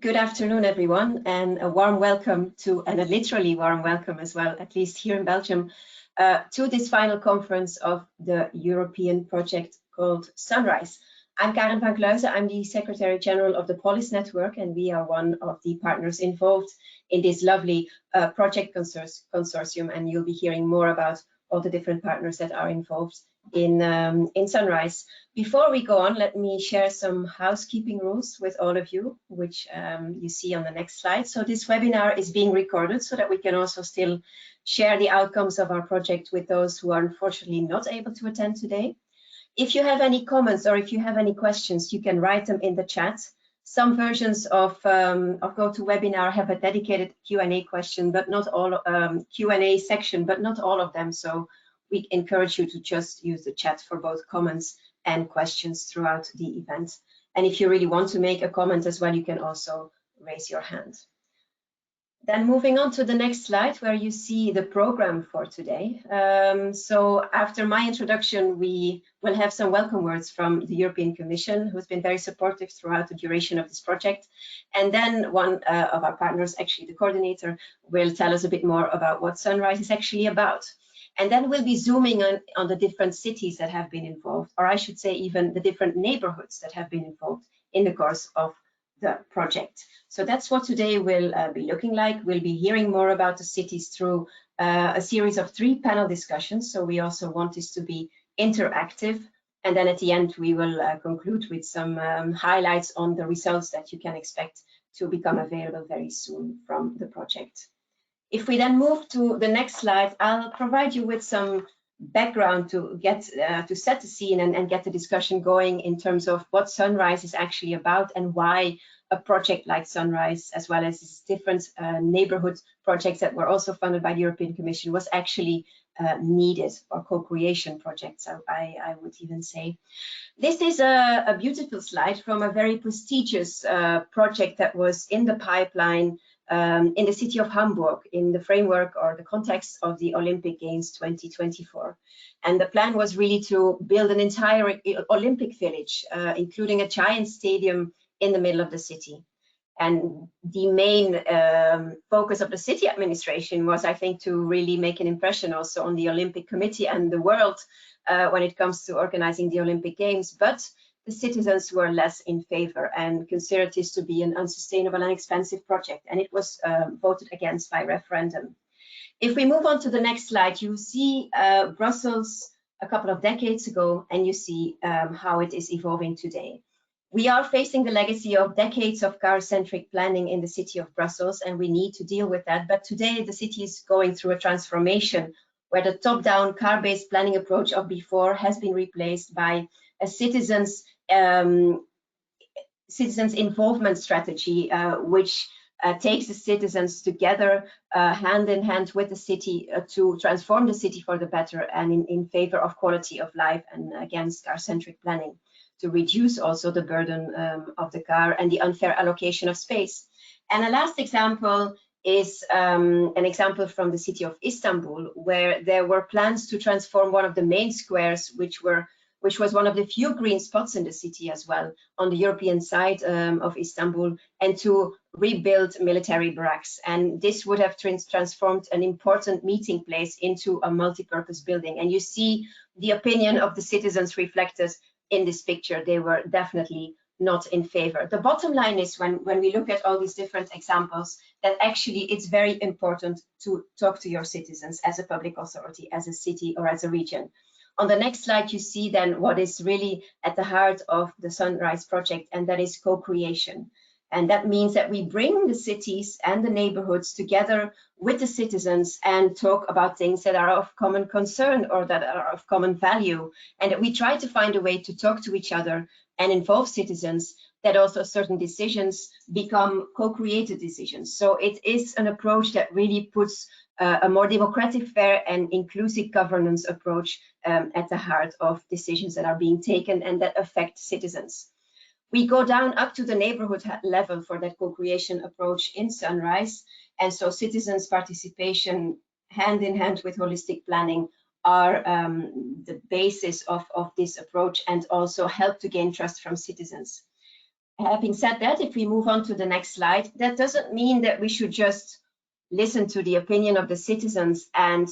Good afternoon, everyone, and a warm welcome to, and a literally warm welcome as well, at least here in Belgium, to this final conference of the European project called Sunrise. I'm Karen Vancluysen. I'm the Secretary General of the POLIS Network, and we are one of the partners involved in this lovely project consortium, and you'll be hearing more about all the different partners that are involved in Sunrise. Before we go on, let me share some housekeeping rules with all of you, which you see on the next slide. So this webinar is being recorded so that we can also still share the outcomes of our project with those who are unfortunately not able to attend today. If you have any comments or if you have any questions, you can write them in the chat. Some versions of GoToWebinar have a dedicated Q&A question, but not all Q&A section, but not all of them. So we encourage you to just use the chat for both comments and questions throughout the event. And if you really want to make a comment as well, you can also raise your hand. Then moving on to the next slide, where you see the program for today. So after my introduction, we will have some welcome words from the European Commission, who's been very supportive throughout the duration of this project. And then one of our partners, actually the coordinator, will tell us a bit more about what Sunrise is actually about. And then we'll be zooming on the different cities that have been involved, or I should say even the different neighborhoods that have been involved in the course of the project. So that's what today will be looking like. We'll be hearing more about the cities through a series of 3 panel discussions. So we also want this to be interactive. And then at the end, we will conclude with some highlights on the results that you can expect to become available very soon from the project. If we then move to the next slide, I'll provide you with some background to get to set the scene and get the discussion going in terms of what Sunrise is actually about and why a project like Sunrise, as well as these different neighborhood projects that were also funded by the European Commission, was actually needed, or co-creation projects, I would even say. This is a beautiful slide from a very prestigious project that was in the pipeline in the city of Hamburg in the framework or the context of the Olympic Games 2024. And the plan was really to build an entire Olympic village, including a giant stadium in the middle of the city. And the main focus of the city administration was, I think, to really make an impression also on the Olympic Committee and the world when it comes to organizing the Olympic Games. But the citizens were less in favor and considered this to be an unsustainable and expensive project, and it was voted against by referendum. If we move on to the next slide, you see Brussels a couple of decades ago, and you see how it is evolving today. We are facing the legacy of decades of car-centric planning in the city of Brussels, and we need to deal with that. But today, the city is going through a transformation where the top-down car-based planning approach of before has been replaced by a citizens involvement strategy, which takes the citizens together hand in hand with the city to transform the city for the better and in favor of quality of life and against car-centric planning, to reduce also the burden of the car and the unfair allocation of space. And a last example is an example from the city of Istanbul, where there were plans to transform one of the main squares, which was one of the few green spots in the city as well, on the European side of Istanbul, and to rebuild military barracks. And this would have transformed an important meeting place into a multi-purpose building. And you see the opinion of the citizens reflected in this picture. They were definitely not in favor. The bottom line is, when we look at all these different examples, that actually it's very important to talk to your citizens as a public authority, as a city or as a region. On the next slide, you see then what is really at the heart of the Sunrise project, and that is co-creation. And that means that we bring the cities and the neighborhoods together with the citizens and talk about things that are of common concern or that are of common value, and that we try to find a way to talk to each other and involve citizens, that also certain decisions become co-created decisions. So it is an approach that really puts a more democratic, fair and inclusive governance approach at the heart of decisions that are being taken and that affect citizens. We go down up to the neighborhood level for that co-creation approach in Sunrise. And so citizens' participation hand in hand with holistic planning are the basis of this approach, and also help to gain trust from citizens. Having said that, if we move on to the next slide, that doesn't mean that we should just listen to the opinion of the citizens and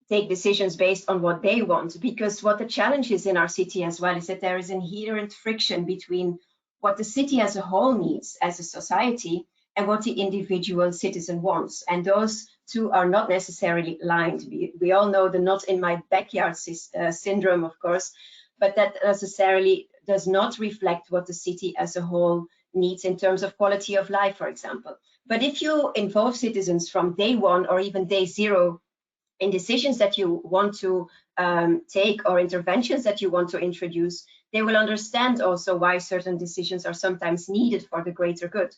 take decisions based on what they want, because what the challenge is in our city as well is that there is inherent friction between what the city as a whole needs as a society and what the individual citizen wants. And those two are not necessarily aligned. We all know the not in my backyard syndrome, of course, but that necessarily does not reflect what the city as a whole needs in terms of quality of life, for example. But if you involve citizens from day one or even day zero in decisions that you want to take or interventions that you want to introduce, they will understand also why certain decisions are sometimes needed for the greater good.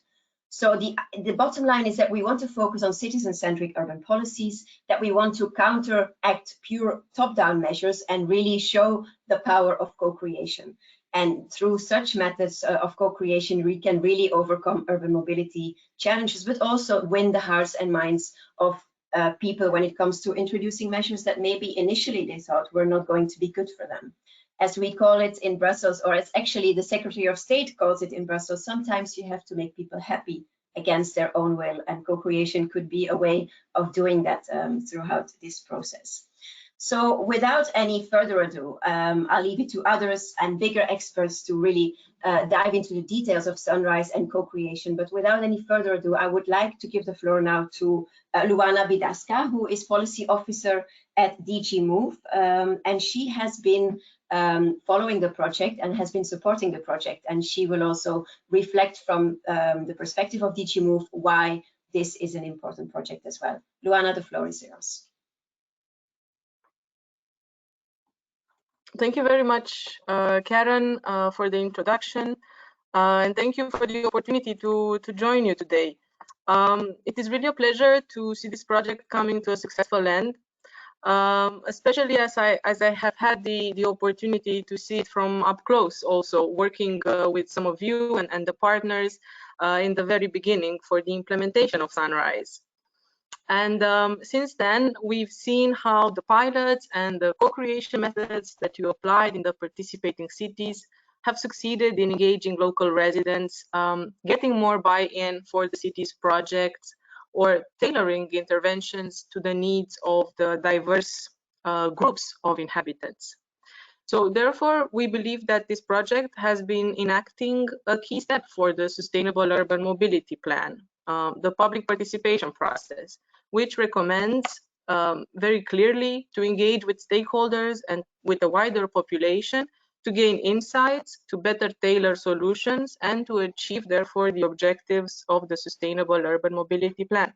So the bottom line is that we want to focus on citizen-centric urban policies, that we want to counteract pure top-down measures and really show the power of co-creation. And through such methods of co-creation, we can really overcome urban mobility challenges, but also win the hearts and minds of people when it comes to introducing measures that maybe initially they thought were not going to be good for them. As we call it in Brussels, or as actually the Secretary of State calls it in Brussels, sometimes you have to make people happy against their own will, and co-creation could be a way of doing that throughout this process. So without any further ado, I'll leave it to others and bigger experts to really dive into the details of Sunrise and co-creation. But without any further ado, I would like to give the floor now to Luana Bidasca, who is Policy Officer at DG Move. And she has been following the project and has been supporting the project. And she will also reflect from the perspective of DG Move why this is an important project as well. Luana, the floor is yours. Thank you very much, Karen, for the introduction, and thank you for the opportunity to join you today. It is really a pleasure to see this project coming to a successful end, especially as I have had the opportunity to see it from up close, also working with some of you and the partners in the very beginning for the implementation of Sunrise. And since then, we've seen how the pilots and the co-creation methods that you applied in the participating cities have succeeded in engaging local residents, getting more buy-in for the city's projects, or tailoring interventions to the needs of the diverse groups of inhabitants. So therefore, we believe that this project has been enacting a key step for the Sustainable Urban Mobility Plan, the public participation process, which recommends very clearly to engage with stakeholders and with a wider population to gain insights, to better tailor solutions, and to achieve, therefore, the objectives of the Sustainable Urban Mobility Plan.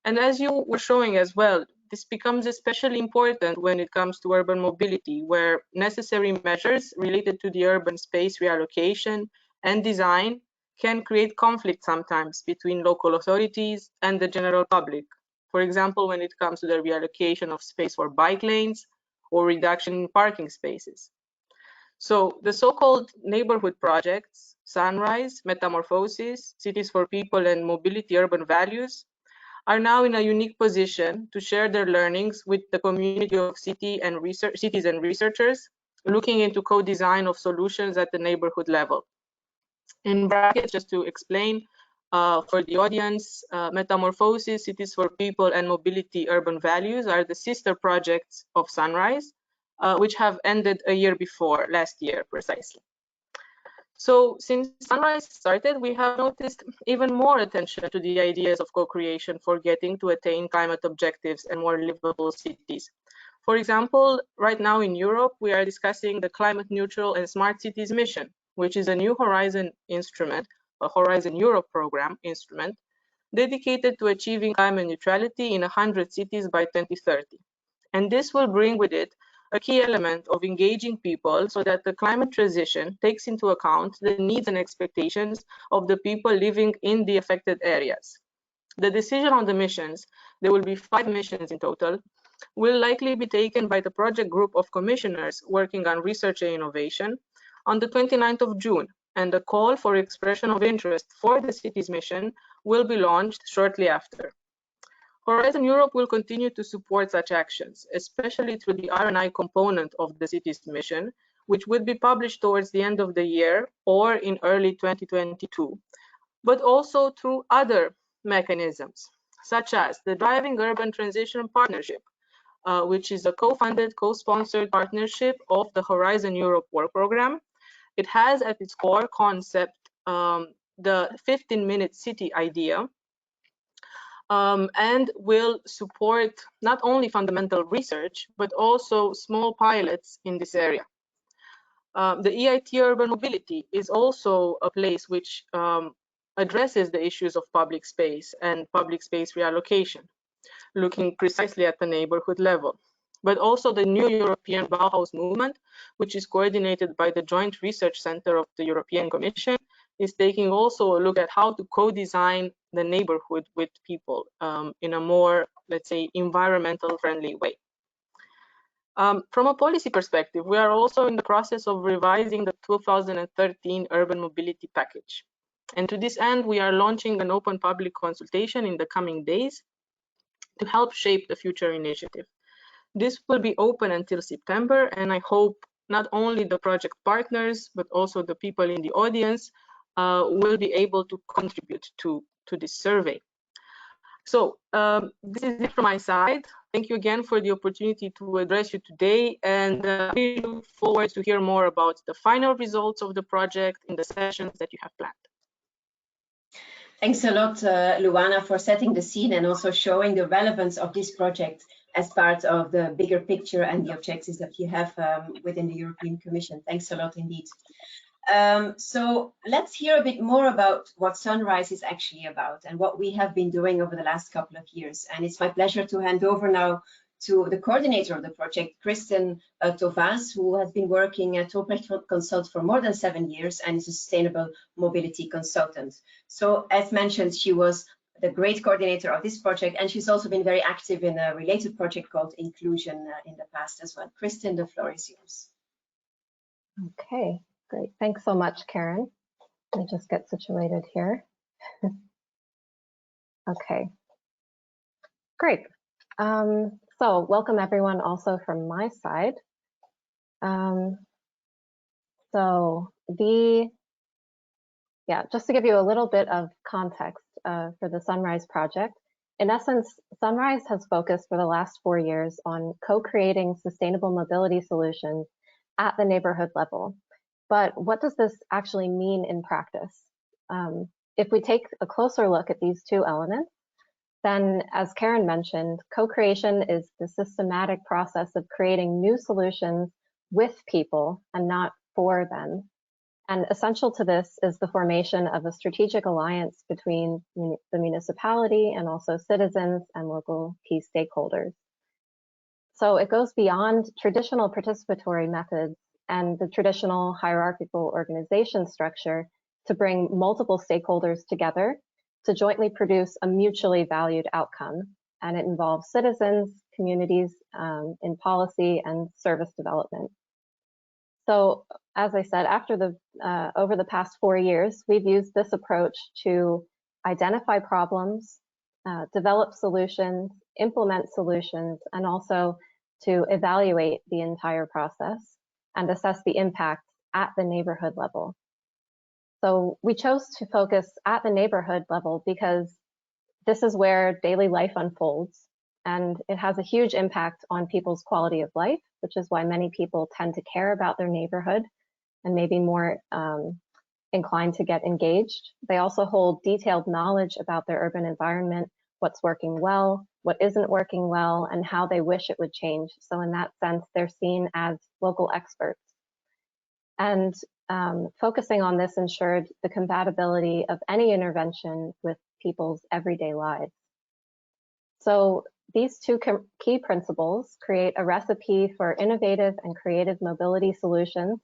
And as you were showing as well, this becomes especially important when it comes to urban mobility, where necessary measures related to the urban space reallocation and design can create conflict sometimes between local authorities and the general public. For example, when it comes to the reallocation of space for bike lanes or reduction in parking spaces. So the so-called neighborhood projects, Sunrise, Metamorphosis, Cities for People and Mobility Urban Values, are now in a unique position to share their learnings with the community of cities and researchers, looking into co-design of solutions at the neighborhood level. In brackets, just to explain for the audience, Metamorphosis, Cities for People and Mobility Urban Values are the sister projects of Sunrise, which have ended a year before, last year precisely. So since Sunrise started, we have noticed even more attention to the ideas of co-creation for getting to attain climate objectives and more livable cities. For example, right now in Europe, we are discussing the Climate Neutral and Smart Cities mission, which is a new Horizon instrument, a Horizon Europe program instrument, dedicated to achieving climate neutrality in 100 cities by 2030. And this will bring with it a key element of engaging people so that the climate transition takes into account the needs and expectations of the people living in the affected areas. The decision on the missions, there will be 5 missions in total, will likely be taken by the project group of commissioners working on research and innovation on the 29th of June, and the call for expression of interest for the city's mission will be launched shortly after. Horizon Europe will continue to support such actions, especially through the R&I component of the city's mission, which would be published towards the end of the year or in early 2022, but also through other mechanisms, such as the Driving Urban Transition Partnership, which is a co-funded, co-sponsored partnership of the Horizon Europe Work Programme. It has at its core concept the 15-minute city idea, and will support not only fundamental research, but also small pilots in this area. The EIT Urban Mobility is also a place which addresses the issues of public space and public space reallocation, looking precisely at the neighborhood level. But also the new European Bauhaus movement, which is coordinated by the Joint Research Center of the European Commission, is taking also a look at how to co-design the neighborhood with people in a more, let's say, environmental friendly way. From a policy perspective, we are also in the process of revising the 2013 Urban Mobility Package. And to this end, we are launching an open public consultation in the coming days to help shape the future initiative. This will be open until September, and I hope not only the project partners, but also the people in the audience will be able to contribute to this survey. So this is it from my side. Thank you again for the opportunity to address you today, and we look forward to hear more about the final results of the project in the sessions that you have planned. Thanks a lot, Luana, for setting the scene and also showing the relevance of this project as part of the bigger picture and the objectives that you have within the European Commission. Thanks a lot indeed. So let's hear a bit more about what Sunrise is actually about and what we have been doing over the last couple of years. And it's my pleasure to hand over now to the coordinator of the project, Kristin Tovaas, who has been working at Rupprecht Consult for more than 7 years and is a sustainable mobility consultant. So as mentioned, she was the great coordinator of this project, and she's also been very active in a related project called Inclusion in the past as well. Kristin, the floor is yours. Okay, great. Thanks so much, Karen. Let me just get situated here. Okay, great. So welcome everyone also from my side. Just to give you a little bit of context for the Sunrise project. In essence, Sunrise has focused for the last 4 years on co-creating sustainable mobility solutions at the neighborhood level. But what does this actually mean in practice? If we take a closer look at these two elements, then as Karen mentioned, co-creation is the systematic process of creating new solutions with people and not for them. And essential to this is the formation of a strategic alliance between the municipality and also citizens and local key stakeholders. So it goes beyond traditional participatory methods and the traditional hierarchical organization structure to bring multiple stakeholders together to jointly produce a mutually valued outcome. And it involves citizens, communities in policy and service development. So as I said, over the past 4 years, we've used this approach to identify problems, develop solutions, implement solutions, and also to evaluate the entire process and assess the impact at the neighborhood level. So we chose to focus at the neighborhood level because this is where daily life unfolds, and it has a huge impact on people's quality of life, which is why many people tend to care about their neighborhood and maybe more inclined to get engaged. They also hold detailed knowledge about their urban environment, what's working well, what isn't working well, and how they wish it would change. So in that sense, they're seen as local experts. And focusing on this ensured the compatibility of any intervention with people's everyday lives. So these two key principles create a recipe for innovative and creative mobility solutions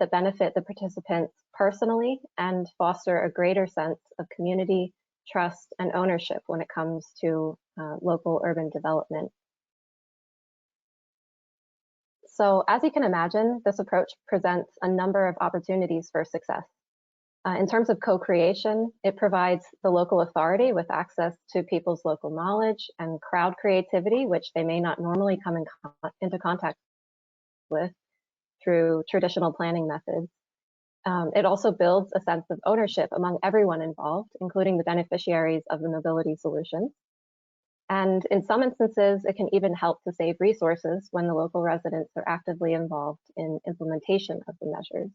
that benefit the participants personally and foster a greater sense of community, trust, and ownership when it comes to local urban development. So as you can imagine, this approach presents a number of opportunities for success. In terms of co-creation, it provides the local authority with access to people's local knowledge and crowd creativity, which they may not normally come into contact with. through traditional planning methods. It also builds a sense of ownership among everyone involved, including the beneficiaries of the mobility solutions. And in some instances, it can even help to save resources when the local residents are actively involved in implementation of the measures.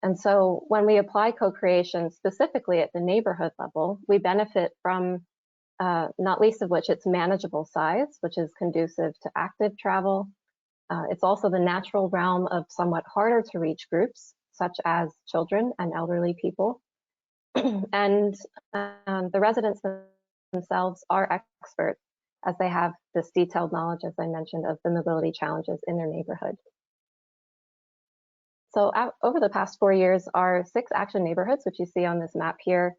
And so when we apply co-creation specifically at the neighborhood level, we benefit from, not least of which, its manageable size, which is conducive to active travel. It's also the natural realm of somewhat harder to reach groups, such as children and elderly people. And the residents themselves are experts, as they have this detailed knowledge, as I mentioned, of the mobility challenges in their neighborhood. So over the past 4 years, our 6 action neighborhoods, which you see on this map here,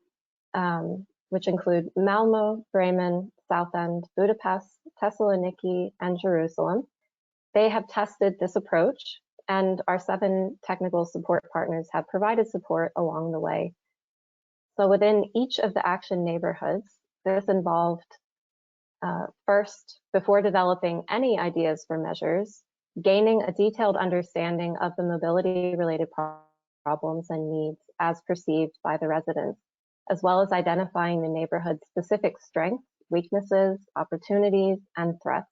which include Malmö, Bremen, Southend, Budapest, Thessaloniki, and Jerusalem, they have tested this approach, and our 7 technical support partners have provided support along the way. So within each of the action neighborhoods, this involved first, before developing any ideas for measures, gaining a detailed understanding of the mobility-related problems and needs as perceived by the residents, as well as identifying the neighborhood's specific strengths, weaknesses, opportunities, and threats.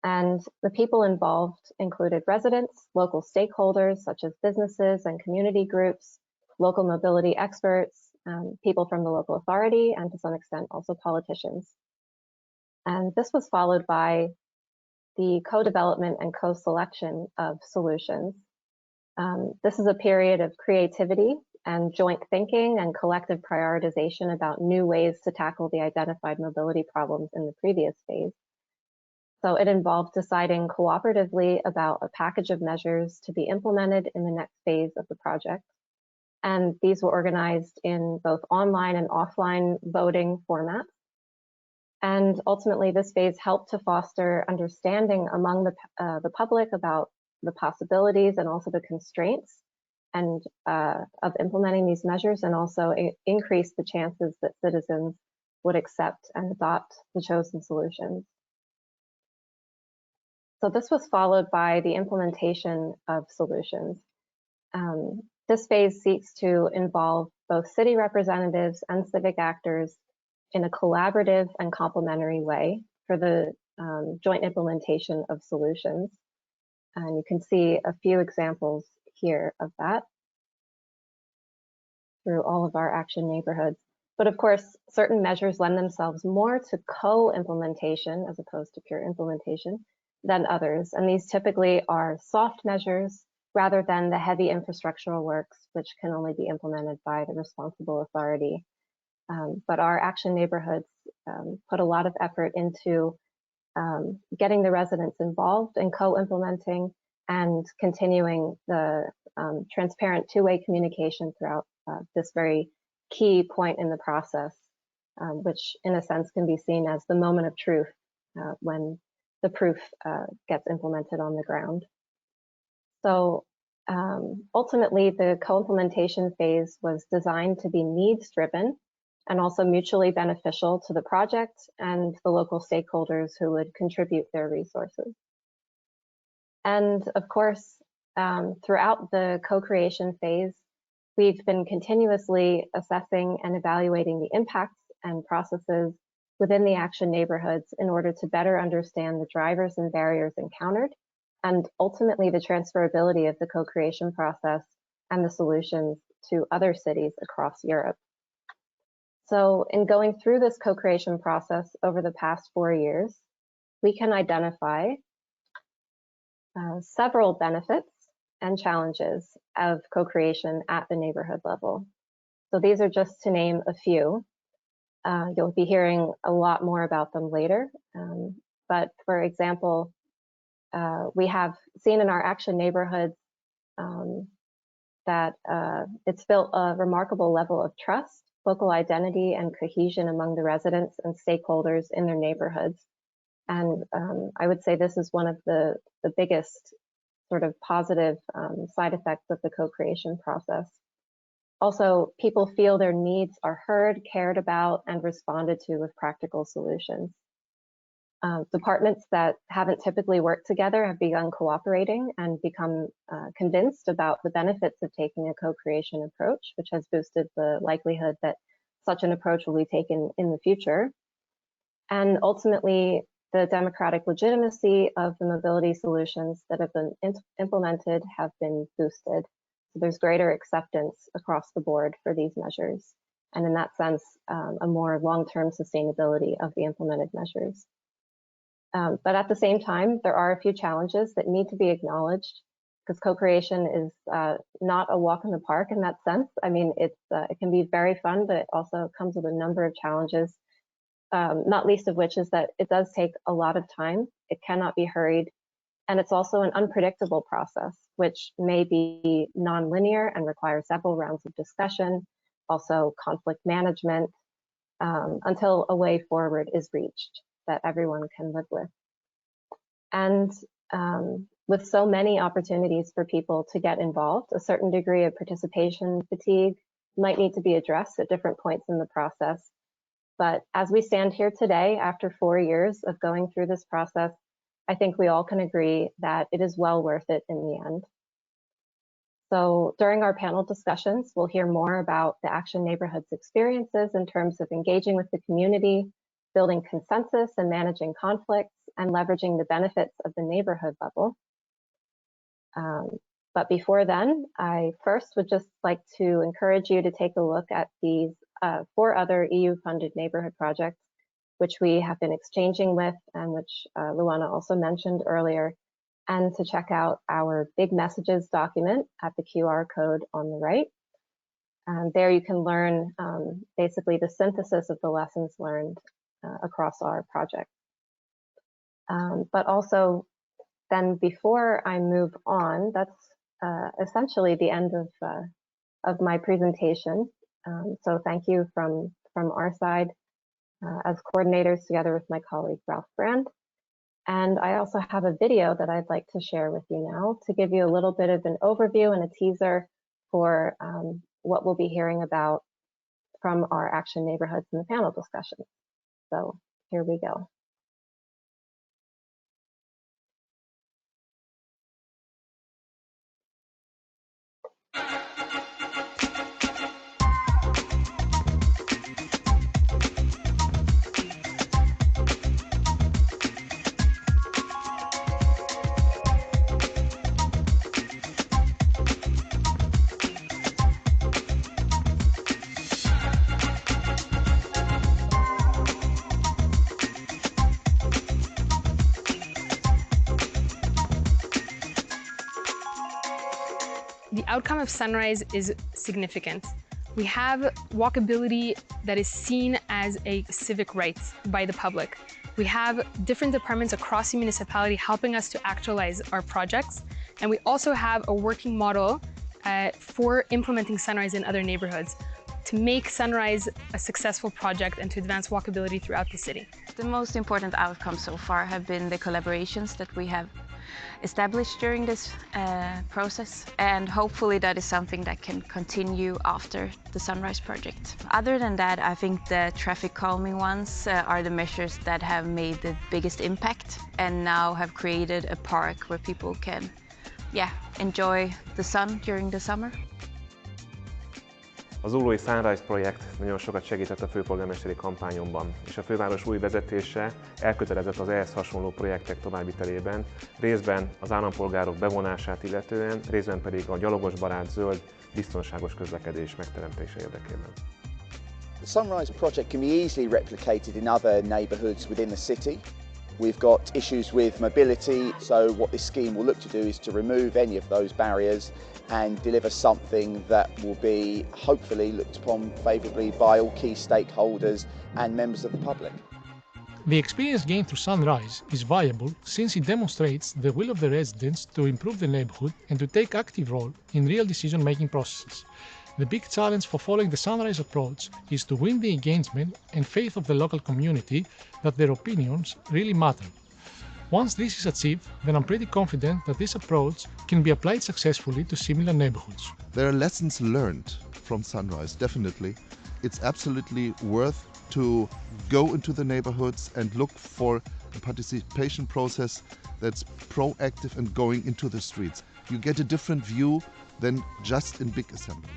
And the people involved included residents, local stakeholders such as businesses and community groups, local mobility experts, people from the local authority, and to some extent also politicians. And this was followed by the co-development and co-selection of solutions. This is a period of creativity and joint thinking and collective prioritization about new ways to tackle the identified mobility problems in the previous phase. So it involved deciding cooperatively about a package of measures to be implemented in the next phase of the project. And these were organized in both online and offline voting formats. And ultimately, this phase helped to foster understanding among the public about the possibilities and also the constraints and of implementing these measures, and also increase the chances that citizens would accept and adopt the chosen solutions. So this was followed by the implementation of solutions. This phase seeks to involve both city representatives and civic actors in a collaborative and complementary way for the joint implementation of solutions. And you can see a few examples here of that through all of our action neighborhoods. But of course, certain measures lend themselves more to co-implementation as opposed to pure implementation than others. And these typically are soft measures rather than the heavy infrastructural works, which can only be implemented by the responsible authority. But our action neighborhoods put a lot of effort into getting the residents involved in co-implementing and continuing the transparent two-way communication throughout this very key point in the process, which in a sense can be seen as the moment of truth when the proof gets implemented on the ground. So ultimately, the co-implementation phase was designed to be needs-driven and also mutually beneficial to the project and the local stakeholders who would contribute their resources. And of course, throughout the co-creation phase, we've been continuously assessing and evaluating the impacts and processes within the action neighborhoods in order to better understand the drivers and barriers encountered, and ultimately the transferability of the co-creation process and the solutions to other cities across Europe. So in going through this co-creation process over the past 4 years, we can identify several benefits and challenges of co-creation at the neighborhood level. So these are just to name a few. You'll be hearing a lot more about them later. But for example, we have seen in our action neighborhoods that it's built a remarkable level of trust, local identity, and cohesion among the residents and stakeholders in their neighborhoods. And I would say this is one of the biggest sort of positive side effects of the co-creation process. Also, people feel their needs are heard, cared about, and responded to with practical solutions. Departments that haven't typically worked together have begun cooperating and become convinced about the benefits of taking a co-creation approach, which has boosted the likelihood that such an approach will be taken in the future. And ultimately, the democratic legitimacy of the mobility solutions that have been implemented have been boosted. So there's greater acceptance across the board for these measures. And in that sense, a more long-term sustainability of the implemented measures. But at the same time, there are a few challenges that need to be acknowledged, because co-creation is not a walk in the park in that sense. I mean, it can be very fun, but it also comes with a number of challenges, not least of which is that it does take a lot of time. It cannot be hurried. And it's also an unpredictable process, which may be non-linear and require several rounds of discussion, also conflict management, until a way forward is reached that everyone can live with. And with so many opportunities for people to get involved, a certain degree of participation fatigue might need to be addressed at different points in the process. But as we stand here today, after 4 years of going through this process, I think we all can agree that it is well worth it in the end. So during our panel discussions, we'll hear more about the Action Neighbourhoods experiences in terms of engaging with the community, building consensus and managing conflicts, and leveraging the benefits of the neighborhood level. But before then, I first would just like to encourage you to take a look at these 4 other EU-funded neighborhood projects, which we have been exchanging with and which Luana also mentioned earlier, and to check out our big messages document at the QR code on the right. There you can learn basically the synthesis of the lessons learned across our project. But also then before I move on, that's essentially the end of my presentation. So thank you from our side as coordinators together with my colleague Ralph Brand. And I also have a video that I'd like to share with you now to give you a little bit of an overview and a teaser for what we'll be hearing about from our Action Neighbourhoods in the panel discussion. So here we go. The outcome of Sunrise is significant. We have walkability that is seen as a civic right by the public. We have different departments across the municipality helping us to actualize our projects. And we also have a working model for implementing Sunrise in other neighborhoods to make Sunrise a successful project and to advance walkability throughout the city. The most important outcomes so far have been the collaborations that we have established during this process, and hopefully that is something that can continue after the Sunrise project. Other than that, I think the traffic calming ones are the measures that have made the biggest impact and now have created a park where people can enjoy the sun during the summer. Az zuglói Sunrise projekt nagyon sokat segített a főpolgármesteri kampányomban, és a főváros új vezetése elkötelezett az ehhez hasonló projektek továbbvitelében, részben az állampolgárok bevonását illetően, részben pedig a gyalogosbarát, zöld, biztonságos közlekedés megteremtése érdekében. The Sunrise project can be easily replicated in other neighbourhoods within the city. We've got issues with mobility, so what this scheme will look to do is to remove any of those barriers and deliver something that will be hopefully looked upon favourably by all key stakeholders and members of the public. The experience gained through Sunrise is viable since it demonstrates the will of the residents to improve the neighbourhood and to take active role in real decision-making processes. The big challenge for following the Sunrise approach is to win the engagement and faith of the local community that their opinions really matter. Once this is achieved, then I'm pretty confident that this approach can be applied successfully to similar neighbourhoods. There are lessons learned from Sunrise, definitely. It's absolutely worth to go into the neighbourhoods and look for a participation process that's proactive and going into the streets. You get a different view than just in big assemblies.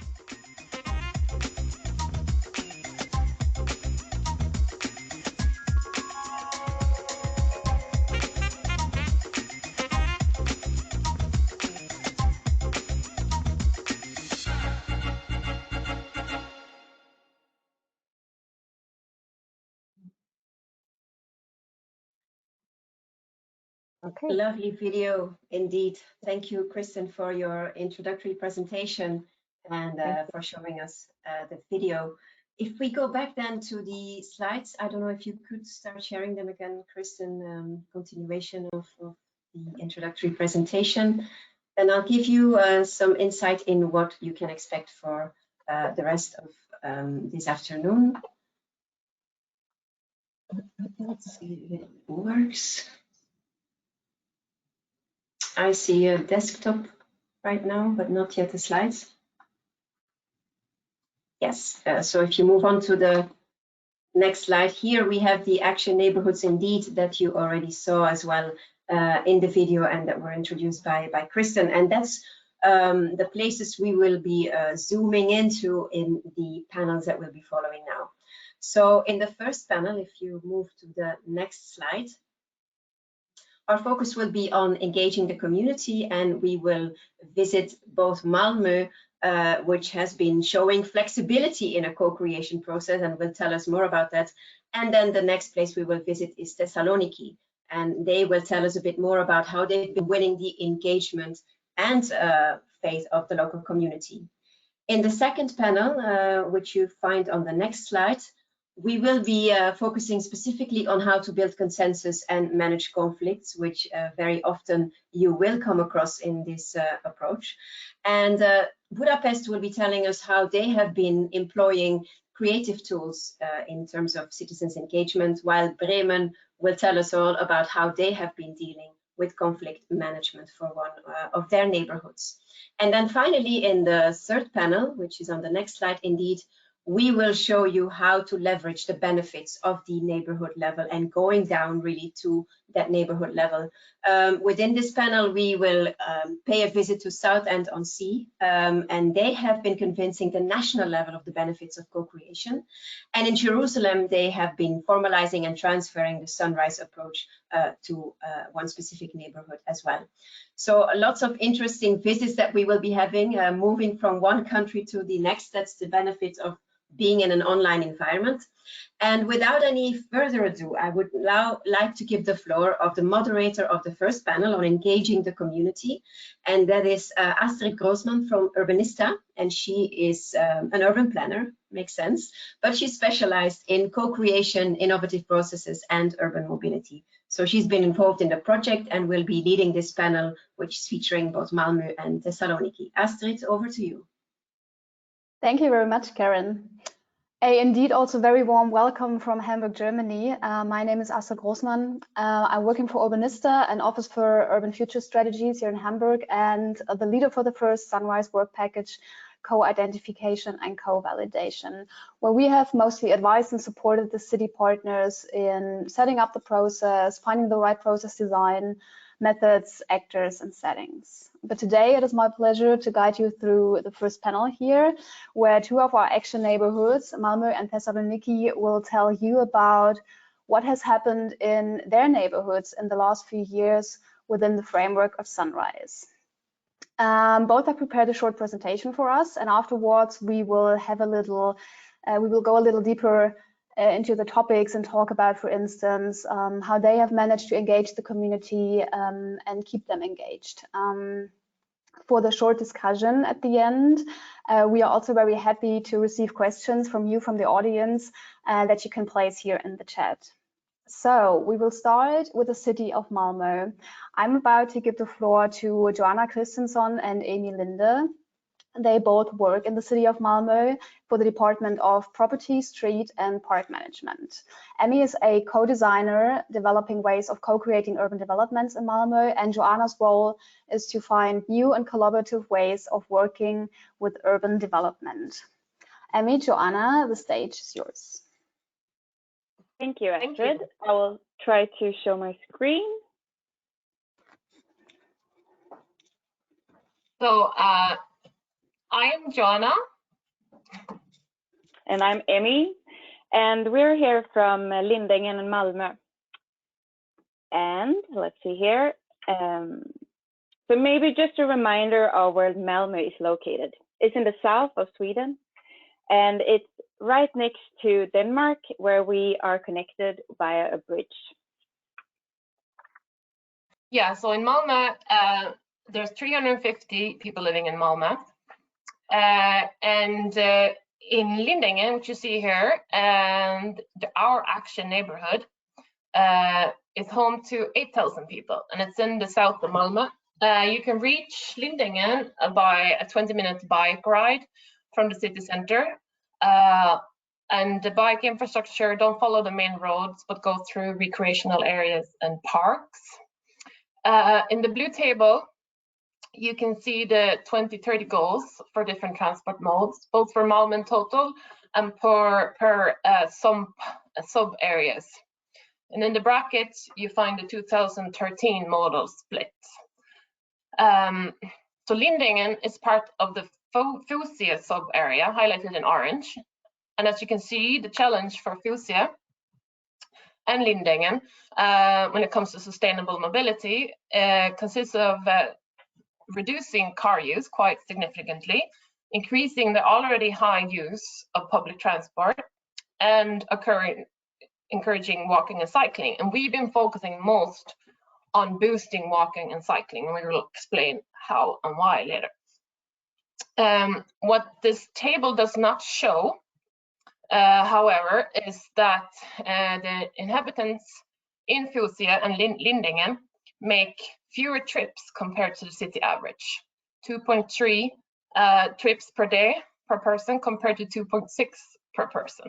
Okay. Lovely video indeed. Thank you, Kristin, for your introductory presentation and for showing us the video. If we go back then to the slides, I don't know if you could start sharing them again, Kristin, continuation of the introductory presentation. And I'll give you some insight in what you can expect for the rest of this afternoon. Let's see if it works. I see a desktop right now, but not yet the slides. Yes, so if you move on to the next slide, here we have the action neighborhoods indeed that you already saw as well in the video and that were introduced by Kristin. And that's the places we will be zooming into in the panels that we'll be following now. So in the first panel, if you move to the next slide, our focus will be on engaging the community, and we will visit both Malmö, which has been showing flexibility in a co-creation process and will tell us more about that. And then the next place we will visit is Thessaloniki, and they will tell us a bit more about how they've been winning the engagement and faith of the local community. In the second panel, which you find on the next slide, we will be focusing specifically on how to build consensus and manage conflicts, which very often you will come across in this approach. And Budapest will be telling us how they have been employing creative tools in terms of citizens' engagement, while Bremen will tell us all about how they have been dealing with conflict management for one of their neighborhoods. And then finally, in the third panel, which is on the next slide, indeed, we will show you how to leverage the benefits of the neighborhood level and going down really to that neighborhood level. Within this panel, we will pay a visit to Southend on Sea, and they have been convincing the national level of the benefits of co-creation. And in Jerusalem, they have been formalizing and transferring the sunrise approach to one specific neighborhood as well. So lots of interesting visits that we will be having, moving from one country to the next. That's the benefit of being in an online environment. And without any further ado, I would now like to give the floor of the moderator of the first panel on engaging the community, and that is Astrid Grossmann from Urbanista, and she is an urban planner, makes sense, but she's specialized in co-creation, innovative processes, and urban mobility. So she's been involved in the project and will be leading this panel, which is featuring both Malmö and Thessaloniki. Astrid, over to you. Thank you very much, Karen. Indeed, also very warm welcome from Hamburg, Germany. My name is Astrid Grossmann. I'm working for Urbanista, an office for urban future strategies here in Hamburg, and the leader for the first Sunrise work package, co-identification and co-validation, where we have mostly advised and supported the city partners in setting up the process, finding the right process design, methods, actors, and settings. But today it is my pleasure to guide you through the first panel here, where two of our action neighborhoods, Malmö and Thessaloniki, will tell you about what has happened in their neighborhoods in the last few years within the framework of Sunrise. Both have prepared a short presentation for us, and afterwards we will have a little, we will go a little deeper into the topics and talk about, for instance, how they have managed to engage the community and keep them engaged. For the short discussion at the end, we are also very happy to receive questions from you, from the audience, that you can place here in the chat. So we will start with the city of Malmö. I'm about to give the floor to Joanna Christensen and Amy Linde. They both work in the city of Malmö for the Department of Property, Street and Park Management. Amy is a co-designer developing ways of co-creating urban developments in Malmö, and Joanna's role is to find new and collaborative ways of working with urban development. Amy, Joanna, the stage is yours. Thank you, Astrid. I will try to show my screen. So I am Joanna. And I'm Emmy. And we're here from Lindängen in Malmö. And let's see here. So maybe just a reminder of where Malmö is located. It's in the south of Sweden. And it's right next to Denmark, where we are connected via a bridge. Yeah, so in Malmö, there's 350 people living in Malmö. And in Lindängen, which you see here, and our action neighborhood is home to 8,000 people, and it's in the south of Malmö. You can reach Lindängen by a 20-minute bike ride from the city center. And the bike infrastructure don't follow the main roads, but go through recreational areas and parks. In the blue table, you can see the 2030 goals for different transport modes, both for Malmö in total and per sub areas. And in the brackets, you find the 2013 model split. So Lindängen is part of the Fosie sub-area, highlighted in orange. And as you can see, the challenge for Fosie and Lindängen when it comes to sustainable mobility consists of reducing car use quite significantly, increasing the already high use of public transport, and encouraging walking and cycling. And we've been focusing most on boosting walking and cycling, and we will explain how and why later. What this table does not show, however, is that the inhabitants in Fosie and Lindängen make fewer trips compared to the city average. 2.3 trips per day per person compared to 2.6 per person.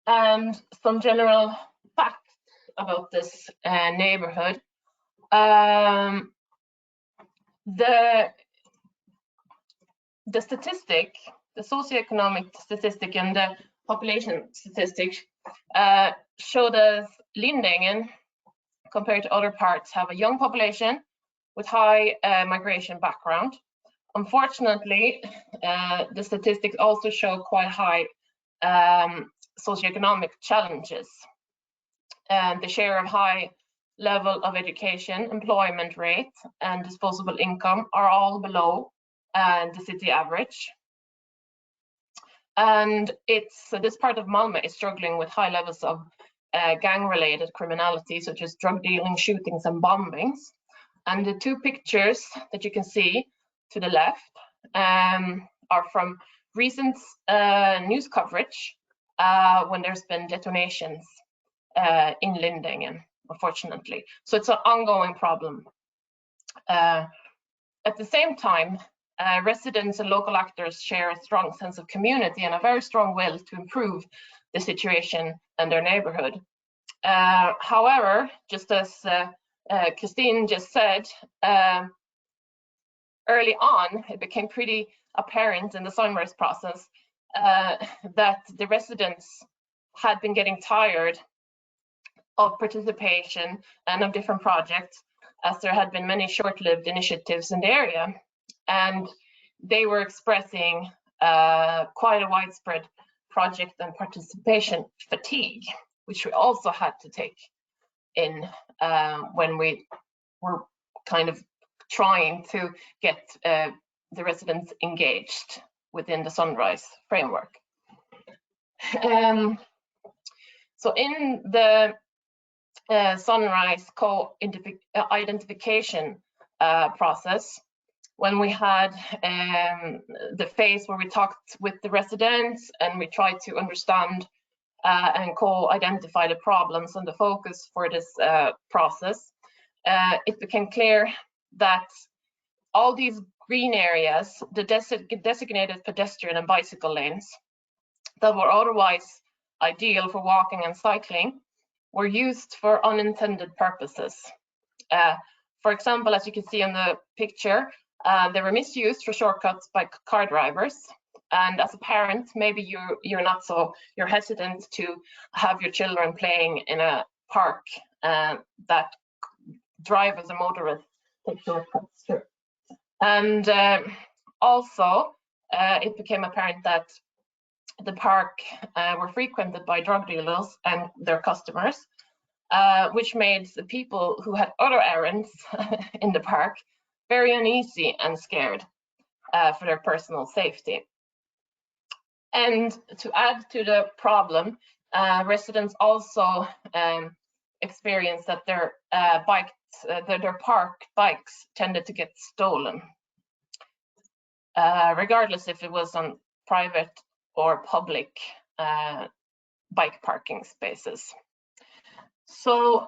And some general facts about this neighborhood. The statistic, the socioeconomic statistic and the population statistics showed us Lindängen, compared to other parts, have a young population with high migration background. Unfortunately, the statistics also show quite high socioeconomic challenges. And the share of high level of education, employment rate, and disposable income are all below the city average. And this part of Malmö is struggling with high levels of gang-related criminality, such as drug dealing, shootings, and bombings. And the two pictures that you can see to the left are from recent news coverage when there's been detonations in Lindängen, unfortunately. So it's an ongoing problem. At the same time, residents and local actors share a strong sense of community and a very strong will to improve the situation in their neighborhood. However, just as Kristin just said, early on, it became pretty apparent in the Sunrise process that the residents had been getting tired of participation and of different projects, as there had been many short-lived initiatives in the area. And they were expressing quite a widespread project and participation fatigue, which we also had to take in when we were kind of trying to get the residents engaged within the Sunrise framework. So in the Sunrise co-identification process, when we had the phase where we talked with the residents and we tried to understand and co-identify the problems and the focus for this process, it became clear that all these green areas, the designated pedestrian and bicycle lanes that were otherwise ideal for walking and cycling, were used for unintended purposes. For example, as you can see in the picture, they were misused for shortcuts by car drivers, And as a parent, maybe you're hesitant to have your children playing in a park that drivers and motorists take shortcuts through. And also, it became apparent that the park were frequented by drug dealers and their customers, which made the people who had other errands in the park very uneasy and scared for their personal safety. And to add to the problem, residents also experienced that their park bikes tended to get stolen, regardless if it was on private or public bike parking spaces. So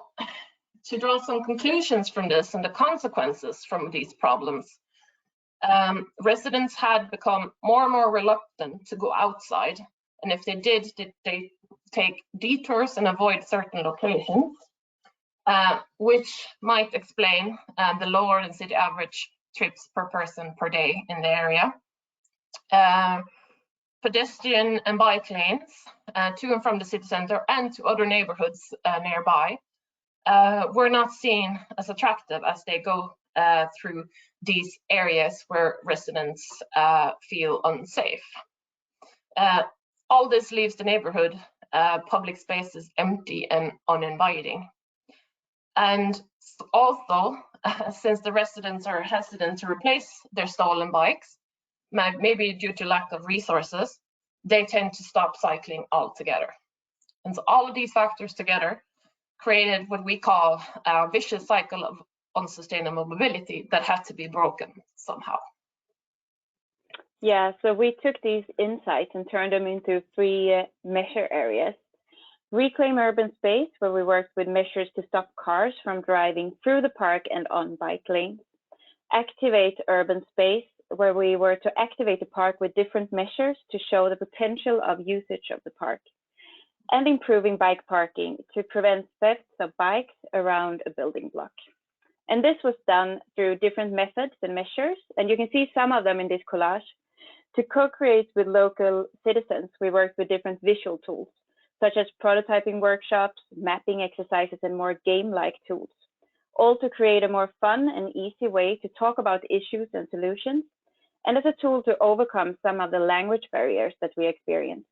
to draw some conclusions from this and the consequences from these problems, residents had become more and more reluctant to go outside, and if they did they take detours and avoid certain locations, which might explain the lower than city average trips per person per day in the area. Pedestrian and bike lanes to and from the city center and to other neighborhoods nearby were not seen as attractive as they go through these areas where residents feel unsafe. All this leaves the neighborhood public spaces empty and uninviting. And also, since the residents are hesitant to replace their stolen bikes, maybe due to lack of resources, they tend to stop cycling altogether. And so all of these factors together created what we call a vicious cycle of unsustainable mobility that had to be broken somehow. Yeah, so we took these insights and turned them into 3 measure areas. Reclaim urban space, where we worked with measures to stop cars from driving through the park and on bike lanes. Activate urban space, where we were to activate the park with different measures to show the potential of usage of the park. And improving bike parking to prevent thefts of bikes around a building block. And this was done through different methods and measures, and you can see some of them in this collage. To co-create with local citizens, we worked with different visual tools, such as prototyping workshops, mapping exercises, and more game-like tools, all to create a more fun and easy way to talk about issues and solutions, and as a tool to overcome some of the language barriers that we experienced.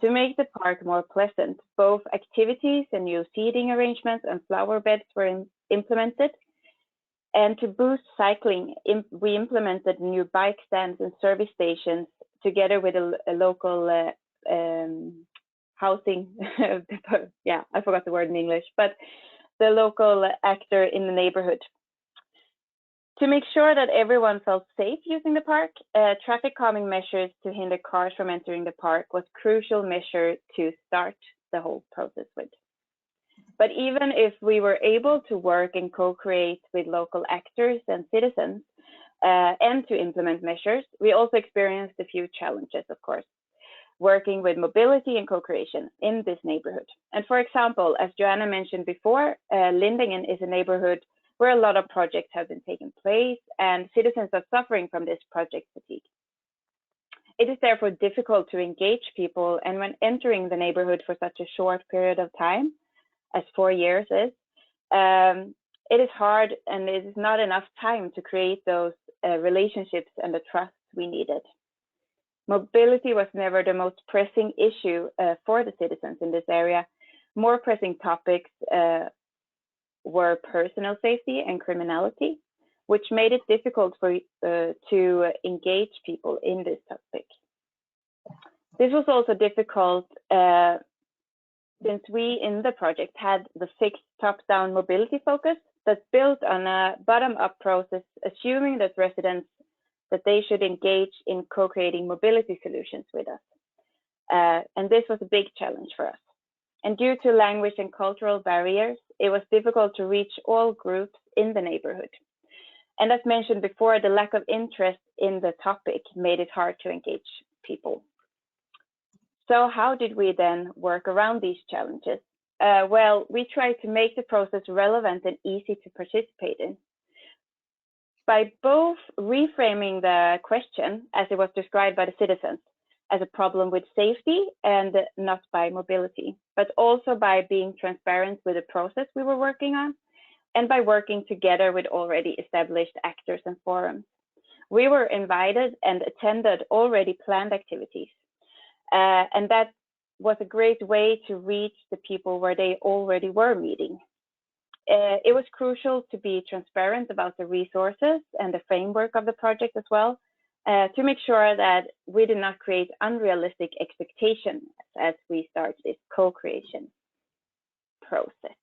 To make the park more pleasant, both activities and new seating arrangements and flower beds were implemented. And to boost cycling, we implemented new bike stands and service stations together with a local housing, yeah, I forgot the word in English, but the local actor in the neighborhood. To make sure that everyone felt safe using the park, traffic calming measures to hinder cars from entering the park was a crucial measure to start the whole process with. But even if we were able to work and co-create with local actors and citizens and to implement measures, we also experienced a few challenges, of course, working with mobility and co-creation in this neighborhood. And for example, as Joanna mentioned before, Lindingen is a neighborhood where a lot of projects have been taking place and citizens are suffering from this project fatigue. It is therefore difficult to engage people, and when entering the neighborhood for such a short period of time, as 4 years is, it is hard and it is not enough time to create those relationships and the trust we needed. Mobility was never the most pressing issue for the citizens in this area. More pressing topics were personal safety and criminality, which made it difficult to engage people in this topic. This was also difficult since we in the project had the fixed top-down mobility focus that's built on a bottom-up process, assuming that residents that they should engage in co-creating mobility solutions with us. And this was a big challenge for us. And due to language and cultural barriers, it was difficult to reach all groups in the neighborhood. And as mentioned before, the lack of interest in the topic made it hard to engage people. So how did we then work around these challenges? Well, we tried to make the process relevant and easy to participate in. by both reframing the question as it was described by the citizens as a problem with safety and not by mobility, but also by being transparent with the process we were working on and by working together with already established actors and forums. We were invited and attended already planned activities, and that was a great way to reach the people where they already were meeting. It was crucial to be transparent about the resources and the framework of the project as well, to make sure that we did not create unrealistic expectations as we start this co-creation process.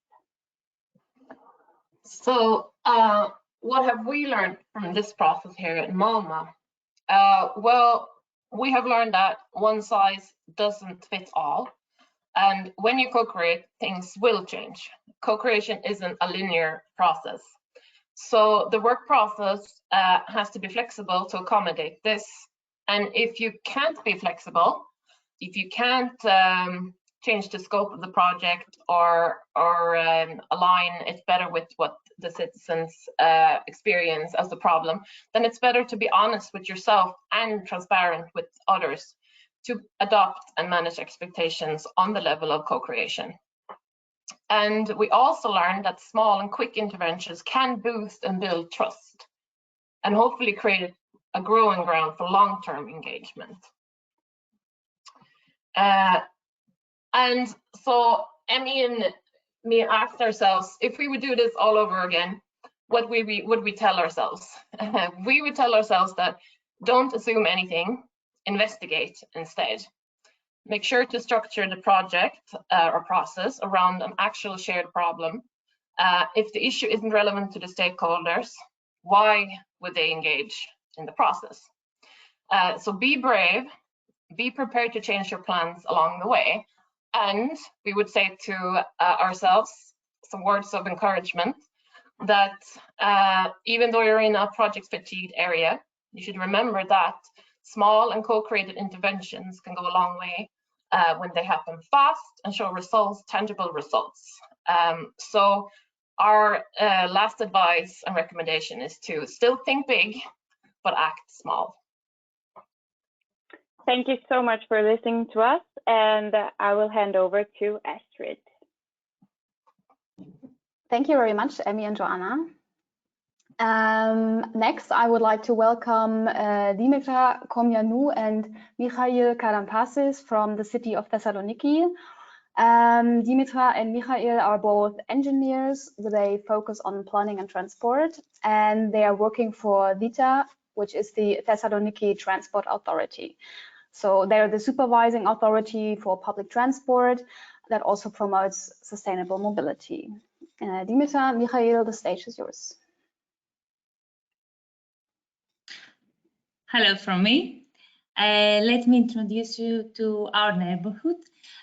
So what have we learned from this process here in Malmö? Well, we have learned that one size doesn't fit all. And when you co-create, things will change. Co-creation isn't a linear process. So the work process has to be flexible to accommodate this. And if you can't be flexible, if you can't change the scope of the project or align it better with what the citizens experience as the problem, then it's better to be honest with yourself and transparent with others to adopt and manage expectations on the level of co-creation. And we also learned that small and quick interventions can boost and build trust and hopefully create a growing ground for long-term engagement. And so Emmy and me asked ourselves, if we would do this all over again, what would we tell ourselves? We would tell ourselves that don't assume anything, investigate instead. Make sure to structure the project or process around an actual shared problem. If the issue isn't relevant to the stakeholders, why would they engage in the process? So be brave, be prepared to change your plans along the way. And we would say to ourselves some words of encouragement that even though you're in a project fatigue area, you should remember that small and co-created interventions can go a long way when they happen fast and show results, tangible results. So our last advice and recommendation is to still think big, but act small. Thank you so much for listening to us, and I will hand over to Astrid. Thank you very much, Emmy and Joanna. Next, I would like to welcome Dimitra Komyanou and Michail Karampasis from the city of Thessaloniki. Dimitra and Michail are both engineers with a focus on planning and transport, and they are working for VITA, which is the Thessaloniki Transport Authority. So they're the supervising authority for public transport that also promotes sustainable mobility. Dimitra, Michail, the stage is yours. Hello from me. Let me introduce you to our neighborhood.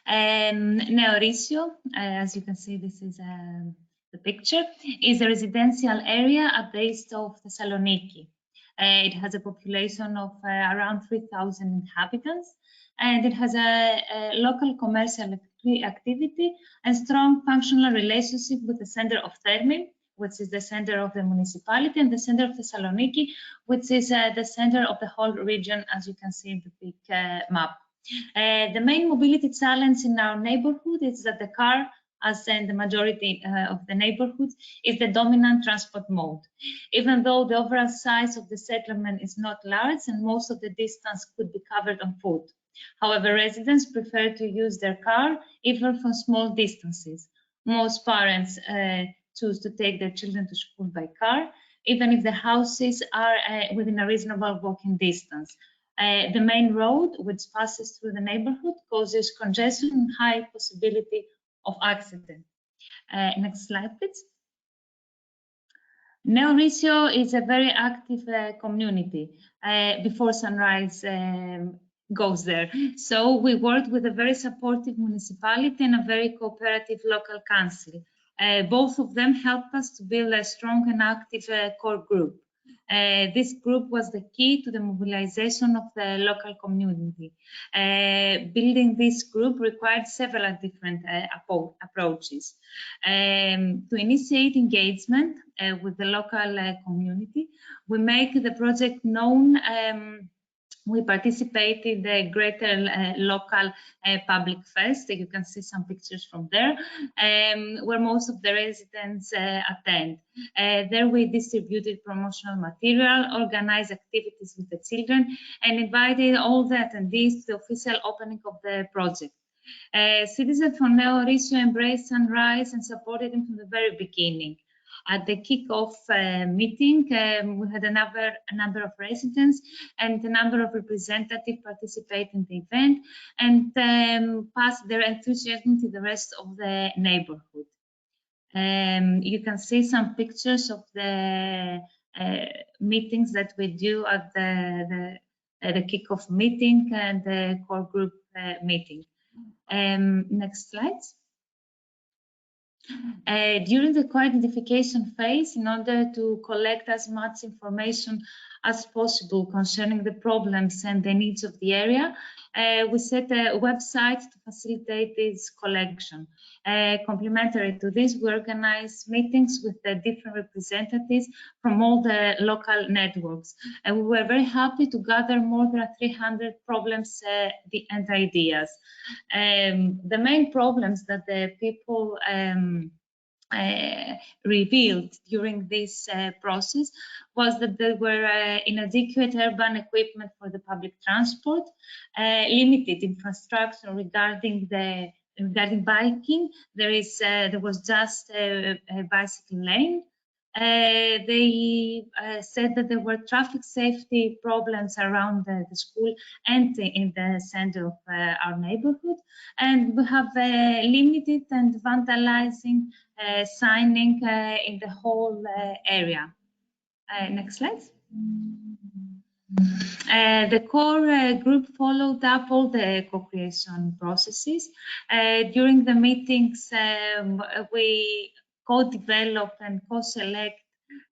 Neorisio, as you can see, this is the picture, is a residential area at the east of Thessaloniki. It has a population of around 3,000 inhabitants, and it has a local commercial activity and strong functional relationship with the center of Thermi, which is the center of the municipality, and the center of Thessaloniki, which is the center of the whole region, as you can see in the big map. The main mobility challenge in our neighborhood is that the car, as in the majority of the neighborhoods, is the dominant transport mode. Even though the overall size of the settlement is not large and most of the distance could be covered on foot. However, residents prefer to use their car even for small distances. Most parents choose to take their children to school by car, even if the houses are within a reasonable walking distance. The main road, which passes through the neighborhood, causes congestion and high possibility of accident. Next slide, please. Neorisio is a very active community before Sunrise goes there. So we worked with a very supportive municipality and a very cooperative local council. Both of them helped us to build a strong and active core group. This group was the key to the mobilization of the local community. Building this group required several different approaches. To initiate engagement with the local community, we make the project known. We participate in the greater local public fest. You can see some pictures from there, where most of the residents attend. There we distributed promotional material, organized activities with the children, and invited all the attendees to the official opening of the project. Citizens from Neo-Risio embraced Sunrise and supported him from the very beginning. At the kick-off meeting, we had a number of residents and a number of representatives participate in the event and passed their enthusiasm to the rest of the neighborhood. You can see some pictures of the meetings that we do at the kick-off meeting and the core group meeting. Next slide. During the co-identification phase, in order to collect as much information as possible concerning the problems and the needs of the area, we set a website to facilitate this collection. Complementary to this, we organize meetings with the different representatives from all the local networks. And we were very happy to gather more than 300 problems and ideas. The main problems that the people revealed during this process was that there were inadequate urban equipment for the public transport, limited infrastructure regarding biking. There was just a bicycle lane. They said that there were traffic safety problems around the school and in the center of our neighborhood, and we have limited and vandalizing signing in the whole area. Next slide. The core group followed up all the co-creation processes. During the meetings, we co-develop and co-select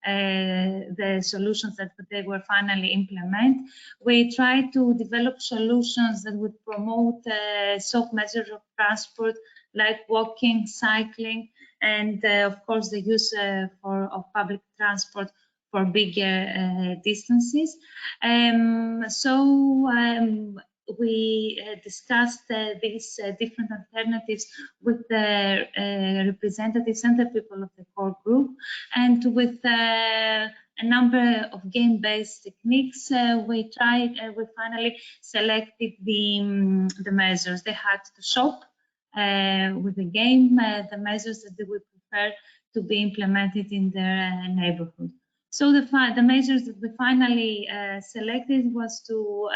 the solutions that they were finally implement. We try to develop solutions that would promote safe measures of transport like walking, cycling, and of course the use of public transport for bigger distances. We discussed these different alternatives with the representatives and the people of the core group, and with a number of game-based techniques, we finally selected the measures. They had to shop with the game the measures that they would prefer to be implemented in their neighborhood. So the measures that we finally selected was to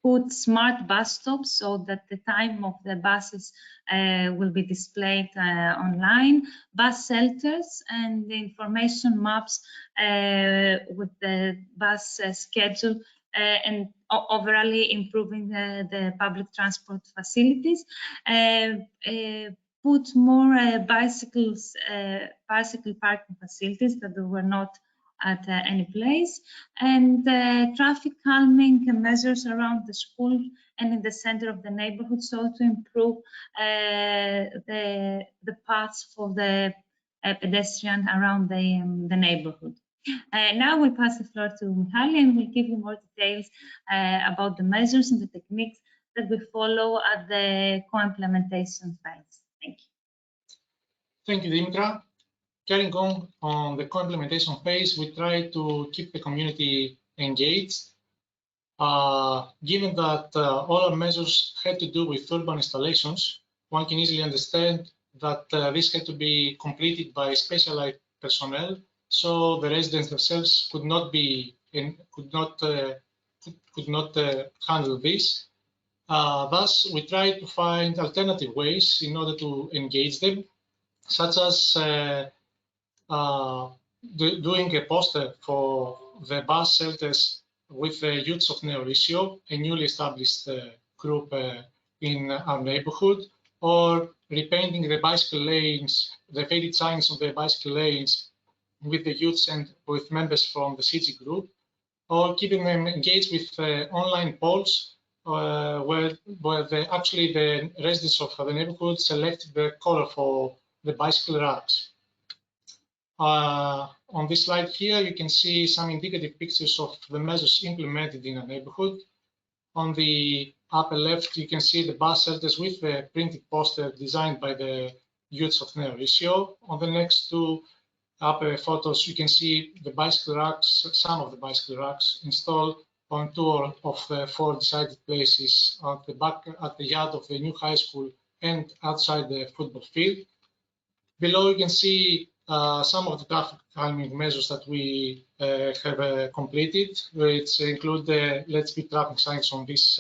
put smart bus stops so that the time of the buses will be displayed online, bus shelters and the information maps with the bus schedule and overall improving the public transport facilities. Put more bicycle parking facilities that were not at any place, and traffic calming measures around the school and in the center of the neighborhood, so to improve the paths for the pedestrian around the neighborhood. Now we'll pass the floor to Mihaly, and we'll give you more details about the measures and the techniques that we follow at the co-implementation phase. Thank you. Thank you, Dimitra. Carrying on the co-implementation phase, we try to keep the community engaged. Given that all our measures had to do with urban installations, one can easily understand that this had to be completed by specialized personnel, so the residents themselves could not handle this. Thus, we tried to find alternative ways in order to engage them, such as doing a poster for the bus shelters with the youths of Neo-Risio, a newly established group in our neighborhood, or repainting the bicycle lanes, the faded signs of the bicycle lanes with the youths and with members from the CG group, or keeping them engaged with online polls where actually the residents of the neighborhood select the color for the bicycle racks. On this slide here, you can see some indicative pictures of the measures implemented in a neighborhood. On the upper left, you can see the bus shelters with the printed poster designed by the youths of Neo-Risio. On the next two upper photos, you can see the bicycle racks, some of the bicycle racks installed on two of the four decided places at the back, at the yard of the new high school and outside the football field. Below, you can see some of the traffic calming measures that we have completed, which include the Let's Be traffic signs on this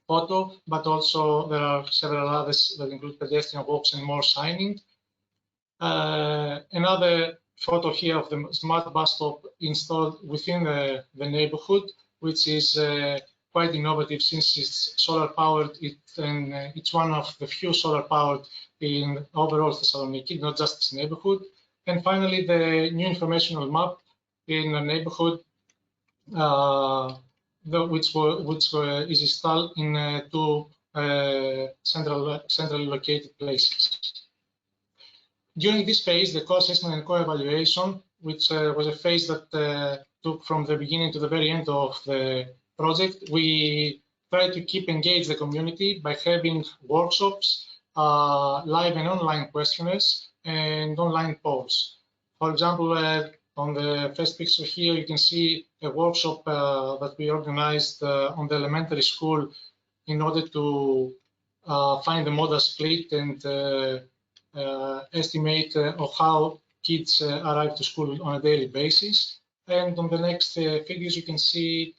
photo, but also there are several others that include pedestrian walks and more signing. Another photo here of the smart bus stop installed within the neighborhood, which is quite innovative since it's solar powered. It's one of the few solar powered in overall Thessaloniki, not just this neighborhood. And finally, the new informational map in a neighborhood, which is installed in two centrally located places. During this phase, the co-assessment and co-evaluation, which was a phase that took from the beginning to the very end of the project, we tried to keep engaged the community by having workshops, live and online questionnaires, and online polls. For example, on the first picture here, you can see a workshop that we organized on the elementary school in order to find the modal split and estimate of how kids arrive to school on a daily basis. And on the next figures, you can see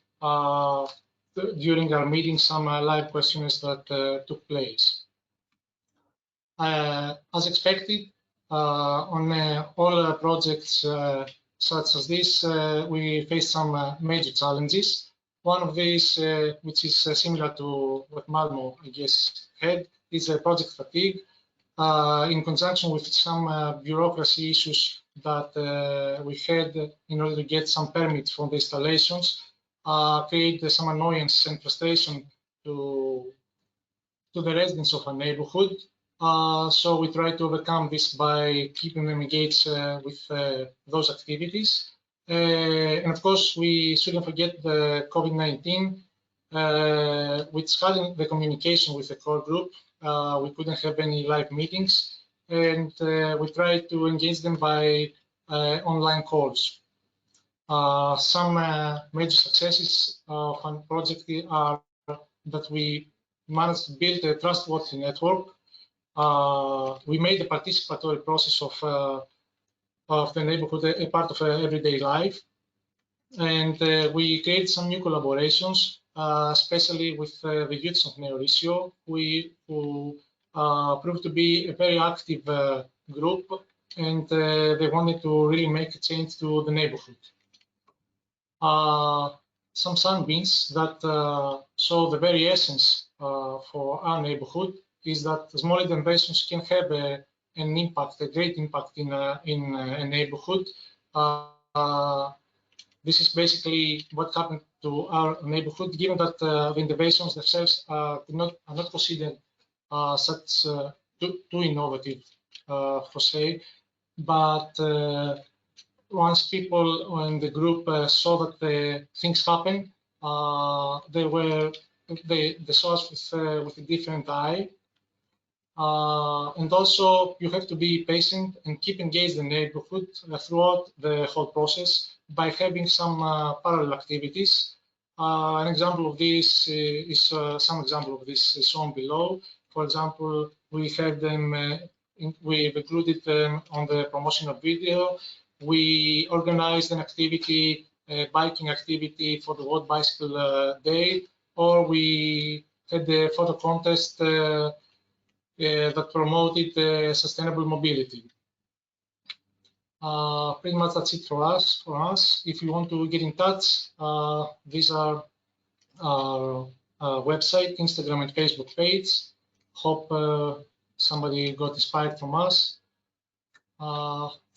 during our meeting some live questionnaires that took place. As expected, on all projects such as this, we faced some major challenges. One of these, which is similar to what Malmö, I guess, had, is project fatigue. In conjunction with some bureaucracy issues that we had in order to get some permits from the installations, created some annoyance and frustration to the residents of our neighborhood. So we try to overcome this by keeping them engaged with those activities. And of course, we shouldn't forget the COVID-19, which had the communication with the core group. We couldn't have any live meetings, and we tried to engage them by online calls. Some major successes of our project are that we managed to build a trustworthy network. We made the participatory process of the neighborhood a part of everyday life, and we created some new collaborations, especially with the youths of Neo-Risio, who proved to be a very active group, and they wanted to really make a change to the neighborhood. Some SUNBEAMS that show the very essence for our neighborhood is that small interventions can have an impact, a great impact in a neighborhood. This is basically what happened to our neighborhood, given that the interventions themselves are not considered such too innovative, per se. But once people in the group saw that the things happen, they saw us with a different eye. And also, you have to be patient and keep engaged in the neighborhood throughout the whole process by having some parallel activities. An example of this is shown below. For example, we have them. We've included them on the promotional video. We organized an activity, a biking activity for the World Bicycle Day, or we had the photo contest that promoted sustainable mobility. Pretty much that's it for us. If you want to get in touch, these are our website, Instagram and Facebook page. Hope somebody got inspired from us.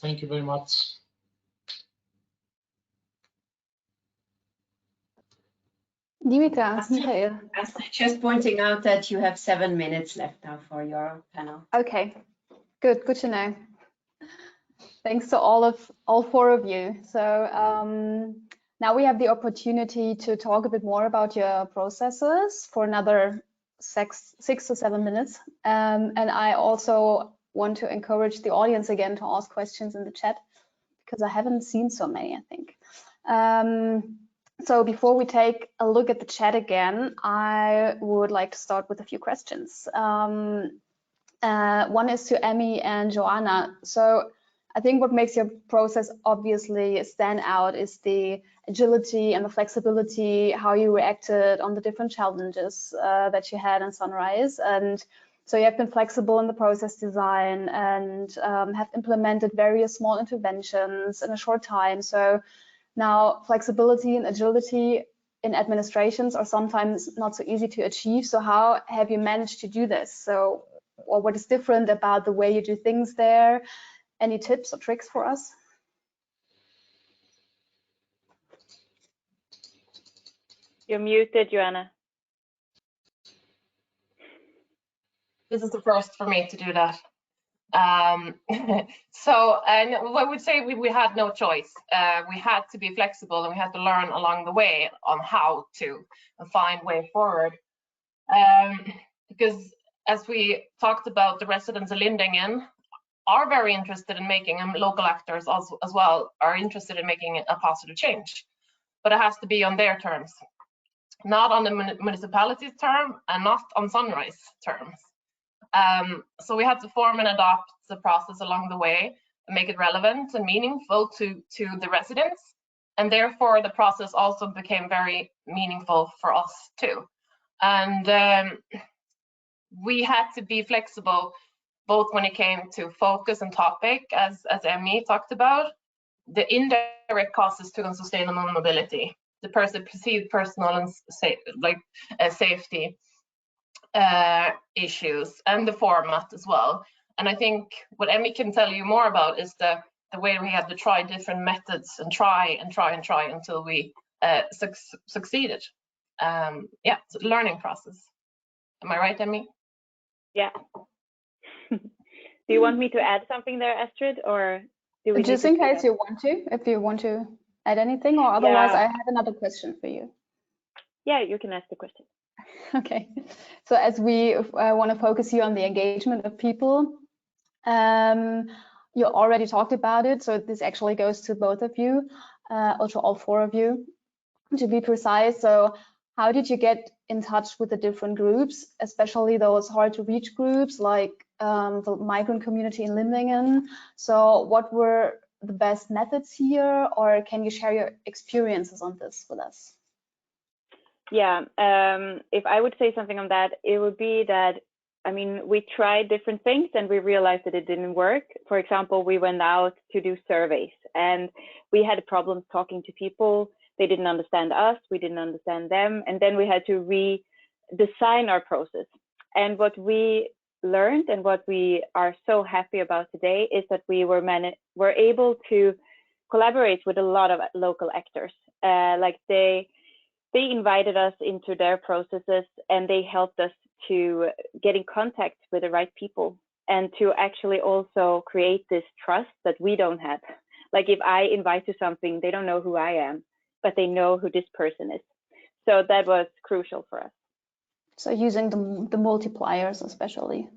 Thank you very much. Dimitra, Michael. Just pointing out that you have 7 minutes left now for your panel. Okay, good to know. Thanks to all four of you. So now we have the opportunity to talk a bit more about your processes for another 6 to 7 minutes. And I also want to encourage the audience again to ask questions in the chat, because I haven't seen so many, I think. So before we take a look at the chat again, I would like to start with a few questions. One is to Emmy and Joanna. So I think what makes your process obviously stand out is the agility and the flexibility, how you reacted on the different challenges that you had in Sunrise. And so you have been flexible in the process design and have implemented various small interventions in a short time. So now flexibility and agility in administrations are sometimes not so easy to achieve. So how have you managed to do this? So, or what is different about the way you do things there? Any tips or tricks for us? You're muted, Joanna. This is the first for me to do that. So I would say we had no choice. We had to be flexible and we had to learn along the way on how to find way forward. Because as we talked about, the residents of Lindängen are very interested in making, and local actors as well are interested in making a positive change, but it has to be on their terms, not on the municipality's term and not on Sunrise terms. So we had to form and adopt the process along the way and make it relevant and meaningful to the residents, and therefore the process also became very meaningful for us too. And we had to be flexible both when it came to focus and topic, as Emmy talked about, the indirect causes to unsustainable mobility, the perceived personal and safety issues, and the format as well. And I think what Emmy can tell you more about is the way we had to try different methods and try until we succeeded. Yeah, it's a learning process. Am I right, Emmy? Yeah. Do you want me to add something there, Astrid, or do we just in case you want to, if you want to add anything, or otherwise I have another question for you. Yeah, you can ask the question. Okay, so as we want to focus here on the engagement of people, you already talked about it, so this actually goes to both of you, or to all four of you, to be precise. So how did you get in touch with the different groups, especially those hard to reach groups like the migrant community in Lindängen? So what were the best methods here, or can you share your experiences on this with us? Yeah, if I would say something on that, it would be that, I mean, we tried different things and we realized that it didn't work. For example, we went out to do surveys and we had problems talking to people. They didn't understand us, we didn't understand them. And then we had to redesign our process. And what we learned and what we are so happy about today is that we were able to collaborate with a lot of local actors. Like they invited us into their processes and they helped us to get in contact with the right people and to actually also create this trust that we don't have. Like if I invite to something, they don't know who I am, but they know who this person is. So that was crucial for us. So using the multipliers especially.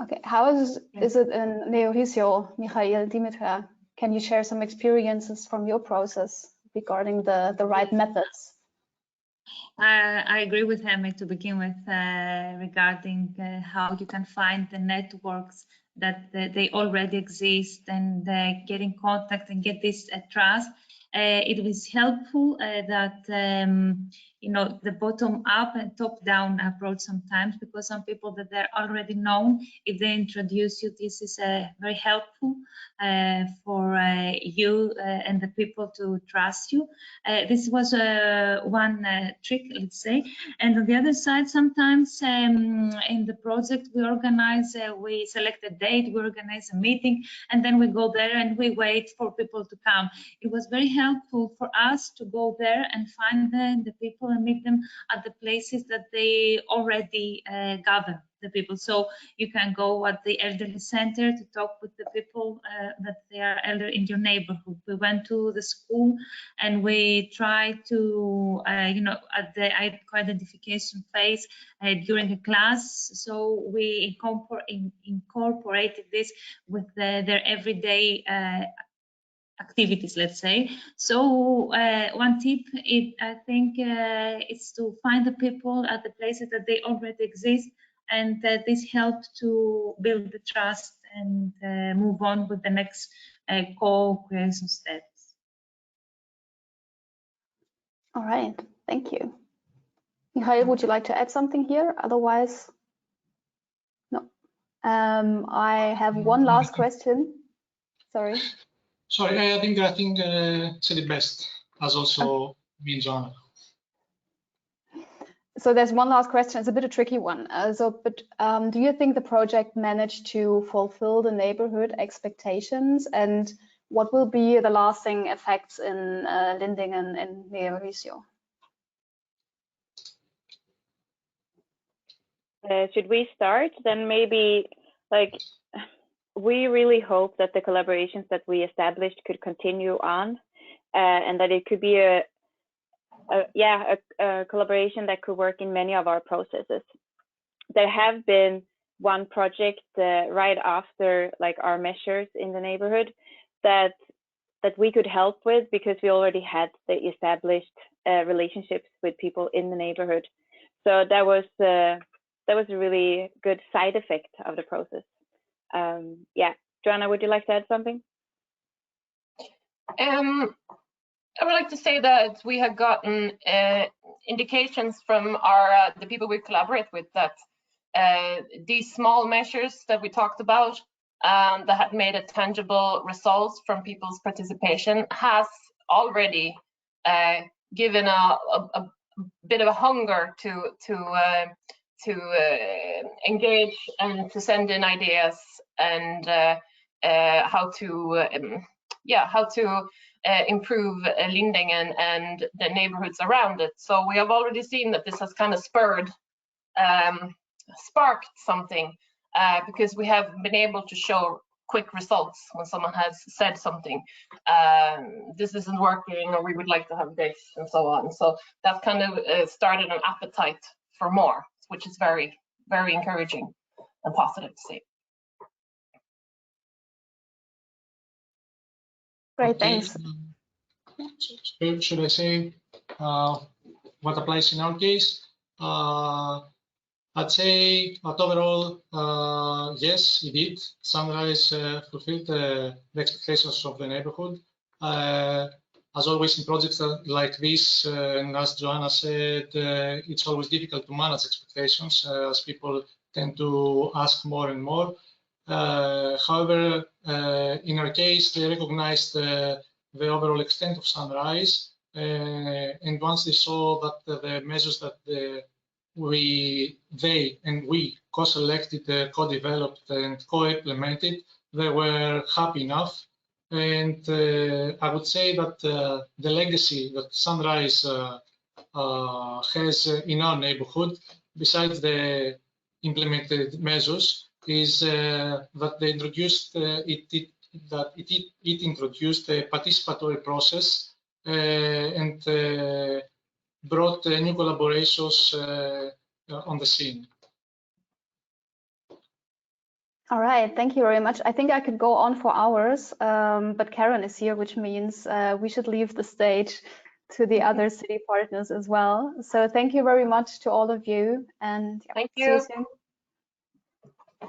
Okay, how is it in Neohisio, Michael, Dimitra? Can you share some experiences from your process regarding the right methods? I agree with Emmy to begin with regarding how you can find the networks that they already exist and get in contact and get this trust. It was helpful that the bottom up and top down approach sometimes, because some people that they're already known, if they introduce you, this is very helpful for you and the people to trust you. This was one trick, let's say. And on the other side, sometimes in the project we organize, we select a date, we organize a meeting, and then we go there and we wait for people to come. It was very helpful for us to go there and find the people and meet them at the places that they already gather the people. So you can go at the elderly center to talk with the people that they are elder in your neighborhood. We went to the school and we tried to, at the identification phase during a class. So we incorporated this with their everyday activities, let's say. So one tip, I think, is to find the people at the places that they already exist, and this helps to build the trust and move on with the next co-creation steps. All right, thank you. Michael, would you like to add something here? Otherwise, no. I have one last question. Sorry. Sorry, I think said it best, as also me and Joanna. So there's one last question. It's a bit a tricky one. Do you think the project managed to fulfill the neighborhood expectations, and what will be the lasting effects in Lindingen and Neighbourhoods? Should we start? Then maybe, we really hope that the collaborations that we established could continue on, and that it could be a collaboration that could work in many of our processes. There have been one project right after our measures in the neighborhood that we could help with, because we already had the established relationships with people in the neighborhood. So that was a really good side effect of the process. Joanna, would you like to add something? I would like to say that we have gotten indications from the people we collaborate with that these small measures that we talked about that have made a tangible results from people's participation has already given a bit of a hunger to engage and to send in ideas and how to improve Lindingen and the neighborhoods around it. So we have already seen that this has kind of sparked something because we have been able to show quick results when someone has said something. This isn't working, or we would like to have this, and so on. So that kind of started an appetite for more, which is very, very encouraging and positive to see. Great, thanks. Should I say what applies in our case? I'd say that overall, yes, it did. Sunrise fulfilled the expectations of the neighborhood. As always in projects like this, and as Joanna said, it's always difficult to manage expectations as people tend to ask more and more. However, in our case, they recognized the overall extent of Sunrise, and once they saw that the measures that we co-selected, co-developed, and co-implemented, they were happy enough. And I would say that the legacy that Sunrise has in our neighborhood, besides the implemented measures, is that they introduced it introduced a participatory process and brought new collaborations on the scene. All right, thank you very much. I think I could go on for hours, but Karen is here, which means we should leave the stage to the other city partners as well. So thank you very much to all of you, and thank you. See you soon.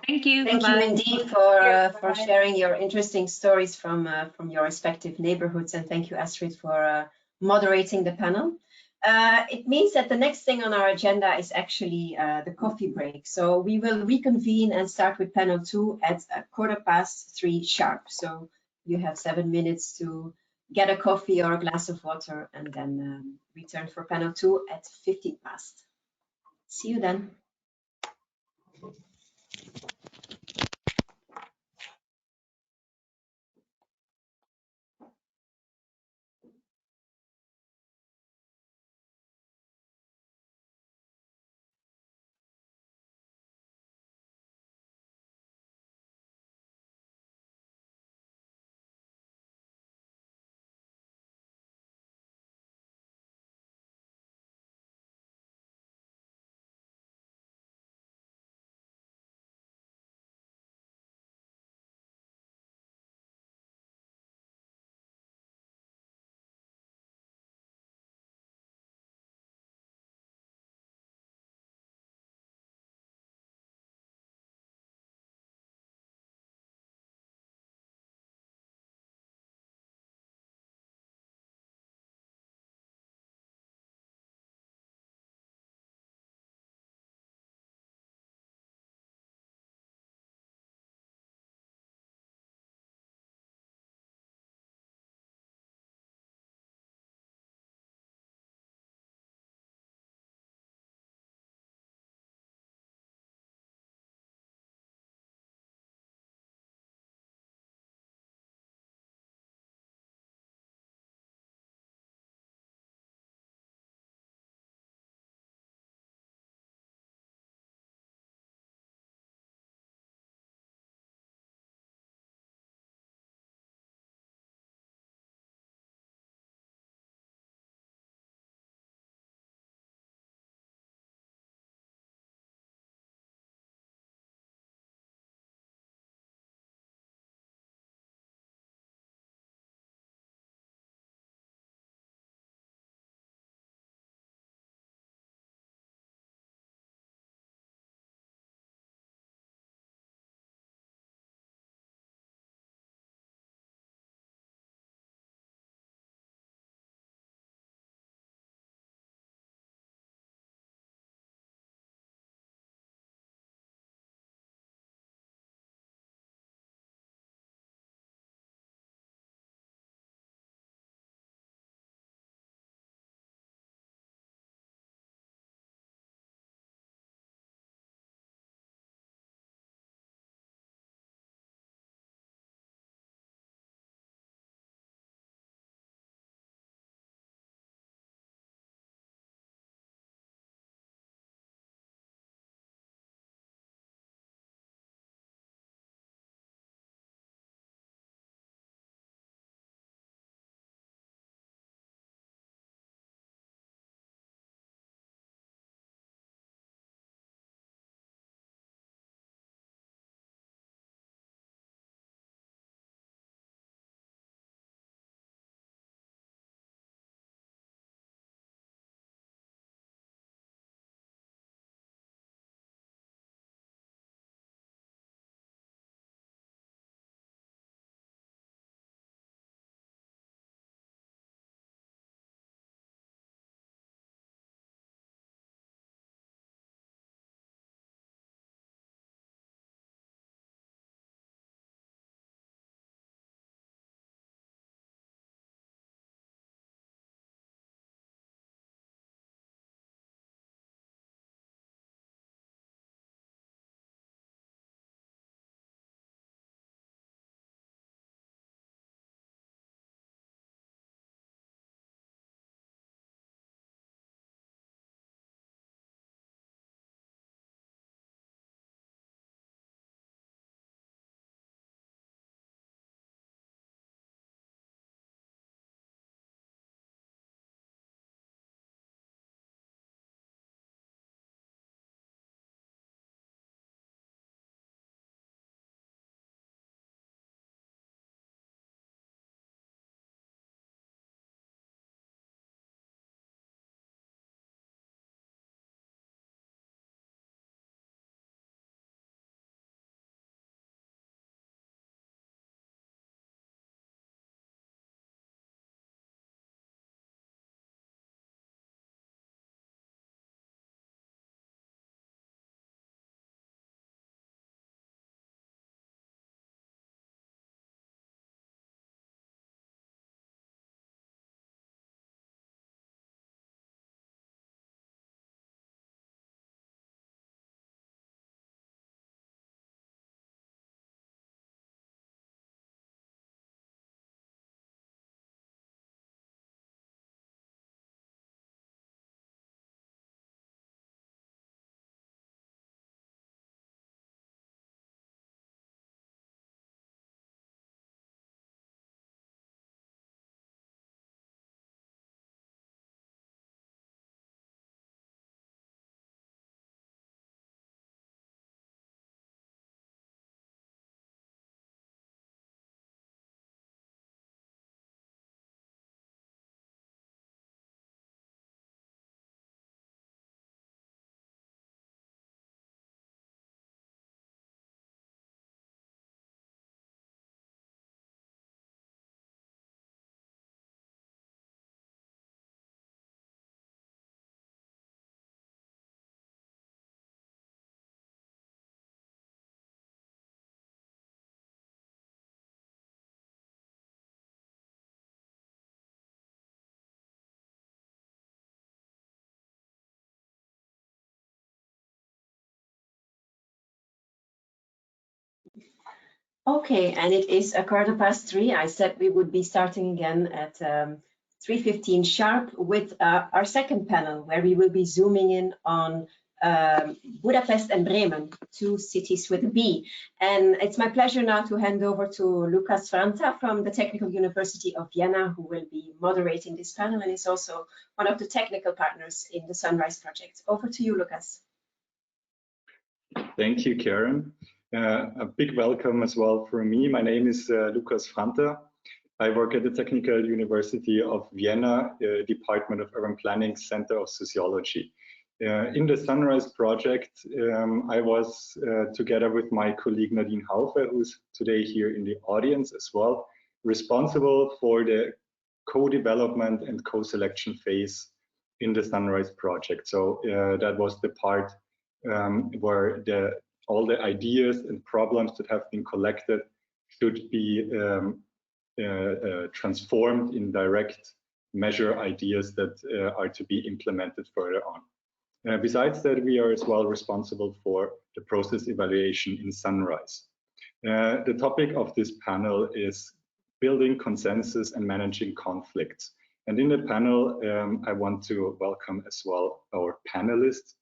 Thank you. Thank you indeed for sharing your interesting stories from your respective neighborhoods, and thank you, Astrid, for moderating the panel. It means that the next thing on our agenda is actually the coffee break. So we will reconvene and start with panel 2 at 3:15 sharp. So you have 7 minutes to get a coffee or a glass of water and then return for panel 2 at 15 past. See you then. Okay, and it is 3:15. I said we would be starting again at 3:15 sharp with our second panel, where we will be zooming in on Budapest and Bremen, two cities with a B. And it's my pleasure now to hand over to Lukas Franta from the Technical University of Vienna, who will be moderating this panel and is also one of the technical partners in the Sunrise project. Over to you, Lukas. Thank you, Karen. A big welcome as well from me. My name is Lukas Franta. I work at the Technical University of Vienna, Department of Urban Planning, Center of Sociology. In the Sunrise project, I was together with my colleague Nadine Haufe, who's today here in the audience as well, responsible for the co-development and co-selection phase in the Sunrise project. So that was the part where all the ideas and problems that have been collected should be transformed in direct measure ideas that are to be implemented further on. Besides that, we are as well responsible for the process evaluation in Sunrise. The topic of this panel is building consensus and managing conflicts. And in the panel, I want to welcome as well our panelists,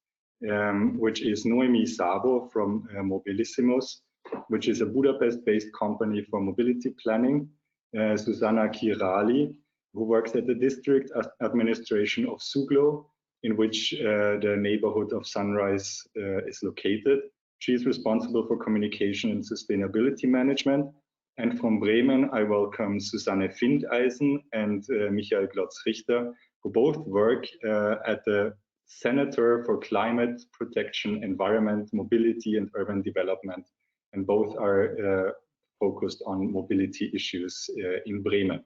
which is Noemi Sabo from Mobilissimus, which is a Budapest-based company for mobility planning, Susanna Kirali, who works at the district administration of Suglo, in which the neighborhood of Sunrise is located. She is responsible for communication and sustainability management. And from Bremen, I welcome Susanne Findeisen and Michael Glotz-Richter, who both work at the Senator for Climate Protection, Environment, Mobility and Urban Development. And both are focused on mobility issues in Bremen.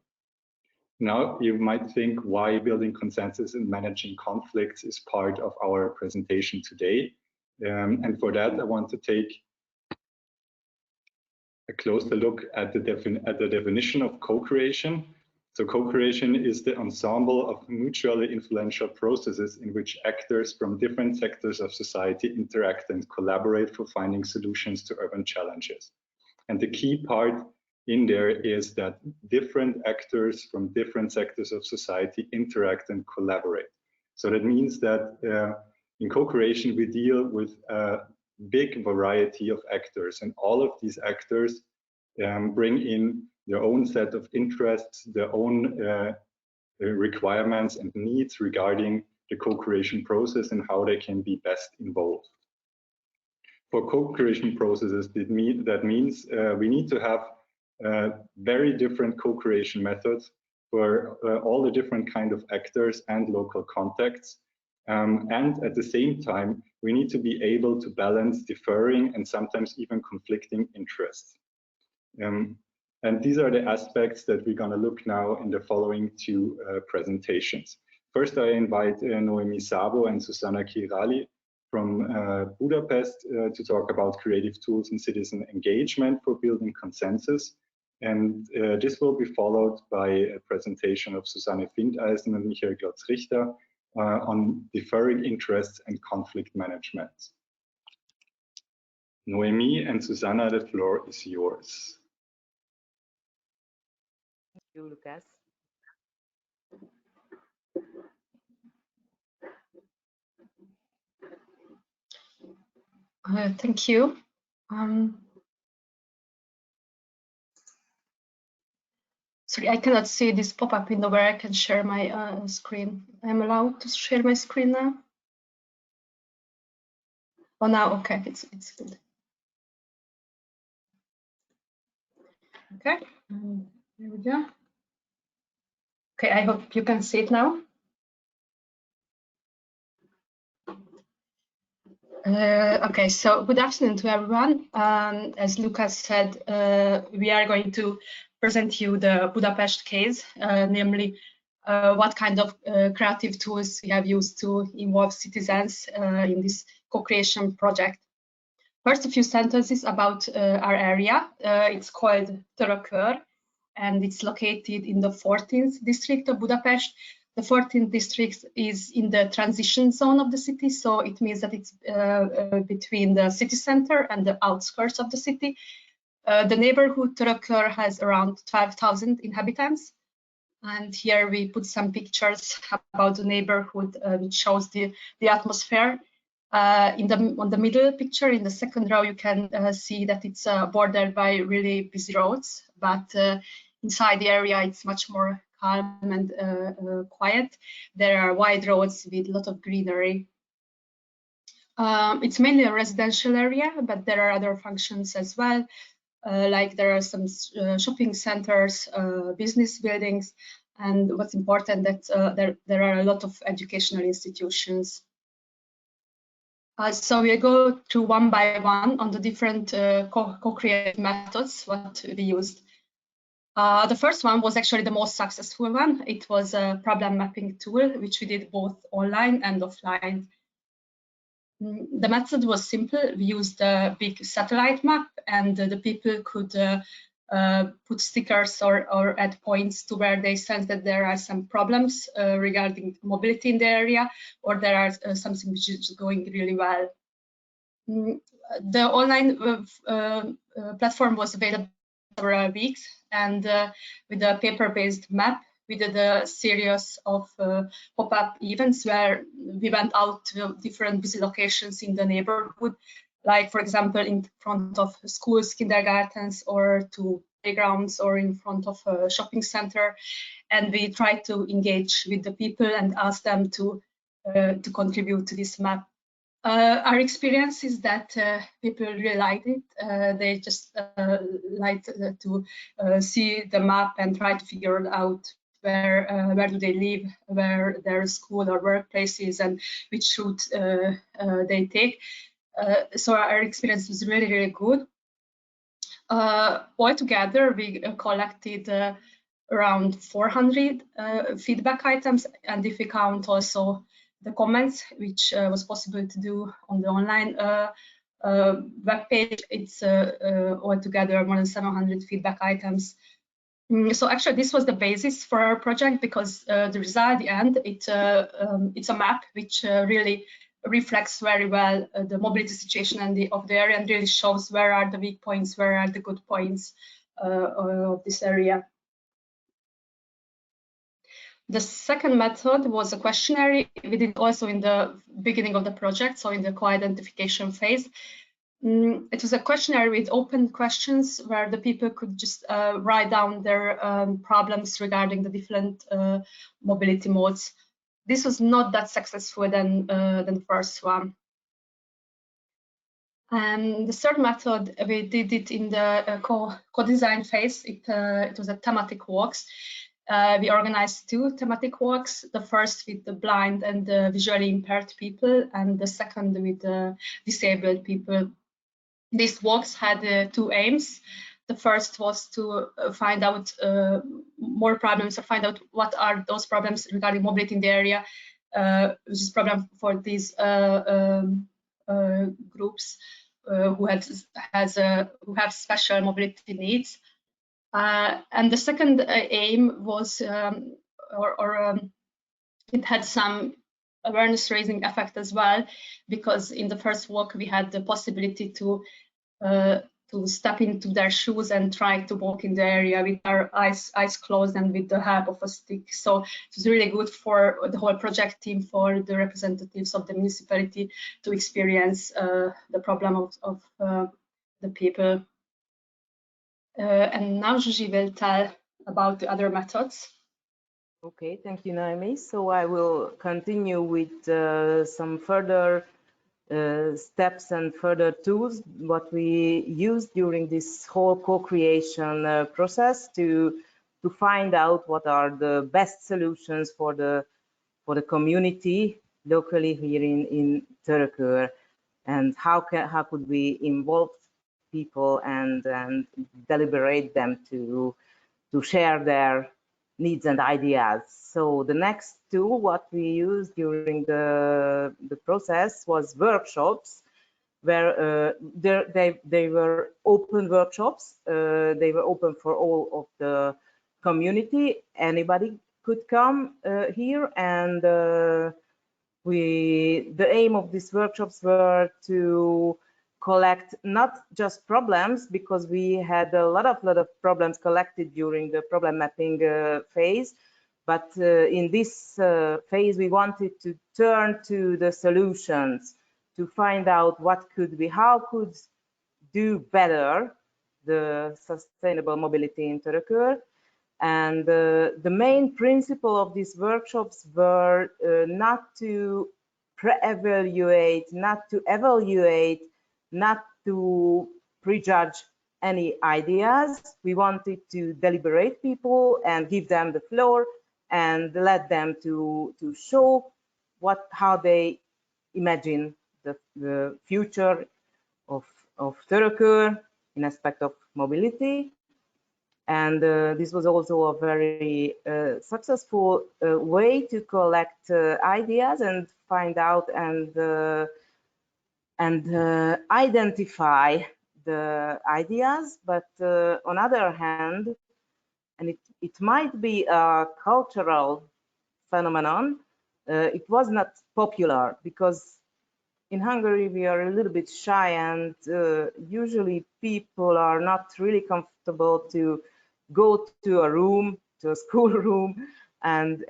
Now, you might think why building consensus and managing conflicts is part of our presentation today. And for that, I want to take a closer look at the definition of co-creation. So co-creation is the ensemble of mutually influential processes in which actors from different sectors of society interact and collaborate for finding solutions to urban challenges. And the key part in there is that different actors from different sectors of society interact and collaborate. So that means that in co-creation, we deal with a big variety of actors, and all of these actors bring in their own set of interests, their own requirements and needs regarding the co-creation process and how they can be best involved. For co-creation processes, that means we need to have very different co-creation methods for all the different kind of actors and local contexts. And at the same time, we need to be able to balance differing and sometimes even conflicting interests. And these are the aspects that we're going to look now in the following two presentations. First, I invite Noemi Sabo and Susanna Kirali from Budapest to talk about creative tools and citizen engagement for building consensus. And this will be followed by a presentation of Susanne Findeisen and Michael Glotz-Richter on differing interests and conflict management. Noemi and Susanna, the floor is yours. Thank you, Lukas. Thank you. Sorry, I cannot see this pop-up window where I can share my screen. I'm allowed to share my screen now? Oh, now, okay, it's good. Okay, here we go. Okay, I hope you can see it now. Okay, so good afternoon to everyone. As Lukas said, we are going to present you the Budapest case, namely what kind of creative tools we have used to involve citizens in this co-creation project. First, a few sentences about our area. It's called Törökör, and it's located in the 14th district of Budapest. The 14th district is in the transition zone of the city, so it means that it's between the city center and the outskirts of the city. The neighborhood Törökör has around 12,000 inhabitants. And here we put some pictures about the neighborhood, which shows the atmosphere. On the middle picture, in the second row, you can see that it's bordered by really busy roads, but inside the area, it's much more calm and quiet. There are wide roads with a lot of greenery. It's mainly a residential area, but there are other functions as well. Like there are some shopping centers, business buildings, and what's important that there are a lot of educational institutions. So we go through one by one on the different co-create methods what we used. The first one was actually the most successful one. It was a problem mapping tool, which we did both online and offline. The method was simple. We used a big satellite map, and the people could put stickers or add points to where they sense that there are some problems regarding mobility in the area, or there are something which is going really well. The online platform was available for several weeks, and with a paper-based map, we did a series of pop-up events where we went out to different busy locations in the neighborhood, like, for example, in front of schools, kindergartens, or to playgrounds, or in front of a shopping center. And we tried to engage with the people and ask them to contribute to this map. Our experience is that people really liked it. They just liked to see the map and try to figure it out. Where do they live, where their school or workplace is, and which route they take. So our experience was really, really good. Altogether, we collected around 400 feedback items, and if we count also the comments, which was possible to do on the online web page, it's altogether more than 700 feedback items. So actually, this was the basis for our project, because the result at the end, it's a map which really reflects very well the mobility situation of the area, and really shows where are the weak points, where are the good points of this area. The second method was a questionnaire. We did also in the beginning of the project, so in the co-identification phase. It was a questionnaire with open questions where the people could just write down their problems regarding the different mobility modes. This was not that successful than the first one. And the third method, we did it in the co-design phase. It was a thematic walks. We organized 2 thematic walks, the first with the blind and the visually impaired people, and the second with the disabled people. These walks had 2 aims. The first was to find out more problems, or find out what are those problems regarding mobility in the area, which is a problem for these groups who have special mobility needs. And the second aim was, it had some awareness raising effect as well, because in the first walk we had the possibility to step into their shoes and try to walk in the area with our eyes closed and with the help of a stick. So it was really good for the whole project team, for the representatives of the municipality to experience the problem of the people. And now Gigi will tell about the other methods. Okay, thank you, Naomi. So I will continue with some further steps and further tools what we used during this whole co-creation process to find out what are the best solutions for the community locally here in Törökör, and how could we involve people and deliberate them to share their needs and ideas. So the next tool what we used during the process was workshops, where they were open workshops. They were open for all of the community. Anybody could come here, and the aim of these workshops were to collect not just problems, because we had a lot of problems collected during the problem mapping phase, but in this phase we wanted to turn to the solutions to find out how could do better the sustainable mobility in Törökür. And the main principle of these workshops were not to pre-evaluate, not to evaluate, not to prejudge any ideas. We wanted to deliberate people and give them the floor and let them to show how they imagine the future of Törökür in aspect of mobility. And this was also a very successful way to collect ideas and find out and identify the ideas. But on other hand, and it might be a cultural phenomenon, it was not popular, because in Hungary we are a little bit shy, and usually people are not really comfortable to go to a room, to a school room, and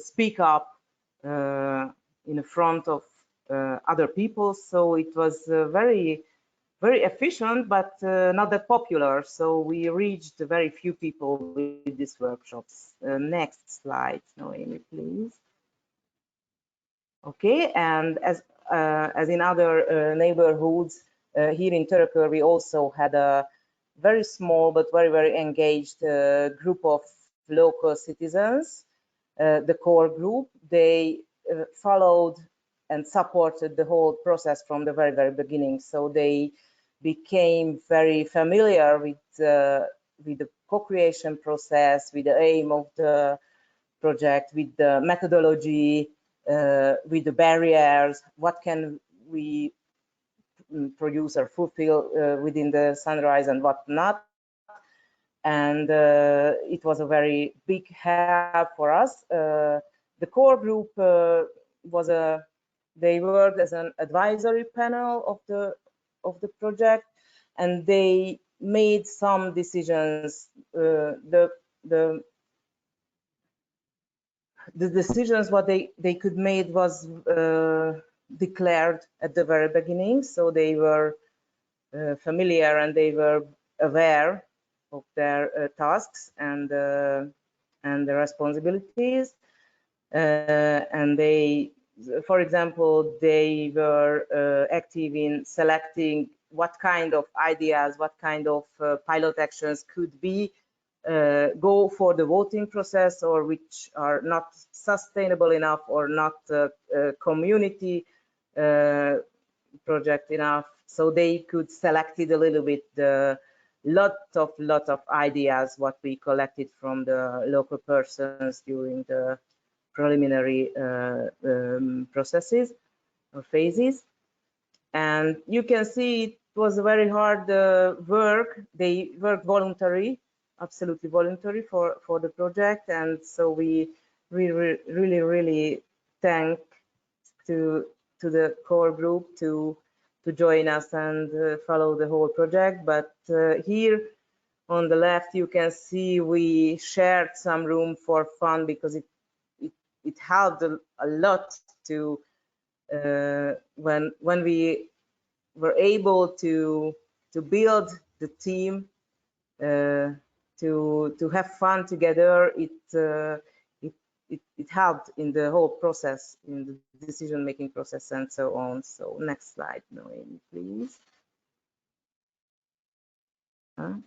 speak up in front of other people. So it was very efficient, but not that popular. So we reached very few people with these workshops. Next slide, Noemi, please. Okay, and as in other neighborhoods, here in Törökür, we also had a very small but very engaged group of local citizens, the core group. They followed and supported the whole process from the very beginning. So they became very familiar with the co-creation process, with the aim of the project, with the methodology, with the barriers, what can we produce or fulfill within the Sunrise and what not. And it was a very big help for us. The core group they worked as an advisory panel of the project, and they made some decisions. The decisions what they could make was declared at the very beginning, so they were familiar and they were aware of their tasks and the responsibilities, and they, for example, they were active in selecting what kind of ideas, what kind of pilot actions could be go for the voting process, or which are not sustainable enough or not community project enough. So they could select it a little bit, lot of ideas what we collected from the local persons during the preliminary processes or phases. And you can see it was a very hard work. They worked voluntary, absolutely voluntary for the project, and so we really thank to the core group to join us and follow the whole project. But here on the left you can see we shared some room for fun, because it helped a lot to when we were able to build the team, to have fun together. It helped in the whole process, in the decision-making process and so on. So next slide, Noemi, please.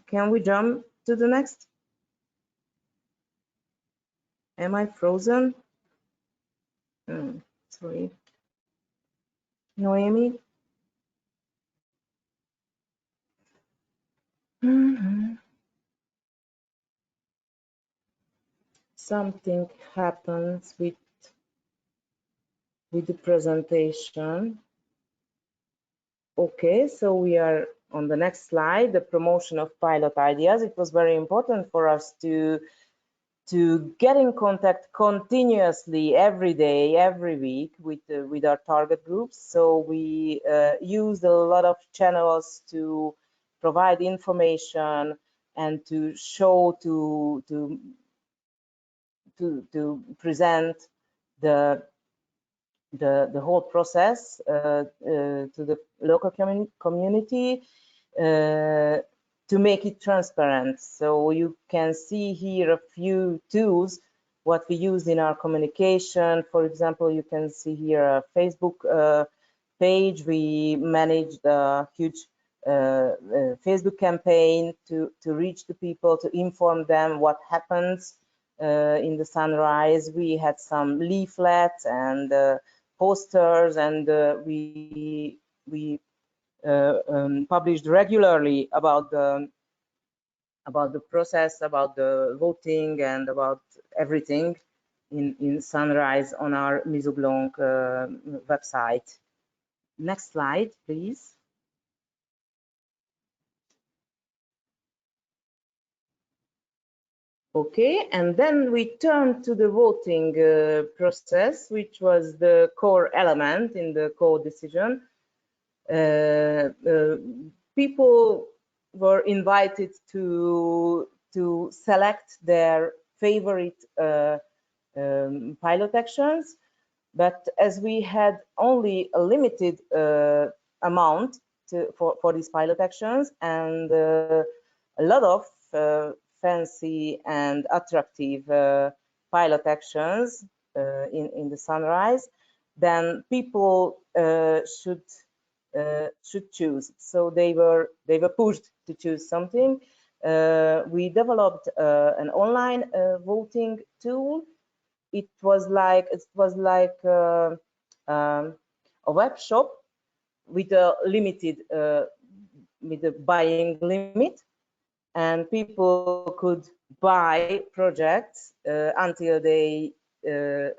Can we jump to the next? Am I frozen? Sorry. Noemi? Something happens with the presentation. Okay, so we are on the next slide, the promotion of pilot ideas. It was very important for us to to get in contact continuously every day, every week with our target groups. So we used a lot of channels to provide information and to show, to present the whole process to the local community, to make it transparent. So you can see here a few tools what we use in our communication. For example, you can see here a Facebook page. We managed a huge Facebook campaign to reach the people, to inform them what happens in the sunrise. We had some leaflets and posters, and we published regularly about the process, about the voting, and about everything in Sunrise on our Mise au Blanc website. Next slide, please. Okay, and then we turn to the voting process, which was the core element in the co-decision. People were invited to select their favorite pilot actions, but as we had only a limited amount for these pilot actions, and a lot of fancy and attractive pilot actions in the sunrise, then people should choose. So they were pushed to choose something. We developed an online voting tool. It was like a web shop with a limited with a buying limit, and people could buy projects until they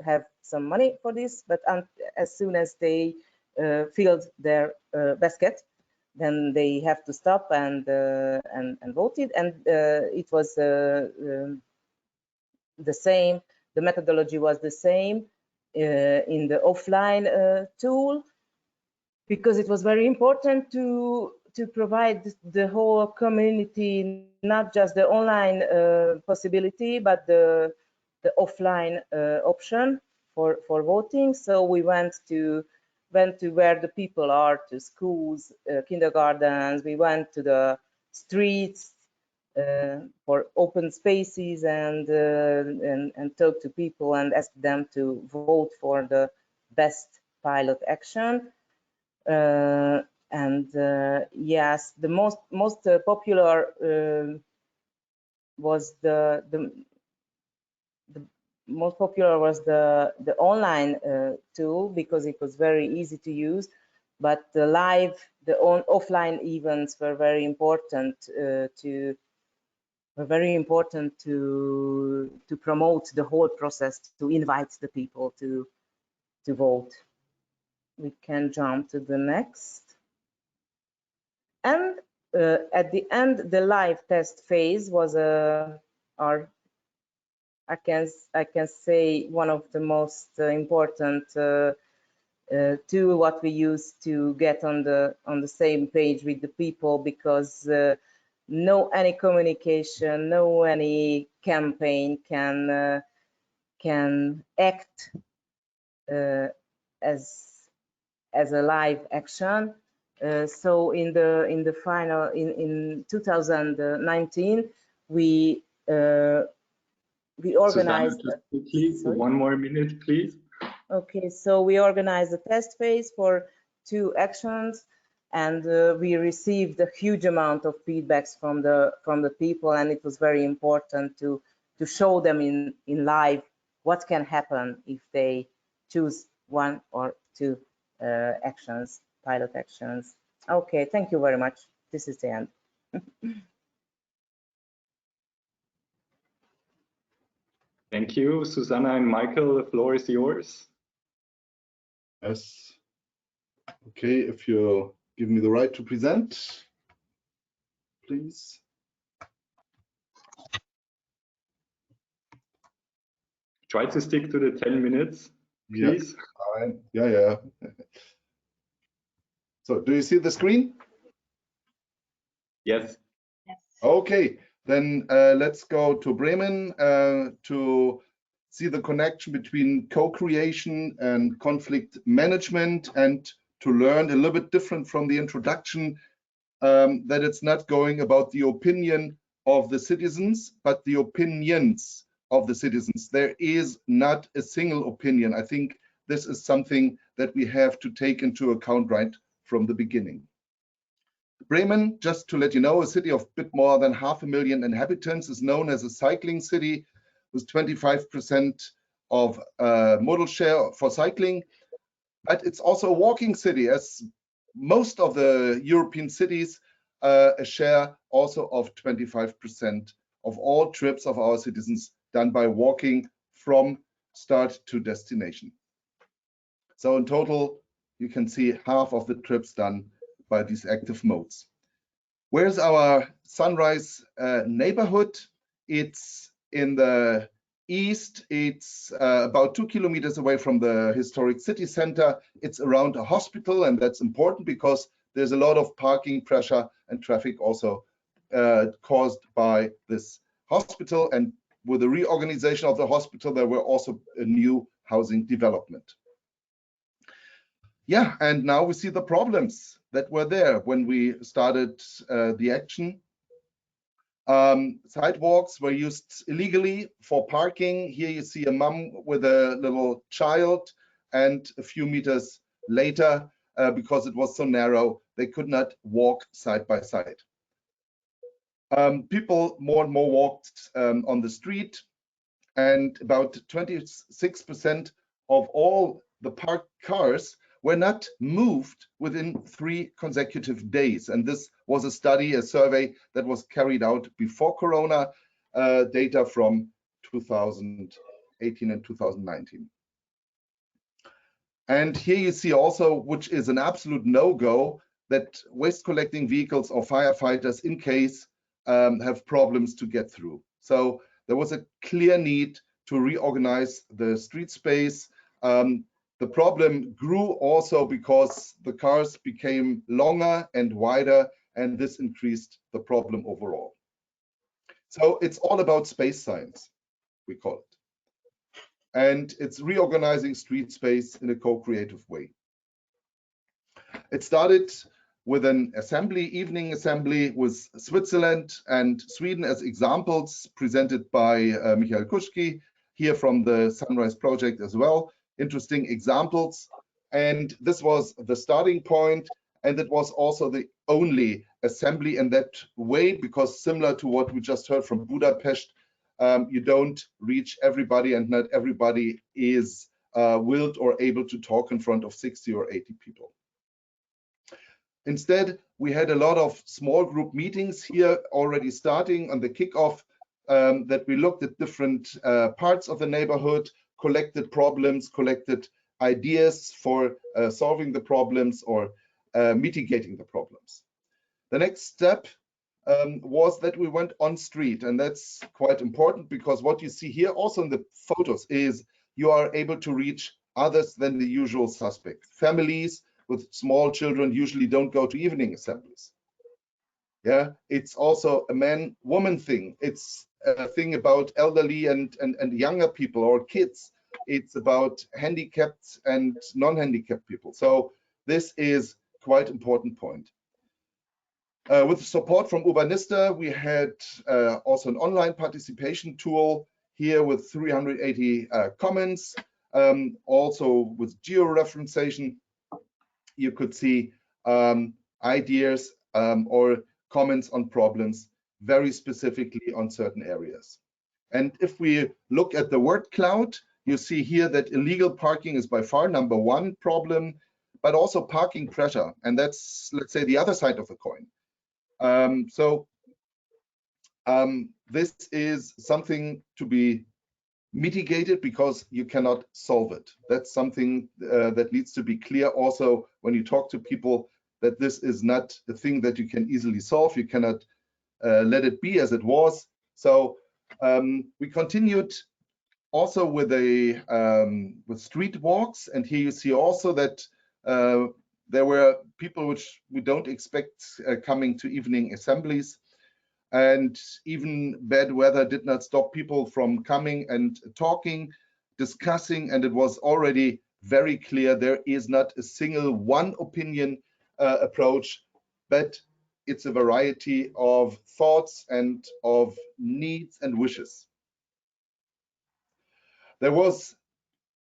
have some money for this, but as soon as they filled their basket, then they have to stop and vote it. And it was the same. The methodology was the same in the offline tool, because it was very important to provide the whole community not just the online possibility, but the offline option for voting. So we went to where the people are, to schools, kindergartens. We went to the streets for open spaces and talked to people and asked them to vote for the best pilot action. Yes, the most popular was the most popular was the online tool, because it was very easy to use, but the offline events were very important to promote the whole process, to invite the people to vote. We can jump to the next. And at the end, the live test phase was our, I can say, one of the most important tool what we use to get on the same page with the people, because no any communication, no any campaign can act as a live action. So in the final in 2019 we organized. Susanna, just please, one more minute, please. Okay, so we organized a test phase for 2 actions, and we received a huge amount of feedbacks from the people, and it was very important to show them in live what can happen if they choose 1 or 2 actions, pilot actions. Okay, thank you very much. This is the end. Thank you, Susanna and Michael. The floor is yours. Yes. Okay, if you give me the right to present, please. Try to stick to the 10 minutes, please. Yeah. So do you see the screen? Yes. Okay, then let's go to Bremen to see the connection between co-creation and conflict management, and to learn a little bit different from the introduction, that it's not going about the opinion of the citizens, but the opinions of the citizens. There is not a single opinion. I think this is something that we have to take into account right from the beginning. Bremen, just to let you know, a city of a bit more than 500,000 inhabitants, is known as a cycling city with 25% of modal share for cycling. But it's also a walking city, as most of the European cities, a share also of 25% of all trips of our citizens done by walking from start to destination. So in total, you can see half of the trips done by these active modes. Where's our Sunrise neighborhood? It's in the east. It's about 2 kilometers away from the historic city center. It's around a hospital, and that's important because there's a lot of parking pressure and traffic also caused by this hospital. And with the reorganization of the hospital, there were also a new housing development. Yeah, and now we see the problems that were there when we started the action. Sidewalks were used illegally for parking. Here you see a mom with a little child, and a few meters later, because it was so narrow, they could not walk side by side. People more and more walked on the street, and about 26% of all the parked cars were not moved within 3 consecutive days. And this was a study, a survey that was carried out before Corona, data from 2018 and 2019. And here you see also, which is an absolute no-go, that waste collecting vehicles or firefighters in case have problems to get through. So there was a clear need to reorganize the street space. The problem grew also because the cars became longer and wider, and this increased the problem overall. So it's all about space science, we call it. And it's reorganizing street space in a co-creative way. It started with an assembly, evening assembly with Switzerland and Sweden as examples, presented by Michael Kuschki, here from the Sunrise project as well. Interesting examples, and this was the starting point, and it was also the only assembly in that way, because similar to what we just heard from Budapest, you don't reach everybody, and not everybody is willed or able to talk in front of 60 or 80 people. Instead, we had a lot of small group meetings here already starting on the kickoff, that we looked at different parts of the neighborhood, collected problems, collected ideas for solving the problems or mitigating the problems. The next step was that we went on street, and that's quite important, because what you see here also in the photos is you are able to reach others than the usual suspects. Families with small children usually don't go to evening assemblies. Yeah, it's also a man-woman thing. It's a thing about elderly and younger people or kids. It's about handicapped and non-handicapped people. So this is quite important point. With support from Urbanista, we had also an online participation tool here with 380 comments. Also with georeferencing, you could see ideas or comments on problems very specifically on certain areas. And if we look at the word cloud, you see here that illegal parking is by far #1 problem, but also parking pressure. And that's, let's say, the other side of the coin. This is something to be mitigated because you cannot solve it. That's something that needs to be clear also when you talk to people, that this is not a thing that you can easily solve. You cannot let it be as it was. So we continued also with with street walks, and here you see also that there were people which we don't expect coming to evening assemblies, and even bad weather did not stop people from coming and talking, discussing, and it was already very clear there is not a single one opinion approach, but it's a variety of thoughts and of needs and wishes. There was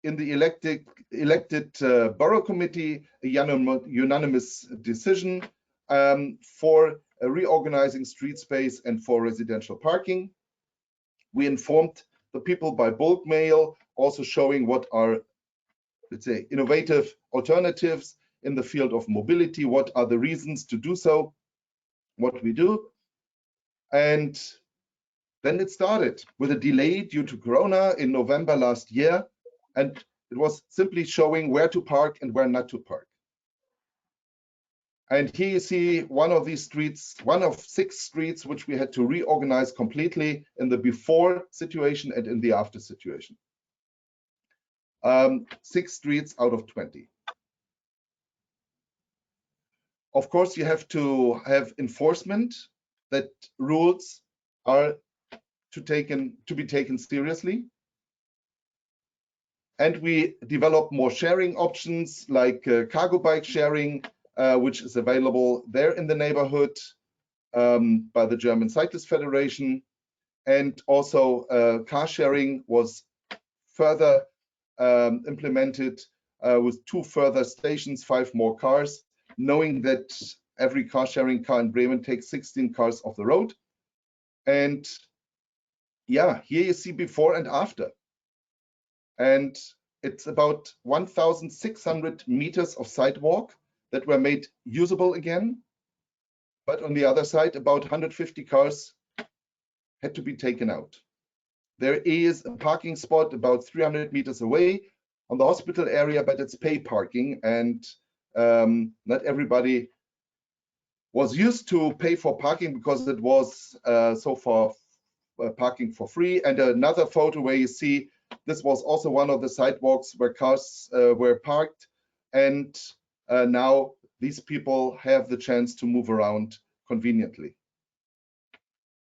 in the elected borough committee a unanimous decision for reorganizing street space and for residential parking. We informed the people by bulk mail, also showing what are, let's say, innovative alternatives in the field of mobility, what are the reasons to do so, what we do. And then it started with a delay due to Corona in November last year, and it was simply showing where to park and where not to park. And here you see one of these streets, one of 6 streets which we had to reorganize completely in the before situation and in the after situation. 6 streets out of 20. Of course, you have to have enforcement, that rules are to be taken seriously. And we develop more sharing options like cargo bike sharing, which is available there in the neighborhood by the German Cyclist Federation. And also car sharing was further implemented with 2 further stations, 5 more cars, knowing that every car sharing car in Bremen takes 16 cars off the road. And yeah, here you see before and after. And it's about 1,600 meters of sidewalk that were made usable again. But on the other side, about 150 cars had to be taken out. There is a parking spot about 300 meters away on the hospital area, but it's pay parking, and not everybody was used to pay for parking because it was so far parking for free. And another photo where you see this was also one of the sidewalks where cars were parked, and now these people have the chance to move around conveniently.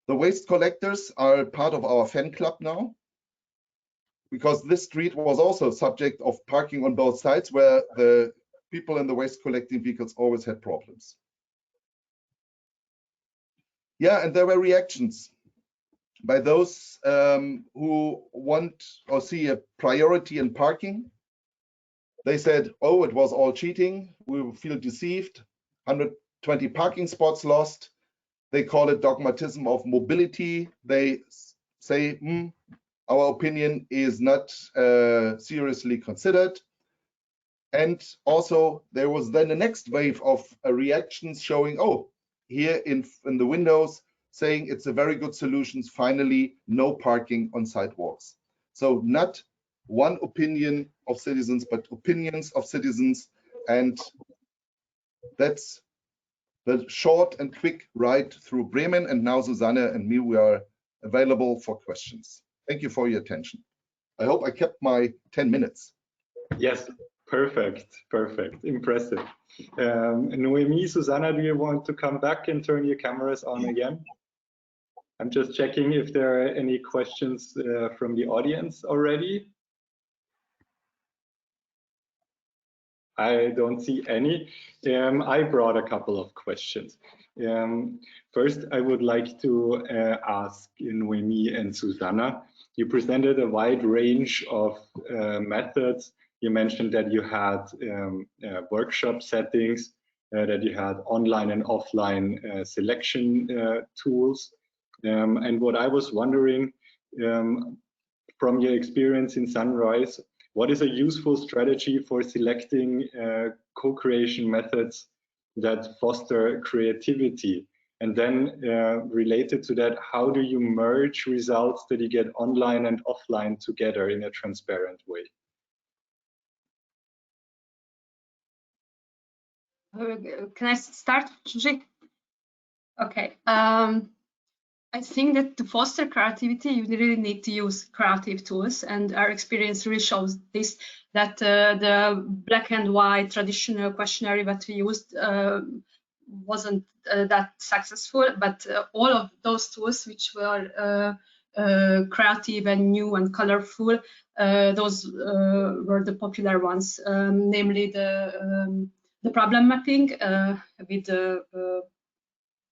The waste collectors are part of our fan club now, because this street was also subject of parking on both sides, where the people in the waste collecting vehicles always had problems. Yeah, and there were reactions by those who want or see a priority in parking. They said, oh, it was all cheating. We feel deceived. 120 parking spots lost. They call it dogmatism of mobility. They say, our opinion is not seriously considered. And also there was then the next wave of reactions showing, oh, here in the windows, saying it's a very good solution, finally, no parking on sidewalks. So not one opinion of citizens, but opinions of citizens. And that's the short and quick ride through Bremen. And now Susanne and me, we are available for questions. Thank you for your attention. I hope I kept my 10 minutes. Yes, perfect, perfect, impressive. Noemi, Susanna, do you want to come back and turn your cameras on again? I'm just checking if there are any questions from the audience already. I don't see any. I brought a couple of questions. First, I would like to ask Noemi and Susanna. You presented a wide range of methods. You mentioned that you had workshop settings, that you had online and offline selection tools. And what I was wondering, from your experience in Sunrise, what is a useful strategy for selecting co-creation methods that foster creativity? And then related to that, how do you merge results that you get online and offline together in a transparent way? Can I start, Zsuzsi? Okay. I think that to foster creativity, you really need to use creative tools, and our experience really shows this, that the black and white traditional questionnaire that we used wasn't that successful, but all of those tools which were creative and new and colorful, those were the popular ones, namely the problem mapping with the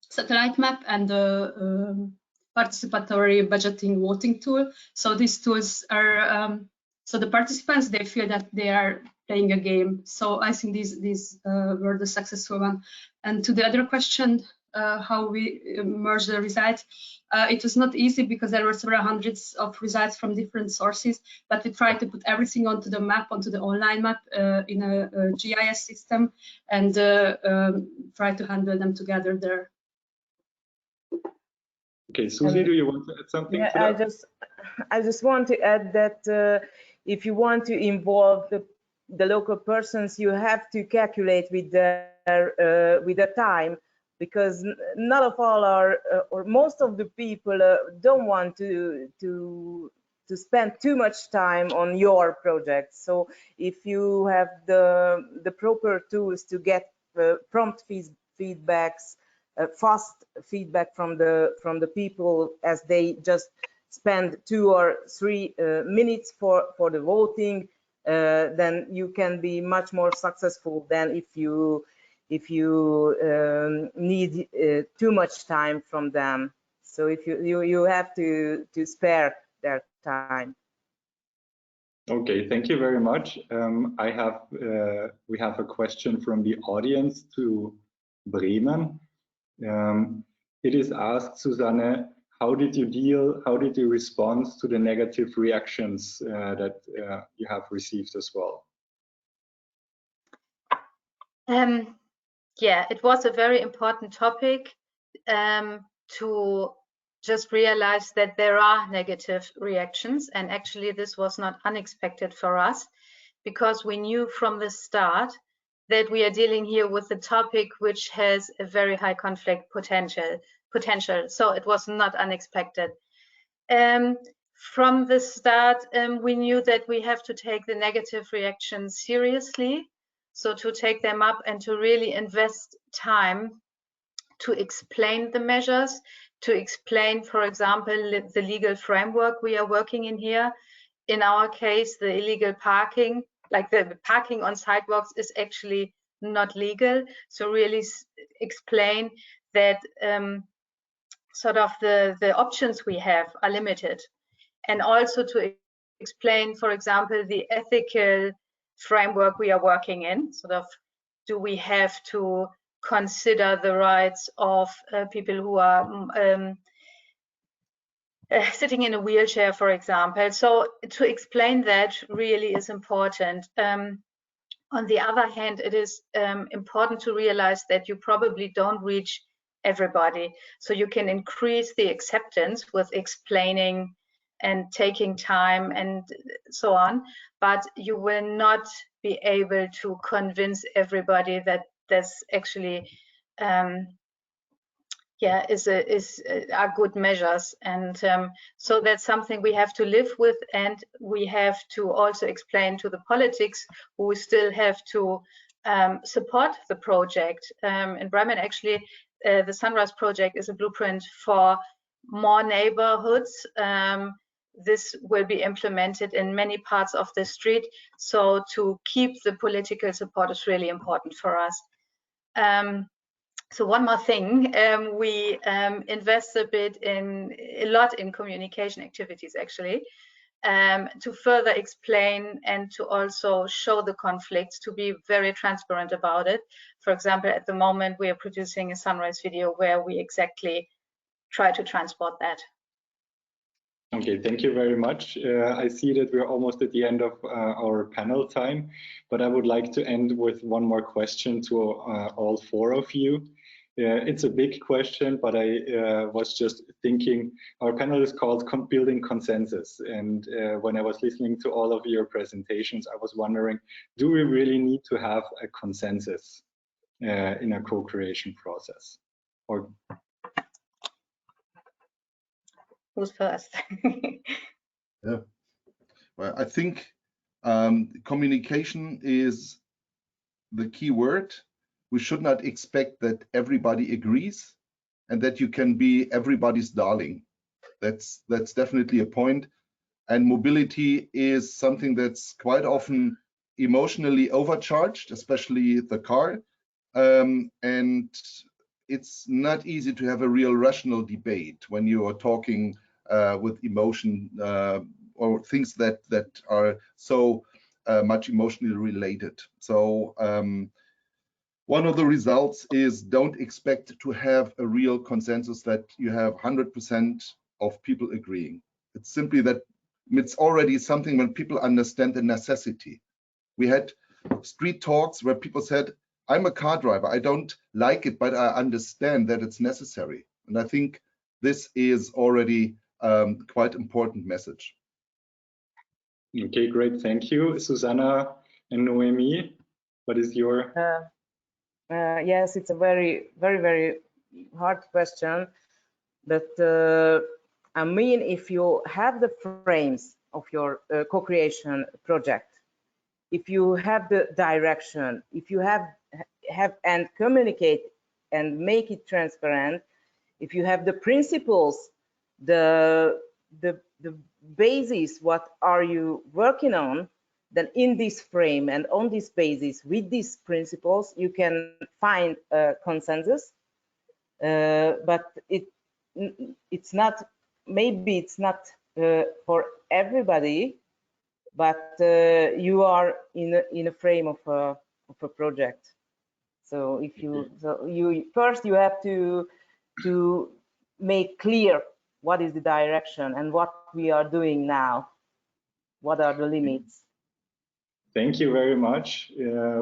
satellite map and the participatory budgeting voting tool. So these tools are, so the participants, they feel that they are playing a game. So I think these were the successful one. And to the other question, how we merge the results, it was not easy because there were several hundreds of results from different sources, but we tried to put everything onto the map, onto the online map in a GIS system, and try to handle them together there. Okay, Susie, do you want to add something to that? I just want to add that if you want to involve the local persons, you have to calculate with the time, because not of all are, or most of the people don't want to spend too much time on your project. So if you have the proper tools to get prompt feedbacks, fast feedback from the people as they just spend 2 or 3 minutes for the voting, then you can be much more successful than if you need too much time from them. So if you have to spare their time. Okay, thank you very much. We have a question from the audience to Bremen. It is asked, Susanne, how did you respond to the negative reactions that you have received as well? Yeah, it was a very important topic to just realize that there are negative reactions, and actually this was not unexpected for us, because we knew from the start that we are dealing here with a topic which has a very high conflict potential. So it was not unexpected. From the start, we knew that we have to take the negative reactions seriously. So to take them up and to really invest time to explain the measures, to explain, for example, the legal framework we are working in here. In our case, the illegal parking, like the parking on sidewalks, is actually not legal. So really explain that sort of the options we have are limited. And also to explain, for example, the ethical framework we are working in. Sort of, do we have to consider the rights of people who are sitting in a wheelchair, for example? So to explain that really is important. On the other hand, it is important to realize that you probably don't reach everybody. So you can increase the acceptance with explaining and taking time and so on, but you will not be able to convince everybody that this actually are good measures. And so that's something we have to live with, and we have to also explain to the politics, who still have to support the project. In Bremen, actually, the Sunrise project is a blueprint for more neighborhoods. This will be implemented in many parts of the street. So to keep the political support is really important for us. So one more thing, we invest a lot in communication activities, actually, to further explain and to also show the conflicts, to be very transparent about it. For example, at the moment, we are producing a Sunrise video where we exactly try to transport that. Okay, thank you very much. I see that we're almost at the end of our panel time, but I would like to end with one more question to all 4 of you. It's a big question, but I was just thinking, our panel is called Building Consensus. And when I was listening to all of your presentations, I was wondering, do we really need to have a consensus in a co-creation process? Or who's first? Yeah, well, I think communication is the key word. We should not expect that everybody agrees and that you can be everybody's darling. That's definitely a point. And mobility is something that's quite often emotionally overcharged, especially the car. And it's not easy to have a real rational debate when you are talking with emotion or things that are so much emotionally related. So one of the results is don't expect to have a real consensus that you have 100% of people agreeing. It's simply that it's already something when people understand the necessity. We had street talks where people said, I'm a car driver, I don't like it, but I understand that it's necessary. And I think this is already quite important message. Okay, great, thank you. Susanna and Noemi, what is your? Yes, it's a very hard question. But I mean, if you have the frames of your co-creation project, if you have the direction, if you have and communicate and make it transparent, if you have the principles, the basis, what are you working on, then in this frame and on this basis with these principles you can find a consensus, but it's not, maybe it's not for everybody, but you are in a frame of a project. So if you first you have to make clear what is the direction and what we are doing now, what are the limits. Thank you very much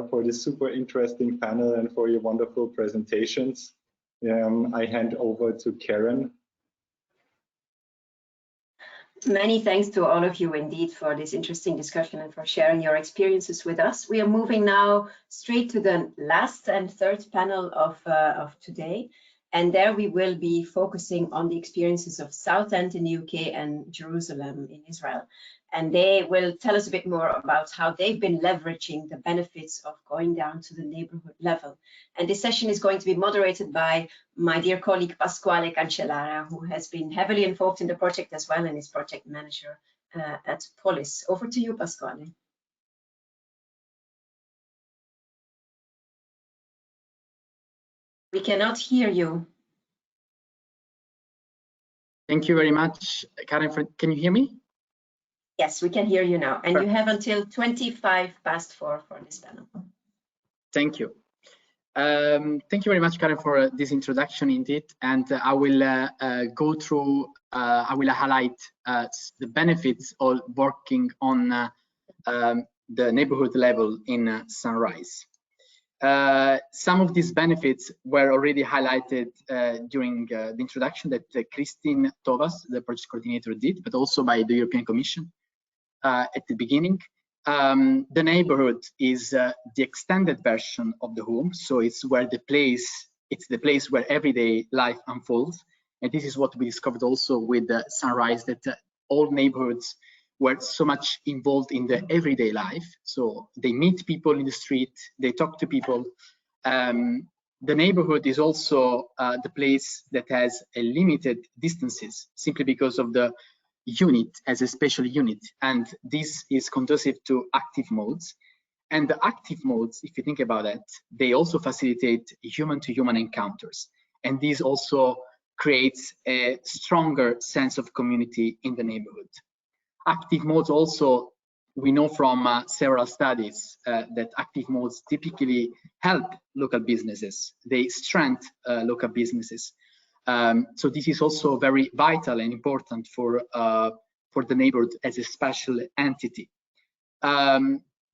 for this super interesting panel and for your wonderful presentations. I hand over to Karen. Many thanks to all of you indeed for this interesting discussion and for sharing your experiences with us. We are moving now straight to the last and third panel of today. And there we will be focusing on the experiences of Southend in the UK and Jerusalem in Israel. And they will tell us a bit more about how they've been leveraging the benefits of going down to the neighborhood level. And this session is going to be moderated by my dear colleague Pasquale Cancellara, who has been heavily involved in the project as well and is project manager at POLIS. Over to you, Pasquale. We cannot hear you. Thank you very much, Karen. Can you hear me? Yes, we can hear you now. And Perfect. You have until 4:25 for this panel. Thank you. Thank you very much, Karen, for this introduction indeed. And I will go through, I will highlight the benefits of working on the neighborhood level in Sunrise. Some of these benefits were already highlighted during the introduction that Kristin Tovaas, the project coordinator, did, but also by the European Commission at the beginning. The neighborhood is the extended version of the home, so it's where the place where everyday life unfolds. And this is what we discovered also with Sunrise, that all neighborhoods were so much involved in the everyday life. So they meet people in the street, they talk to people. The neighborhood is also the place that has a limited distances, simply because of the unit as a special unit. And this is conducive to active modes. And the active modes, if you think about it, they also facilitate human-to-human encounters. And this also creates a stronger sense of community in the neighborhood. Active modes also, we know from several studies that active modes typically help local businesses. They strengthen local businesses. So this is also very vital and important for the neighborhood as a special entity.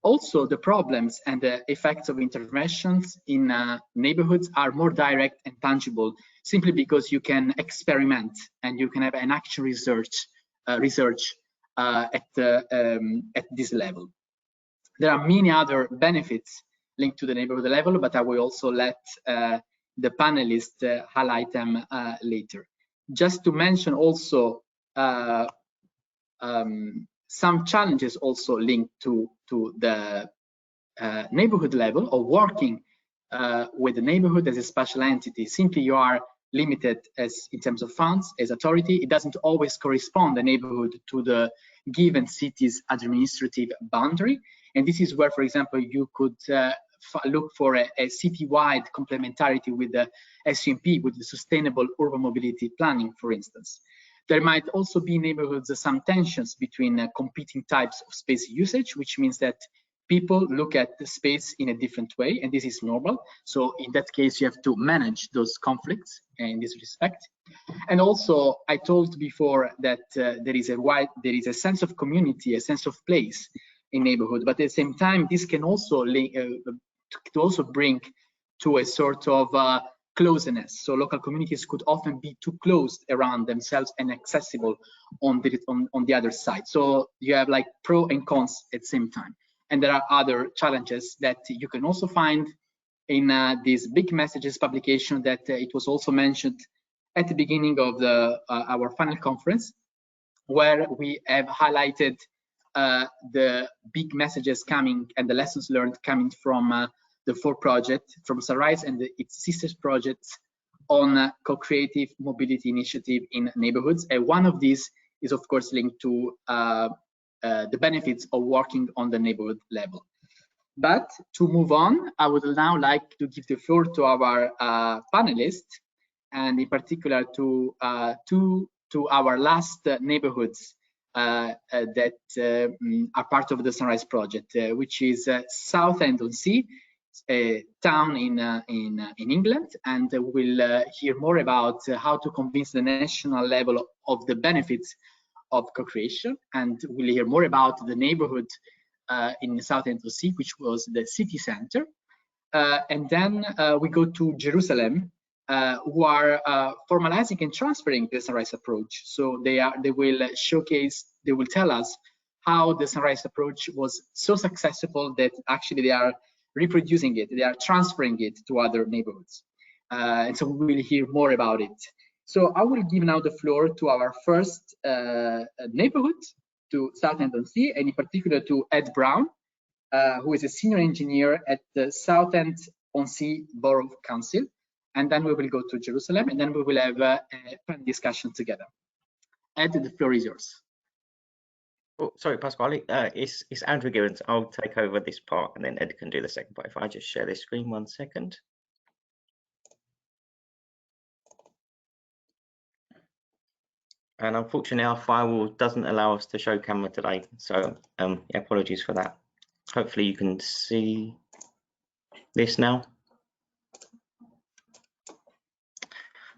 Also, the problems and the effects of interventions in neighborhoods are more direct and tangible, simply because you can experiment and you can have an action research at this level. There are many other benefits linked to the neighborhood level, but I will also let the panelists highlight them later. Just to mention also some challenges also linked to the neighborhood level, or working with the neighborhood as a special entity. Simply, you are limited as in terms of funds as authority. It doesn't always correspond, the neighborhood, to the given city's administrative boundary. And this is where, for example, you could look for a citywide complementarity with the SUMP, with the Sustainable Urban Mobility Planning, for instance. There might also be neighborhoods, some tensions between competing types of space usage, which means that people look at the space in a different way, and this is normal. So in that case, you have to manage those conflicts in this respect. And also, I told before that there is a sense of community, a sense of place in neighborhood, but at the same time, this can also bring to a sort of closeness. So local communities could often be too closed around themselves and accessible on the other side. So you have like pro and cons at the same time. And there are other challenges that you can also find in this big messages publication that it was also mentioned at the beginning of our final conference, where we have highlighted the big messages coming and the lessons learned coming from the 4 project from Summarise and its sister projects on co-creative mobility initiative in neighborhoods. And one of these is of course linked to the benefits of working on the neighborhood level. But to move on, I would now like to give the floor to our panelists, and in particular to our last neighborhoods that are part of the Summarise project, which is Southend-on-Sea, a town in England, and we'll hear more about how to convince the national level of the benefits of co-creation, and we'll hear more about the neighborhood in Southend-on-Sea, which was the city center, and then we go to Jerusalem, who are formalizing and transferring the Summarise approach. So they will showcase, they will tell us how the Summarise approach was so successful that actually they are reproducing it, they are transferring it to other neighborhoods. And so we will hear more about it. So I will give now the floor to our first neighborhood, to Southend-on-Sea, and in particular to Ed Brown, who is a senior engineer at the Southend-on-Sea Borough Council. And then we will go to Jerusalem, and then we will have a panel discussion together. Ed, the floor is yours. Oh, sorry, Pasquale. It's Andrew Gibbons. I'll take over this part, and then Ed can do the second part. If I just share this screen 1 second. And unfortunately, our firewall doesn't allow us to show camera today, so apologies for that. Hopefully, you can see this now.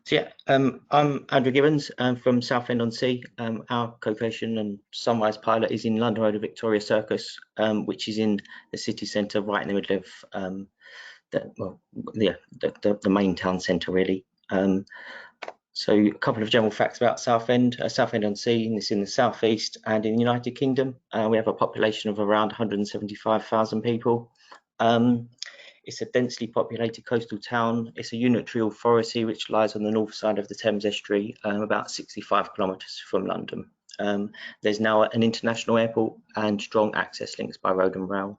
So yeah, I'm Andrew Gibbons from Southend-on-Sea. Our co-creation and Summarise pilot is in London Road of Victoria Circus, which is in the city centre, right in the middle of the main town centre, really. So a couple of general facts about Southend. Southend-on-Sea is in the southeast and in the United Kingdom. We have a population of around 175,000 people. It's a densely populated coastal town. It's a unitary authority which lies on the north side of the Thames estuary, about 65 kilometres from London. There's now an international airport and strong access links by road and rail.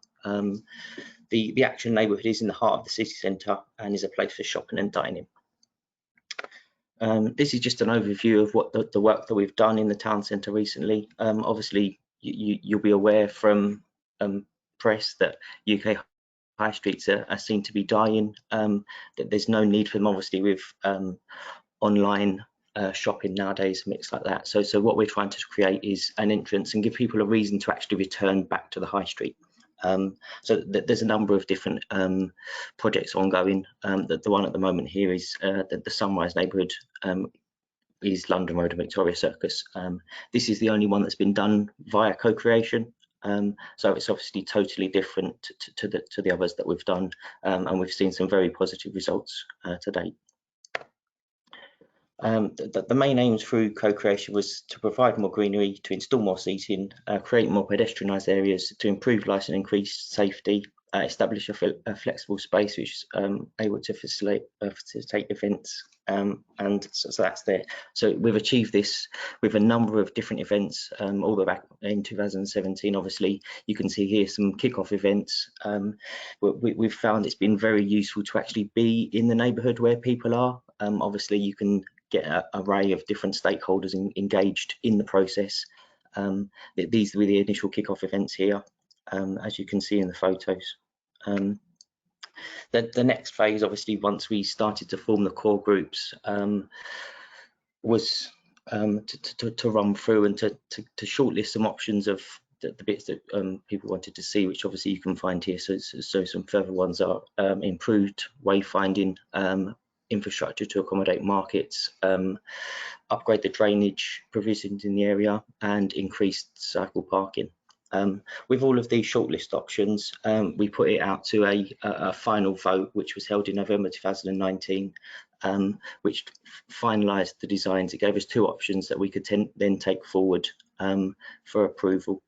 The actual neighbourhood is in the heart of the city centre and is a place for shopping and dining. This is just an overview of what the work that we've done in the town centre recently. Obviously, you'll be aware from press that UK high streets are seen to be dying, that there's no need for them, obviously, with online shopping nowadays, mixed like that. So what we're trying to create is an entrance and give people a reason to actually return back to the high street. So there's a number of different projects ongoing. The one at the moment here is the Summarise neighbourhood is London Road and Victoria Circus. This is the only one that's been done via co-creation. So it's obviously totally different to the others that we've done, and we've seen some very positive results to date. The main aims through co-creation was to provide more greenery, to install more seating, create more pedestrianised areas, to improve light and increase safety, establish a flexible space which is able to facilitate events, and so that's there. So we've achieved this with a number of different events all the way back in 2017. Obviously, you can see here some kick-off events. We've found it's been very useful to actually be in the neighbourhood where people are. Obviously, you can get an array of different stakeholders engaged in the process. These were the initial kick-off events here, as you can see in the photos. The next phase, obviously, once we started to form the core groups, was to run through and to shortlist some options of the bits that people wanted to see, which obviously you can find here. So some further ones are improved wayfinding, infrastructure to accommodate markets, upgrade the drainage provisions in the area, and increased cycle parking. With all of these shortlist options, we put it out to a final vote, which was held in November 2019, which finalised the designs. It gave us two options that we could then take forward for approval.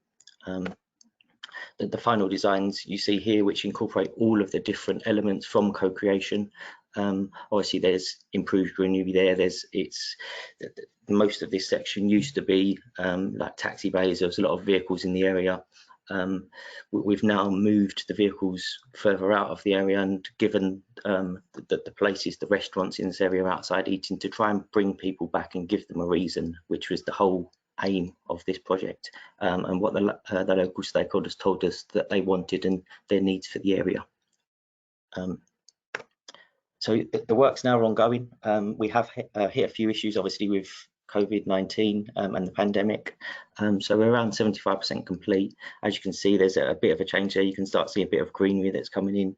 The final designs you see here, which incorporate all of the different elements from co-creation. Obviously, there's improved greenery there. Most of this section used to be like taxi bays. There was a lot of vehicles in the area. We've now moved the vehicles further out of the area and given the places, the restaurants in this area outside eating, to try and bring people back and give them a reason, which was the whole aim of this project, and what the local stakeholders told us that they wanted and their needs for the area. So the work's now ongoing. We have hit a few issues, obviously, with COVID-19 and the pandemic. So we're around 75% complete. As you can see, there's a bit of a change there. You can start seeing a bit of greenery that's coming in.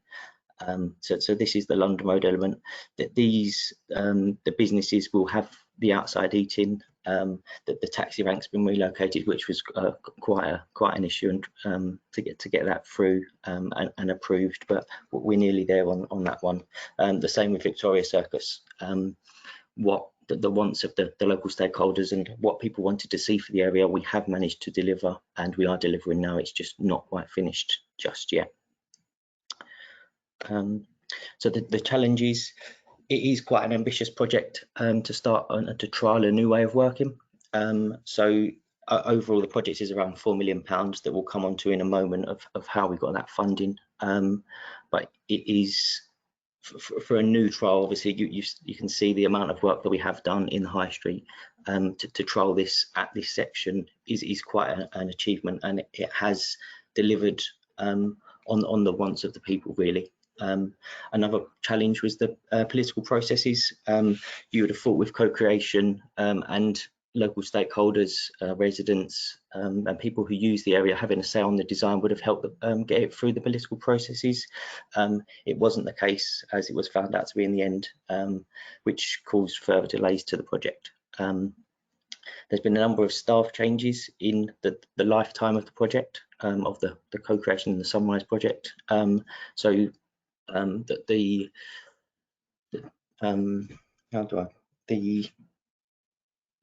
So this is the London Road element. That these the businesses will have the outside eating. That the taxi rank's been relocated, which was quite an issue, and to get that through and approved. But we're nearly there on that one. The same with Victoria Circus. What the wants of the local stakeholders and what people wanted to see for the area, we have managed to deliver, and we are delivering now. It's just not quite finished just yet. So the challenges. It is quite an ambitious project to start and to trial a new way of working. So overall, the project is around £4 million that we'll come on to in a moment of how we got that funding. But it is for a new trial. Obviously, you can see the amount of work that we have done in the High Street to trial this at this section is quite an achievement, and it has delivered on the wants of the people, really. Another challenge was the political processes. You would have thought with co-creation and local stakeholders, residents and people who use the area having a say on the design would have helped get it through the political processes. It wasn't the case, as it was found out to be in the end, which caused further delays to the project. There's been a number of staff changes in the lifetime of the project, of the co-creation and the Sunrise project.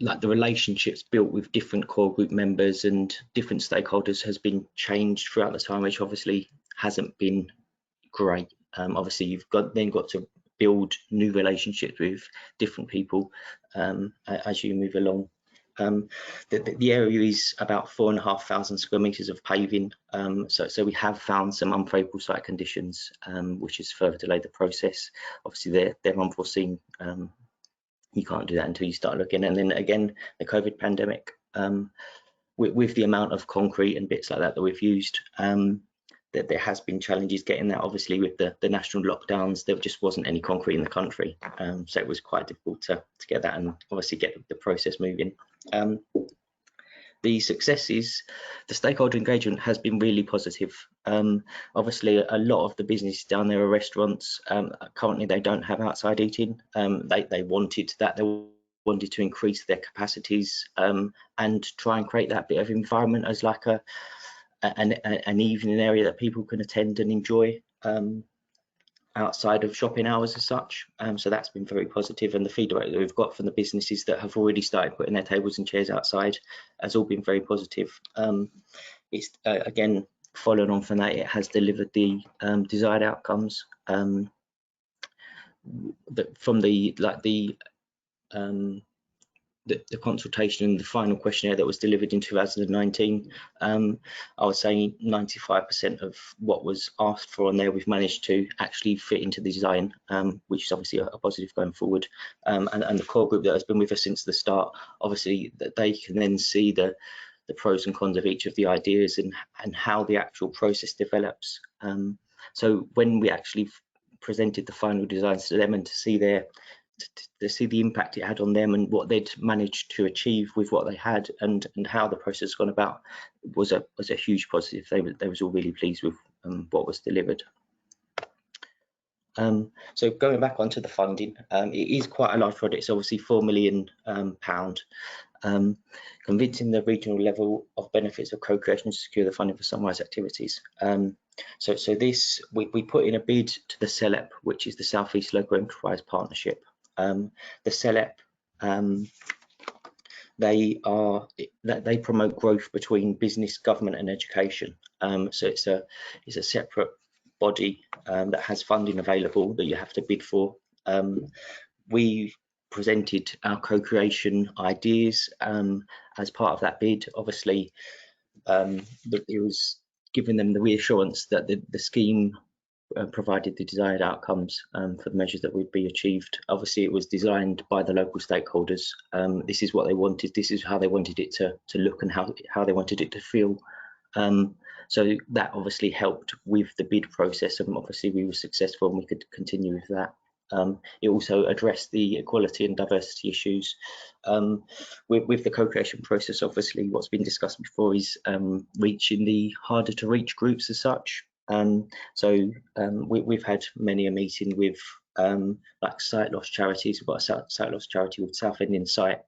The relationships built with different core group members and different stakeholders has been changed throughout the time, which obviously hasn't been great. Obviously, you've got to build new relationships with different people as you move along. The area is about 4,500 square metres of paving, so we have found some unfavourable site conditions, which has further delayed the process. Obviously, they're unforeseen. You can't do that until you start looking. And then again, the COVID pandemic, with the amount of concrete and bits like that we've used, that there has been challenges getting that. Obviously, with the national lockdowns, there just wasn't any concrete in the country, so it was quite difficult to get that and obviously get the process moving. The successes, the stakeholder engagement has been really positive. Obviously, a lot of the businesses down there are restaurants. Currently, they don't have outside eating. They wanted that. They wanted to increase their capacities and try and create that bit of environment as like an evening area that people can attend and enjoy outside of shopping hours as such. So that's been very positive, and the feedback that we've got from the businesses that have already started putting their tables and chairs outside has all been very positive. It's again, following on from that, it has delivered the desired outcomes from the consultation and the final questionnaire that was delivered in 2019. I would say 95% of what was asked for on there we've managed to actually fit into the design, which is obviously a positive going forward. And the core group that has been with us since the start, obviously that they can then see the pros and cons of each of the ideas and how the actual process develops. So when we actually presented the final designs to them and to see the impact it had on them and what they'd managed to achieve with what they had and how the process has gone about was a huge positive. They was all really pleased with what was delivered. So going back onto the funding, it is quite a large project. It's obviously £4 million. Convincing the regional level of benefits of co-creation to secure the funding for Sunrise activities. So this we put in a bid to the CELEP, which is the South East Local Enterprise Partnership. The CELEP, they promote growth between business, government, and education. So it's a separate body that has funding available that you have to bid for. We presented our co-creation ideas as part of that bid. Obviously, it was giving them the reassurance that the scheme provided the desired outcomes for the measures that would be achieved. Obviously, it was designed by the local stakeholders. This is what they wanted. This is how they wanted it to look and how they wanted it to feel. So that obviously helped with the bid process, and obviously we were successful and we could continue with that. It also addressed the equality and diversity issues. With the co-creation process, obviously what's been discussed before is reaching the harder to reach groups as such. We've had many a meeting with like sight loss charities. We've got a sight loss charity with Southend in sight.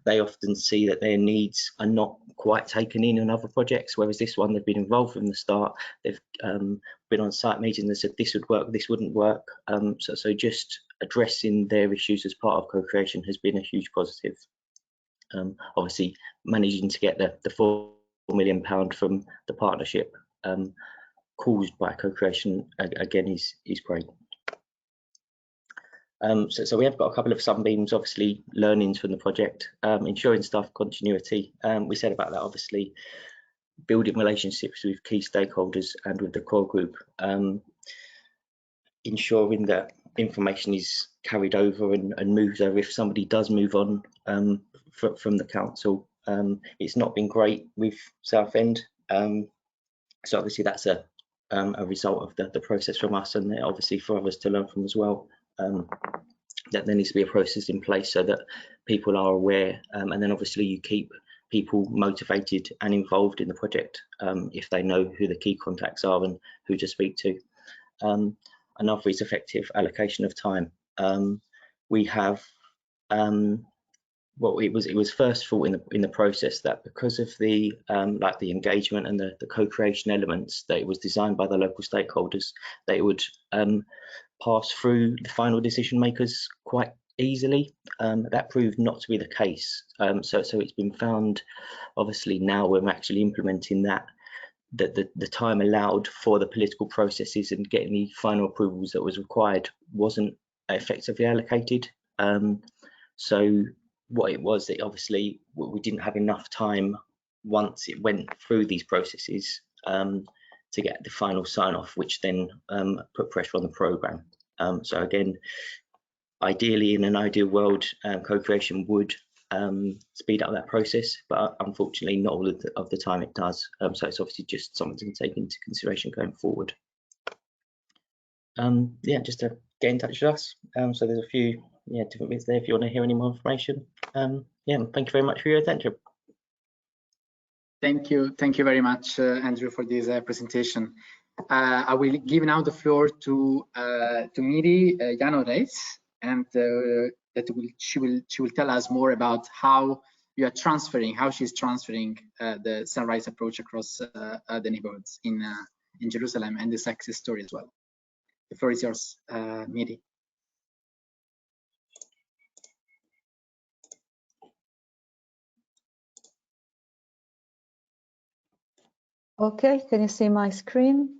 They often see that their needs are not quite taken in other projects, whereas this one they've been involved from the start. They've been on site meetings and said this would work, this wouldn't work. So just addressing their issues as part of co-creation has been a huge positive. Obviously managing to get the £4 million from the partnership caused by co-creation again is great. So we have got a couple of sunbeams, obviously learnings from the project, ensuring staff continuity. We said about that, obviously building relationships with key stakeholders and with the core group, ensuring that information is carried over and moved over if somebody does move on from the council. It's not been great with Southend, so obviously that's a result of the process from us, and obviously for others to learn from as well. That there needs to be a process in place so that people are aware, and then obviously you keep people motivated and involved in the project if they know who the key contacts are and who to speak to. Another is effective allocation of time. We have well, it was first thought in the process that because of the like the engagement and the co-creation elements, that it was designed by the local stakeholders, that it would pass through the final decision makers quite easily. That proved not to be the case. So it's been found, obviously now we're actually implementing that the time allowed for the political processes and getting the final approvals that was required wasn't effectively allocated. So what it was, that obviously we didn't have enough time once it went through these processes to get the final sign-off, which then put pressure on the programme. So again, ideally in an ideal world, co-creation would speed up that process, but unfortunately not all of the time it does. So it's obviously just something to take into consideration going forward. Yeah, just to get in touch with us. So there's a few different bits there if you want to hear any more information. Yeah, thank you very much for your attention. Thank you very much, Andrew, for this presentation. I will give now the floor to Miri Janoreis, and she will tell us more about how you are transferring, how she's transferring the Sunrise approach across the neighborhoods in Jerusalem, and the success story as well. The floor is yours, Miri. Okay, can you see my screen?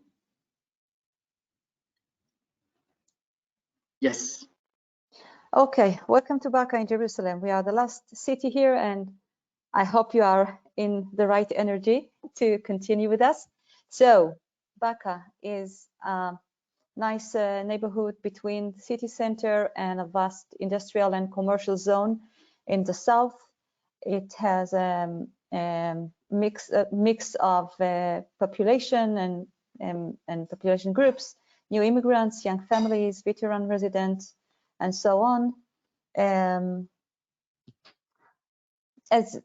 Yes. Okay, welcome to Baca in Jerusalem. We are the last city here, and I hope you are in the right energy to continue with us. So, Baca is a nice neighborhood between the city center and a vast industrial and commercial zone in the south. It has a mix of population and population groups, new immigrants, young families, veteran residents, and so on. As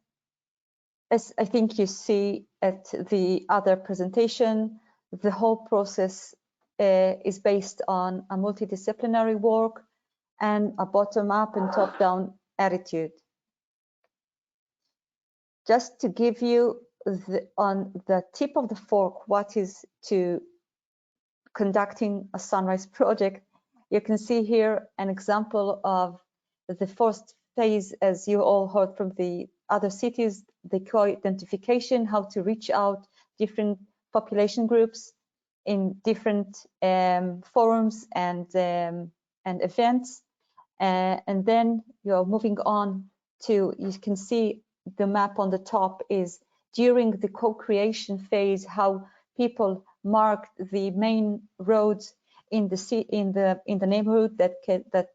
I think you see at the other presentation, the whole process is based on a multidisciplinary work and a bottom-up and top-down attitude. Just to give you on the tip of the fork what is to conducting a Sunrise project, you can see here an example of the first phase, as you all heard from the other cities, the co-identification, how to reach out different population groups in different forums and events. And then you're moving on to, you can see the map on the top is during the co-creation phase, how people marked the main roads in the neighborhood that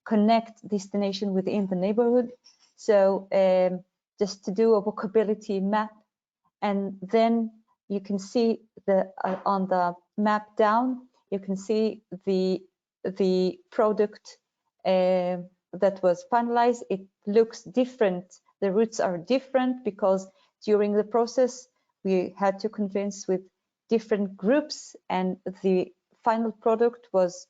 connect destination within the neighborhood. So just to do a walkability map, and then you can see on the map down, you can see the product that was finalized. It looks different. The routes are different because during the process we had to convince with different groups, and the final product was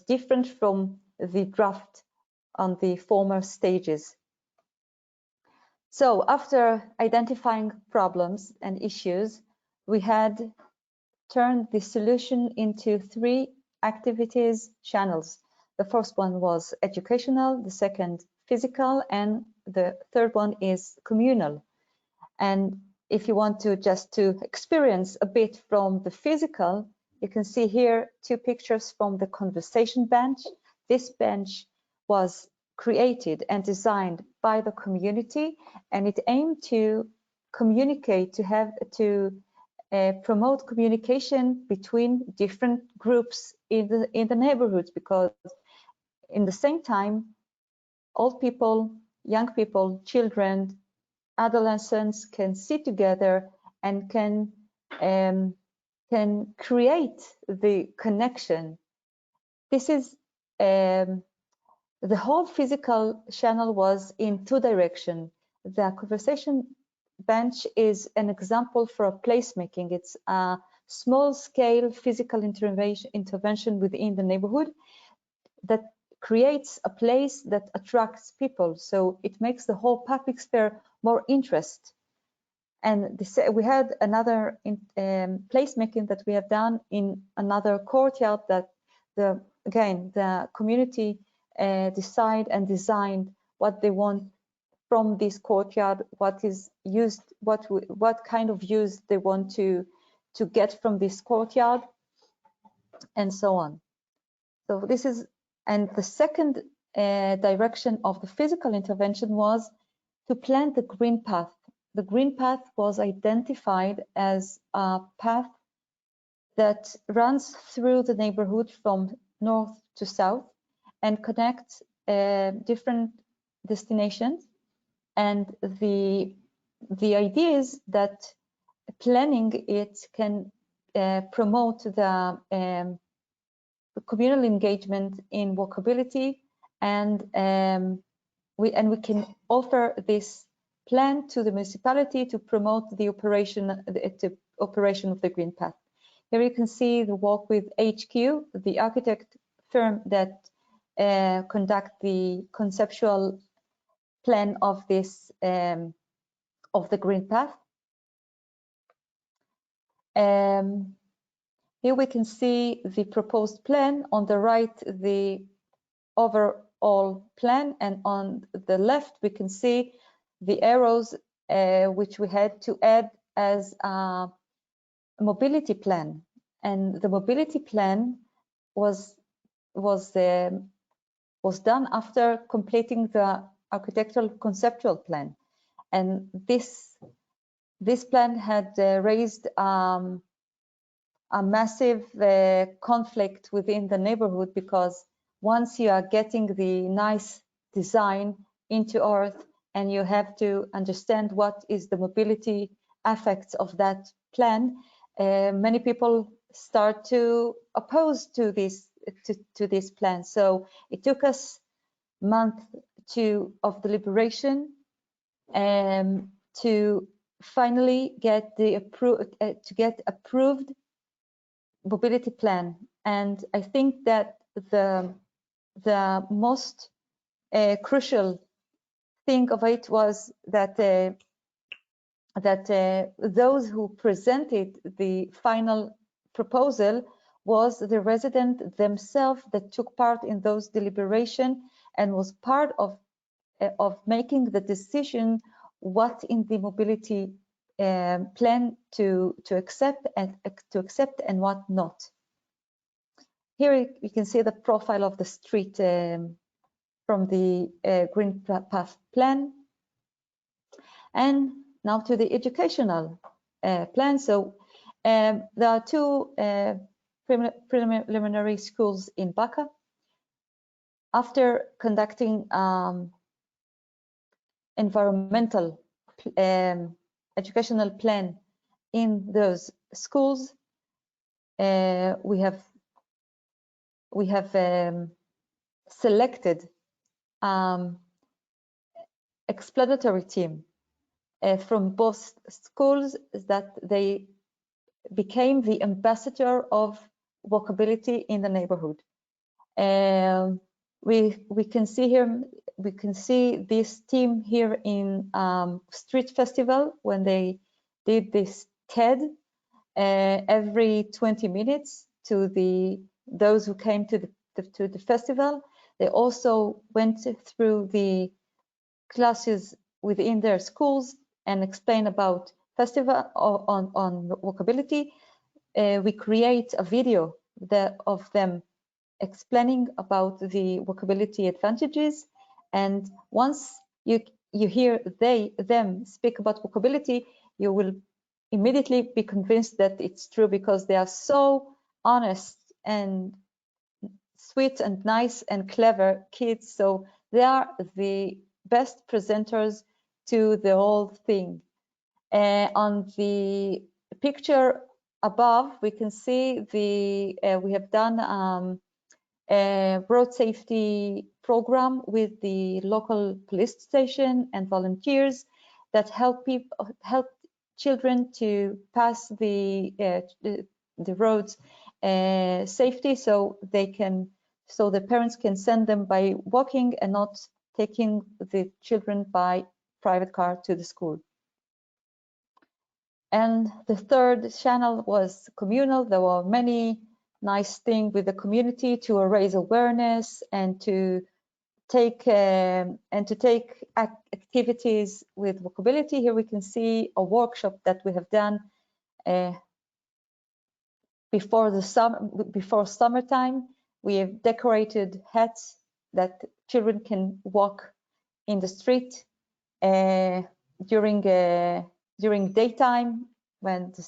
different from the draft on the former stages. So after identifying problems and issues, we had turned the solution into 3 activities channels. The first one was educational, the second physical, and the third one is communal. And if you want to just to experience a bit from the physical, you can see here 2 pictures from the conversation bench. This bench was created and designed by the community, and it aimed to communicate, to promote communication between different groups in the neighborhoods, because in the same time, old people, young people, children, adolescents can sit together and can create the connection. This is the whole physical channel was in 2 directions. The conversation bench is an example for a placemaking. It's a small-scale physical intervention within the neighborhood that creates a place that attracts people. So it makes the whole public sphere more interest. And we had another placemaking that we have done in another courtyard that again the community decide and designed what they want from this courtyard, what is used, what kind of use they want to get from this courtyard, and so on. So this is, and the second direction of the physical intervention was to plant the green path. The green path was identified as a path that runs through the neighborhood from north to south and connects different destinations. And the idea is that planning it can promote the communal engagement in walkability, and we can offer this plan to the municipality to promote the operation of the green path. Here you can see the walk with HQ, the architect firm that conduct the conceptual plan of this of the green path. Here we can see the proposed plan. On the right, the overall plan, and on the left we can see the arrows which we had to add as a mobility plan, and the mobility plan was done after completing the architectural conceptual plan, and this plan had raised a massive conflict within the neighborhood, because once you are getting the nice design into earth and you have to understand what is the mobility effects of that plan, many people start to oppose to this plan. So it took us month of deliberation to finally get the approved mobility plan. And I think that the most crucial thing of it was that those who presented the final proposal was the resident themselves that took part in those deliberation and was part of making the decision what in the mobility plan to accept and what not. Here you can see the profile of the street from the Green Path plan. And now to the educational plan. So there are two preliminary schools in Baca. After conducting environmental educational plan in those schools, we have selected explanatory team from both schools that they became the ambassador of walkability in the neighborhood. We can see here, we can see this team here in Street Festival when they did this TED every 20 minutes to those who came to the festival. They also went through the classes within their schools and explain about festival on walkability. We create a video of them explaining about the walkability advantages, and once you hear them speak about walkability, you will immediately be convinced that it's true, because they are so honest and sweet and nice and clever kids. So they are the best presenters to the whole thing. On the picture above, we can see we have done a road safety program with the local police station and volunteers that help children to pass the roads safety, so the parents can send them by walking and not taking the children by private car to the school. And the third channel was communal. There were many nice things with the community to raise awareness and to take activities with walkability. Here we can see a workshop that we have done before summertime. We have decorated hats that children can walk in the street during daytime when the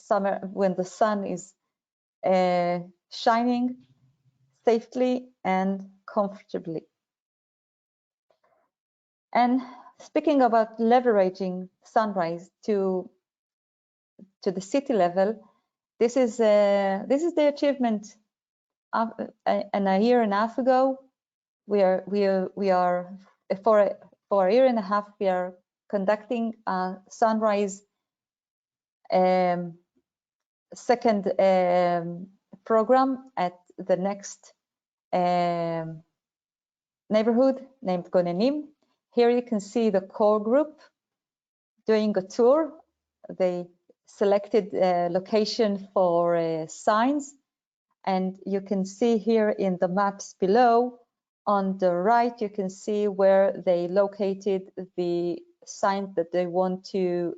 sun is shining safely and comfortably. And speaking about leveraging Sunrise to the city level, this is the achievement. And a year and a half ago, we are for a year and a half we are conducting a Sunrise second program at the next neighborhood named Gonenim. Here you can see the core group doing a tour. They selected a location for signs, and you can see here in the maps below on the right, you can see where they located the sign that they want to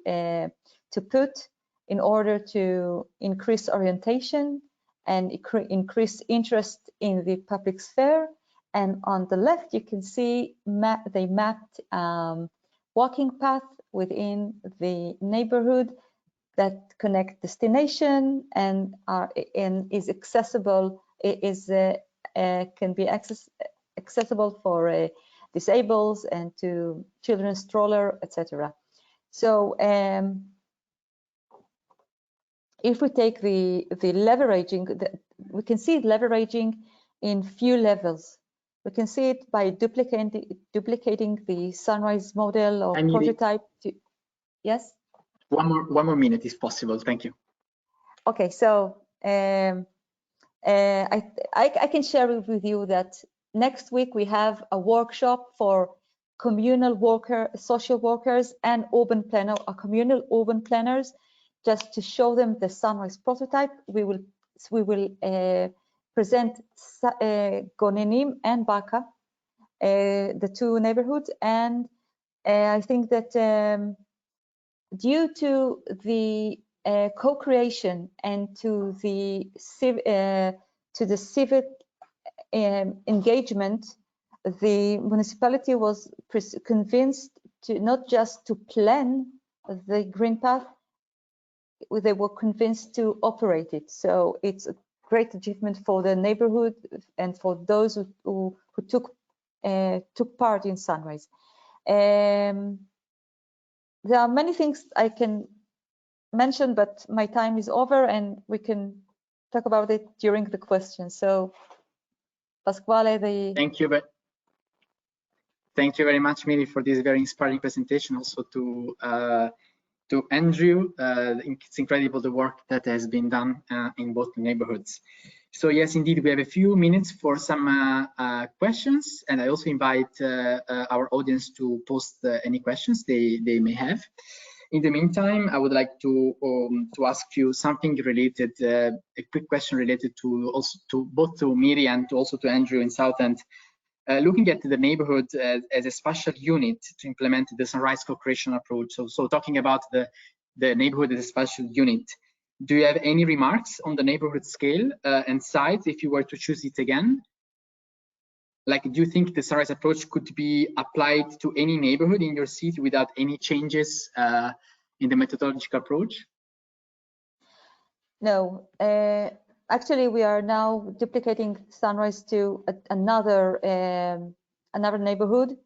put in order to increase orientation and increase interest in the public sphere. And on the left, you can see they mapped walking path within the neighborhood that connect destination and is accessible. Can be accessible for disabled and to children's stroller, etc. So if we take the leveraging, we can see it leveraging in few levels. We can see it by duplicating the Sunrise model or prototype. Yes. One more minute, if possible. Thank you. Okay, so I can share with you that next week we have a workshop for communal social workers and urban communal urban planners, just to show them the Sunrise prototype. We will present Gonenim and Baka, the two neighborhoods, and I think that due to the co-creation and to the civic engagement, the municipality was convinced to not just to plan the green path, they were convinced to operate it. So it's a great achievement for the neighborhood and for those who took part in Sunrise. There are many things I can mention, but my time is over and we can talk about it during the questions. So Pasquale, Thank you very much, Miri, for this very inspiring presentation. Also to Andrew, it's incredible the work that has been done in both neighborhoods. So yes, indeed, we have a few minutes for some questions, and I also invite our audience to post any questions they may have. In the meantime, I would like to ask you something related, a quick question related to both to Miri and also to Andrew in Southend. Looking at the neighborhood as a spatial unit to implement the Sunrise co-creation approach. So talking about the neighborhood as a spatial unit, do you have any remarks on the neighborhood scale and size if you were to choose it again? Like, do you think the Sunrise approach could be applied to any neighborhood in your city without any changes in the methodological approach? No. Actually, we are now duplicating Sunrise to another neighborhood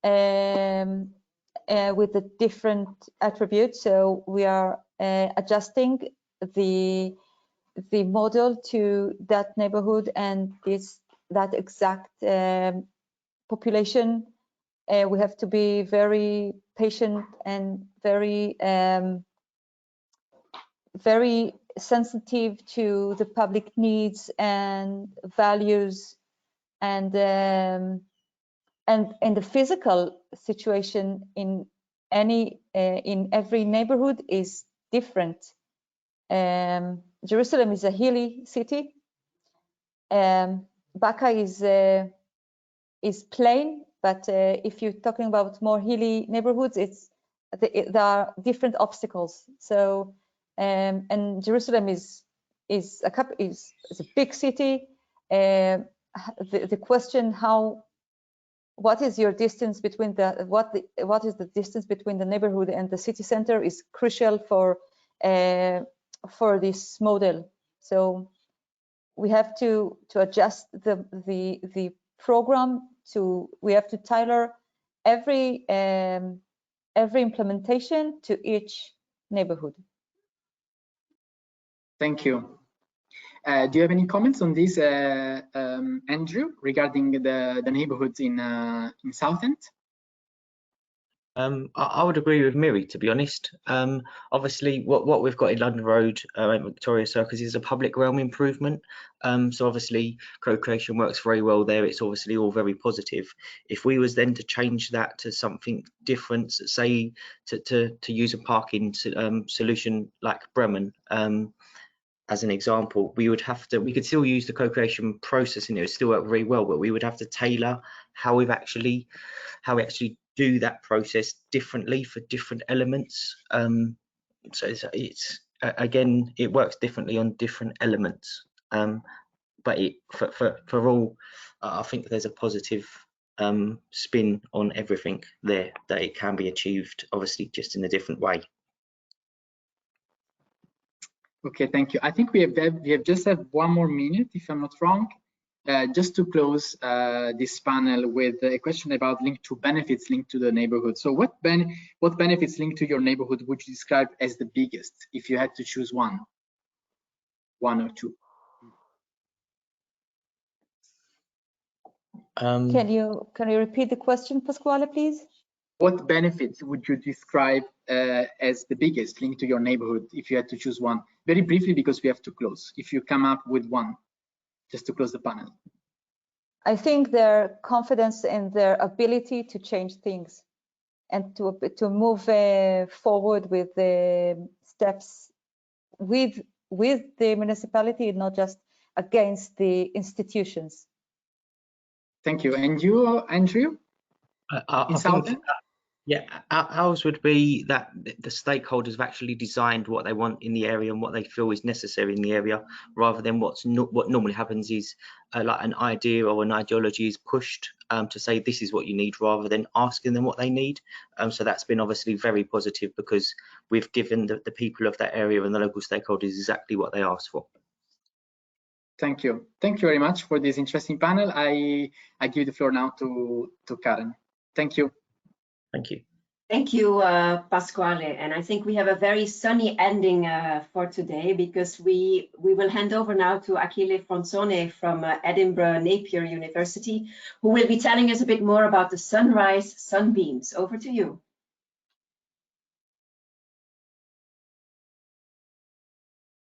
with a different attribute. So we are adjusting the model to that neighborhood and that exact population. We have to be very patient and very sensitive to the public needs and values, and the physical situation in every neighborhood is different. Jerusalem is a hilly city. Baka is plain, but if you're talking about more hilly neighborhoods, there are different obstacles. So and Jerusalem is a big city. The question what is your distance between what is the distance between the neighborhood and the city center is crucial for this model. So we have to adjust the program we have to tailor every implementation to each neighborhood. Thank you. Do you have any comments on this, Andrew, regarding the neighborhoods in Southend? I would agree with Miri, to be honest. Obviously, what we've got in London Road and Victoria Circus is a public realm improvement. So obviously, co-creation works very well there. It's obviously all very positive. If we was then to change that to something different, say to use a parking solution like Bremen, as an example, we could still use the co-creation process and it would still work very well, but we would have to tailor how we actually do that process differently for different elements. So it's again, it works differently on different elements, but for all, I think there's a positive spin on everything there, that it can be achieved, obviously just in a different way. Okay, thank you. I think we have just have 1 more minute, if I'm not wrong, just to close this panel with a question about benefits linked to the neighborhood. So what benefits linked to your neighborhood would you describe as the biggest, if you had to choose one or two? Can you repeat the question, Pasquale, please? What benefits would you describe as the biggest linked to your neighborhood if you had to choose one? Very briefly, because we have to close. If you come up with one, just to close the panel. I think their confidence in their ability to change things and to move forward with the steps with the municipality, not just against the institutions. Thank you. And you, Andrew? I think, yeah, ours would be that the stakeholders have actually designed what they want in the area and what they feel is necessary in the area, rather than what normally happens is like an idea or an ideology is pushed to say this is what you need, rather than asking them what they need. So that's been obviously very positive, because we've given the people of that area and the local stakeholders exactly what they asked for. Thank you. Thank you very much for this interesting panel. I give the floor now to Karen. Thank you. Thank you. Thank you, Pasquale. And I think we have a very sunny ending for today, because we will hand over now to Achille Fronzone from Edinburgh Napier University, who will be telling us a bit more about the sunrise sunbeams. Over to you.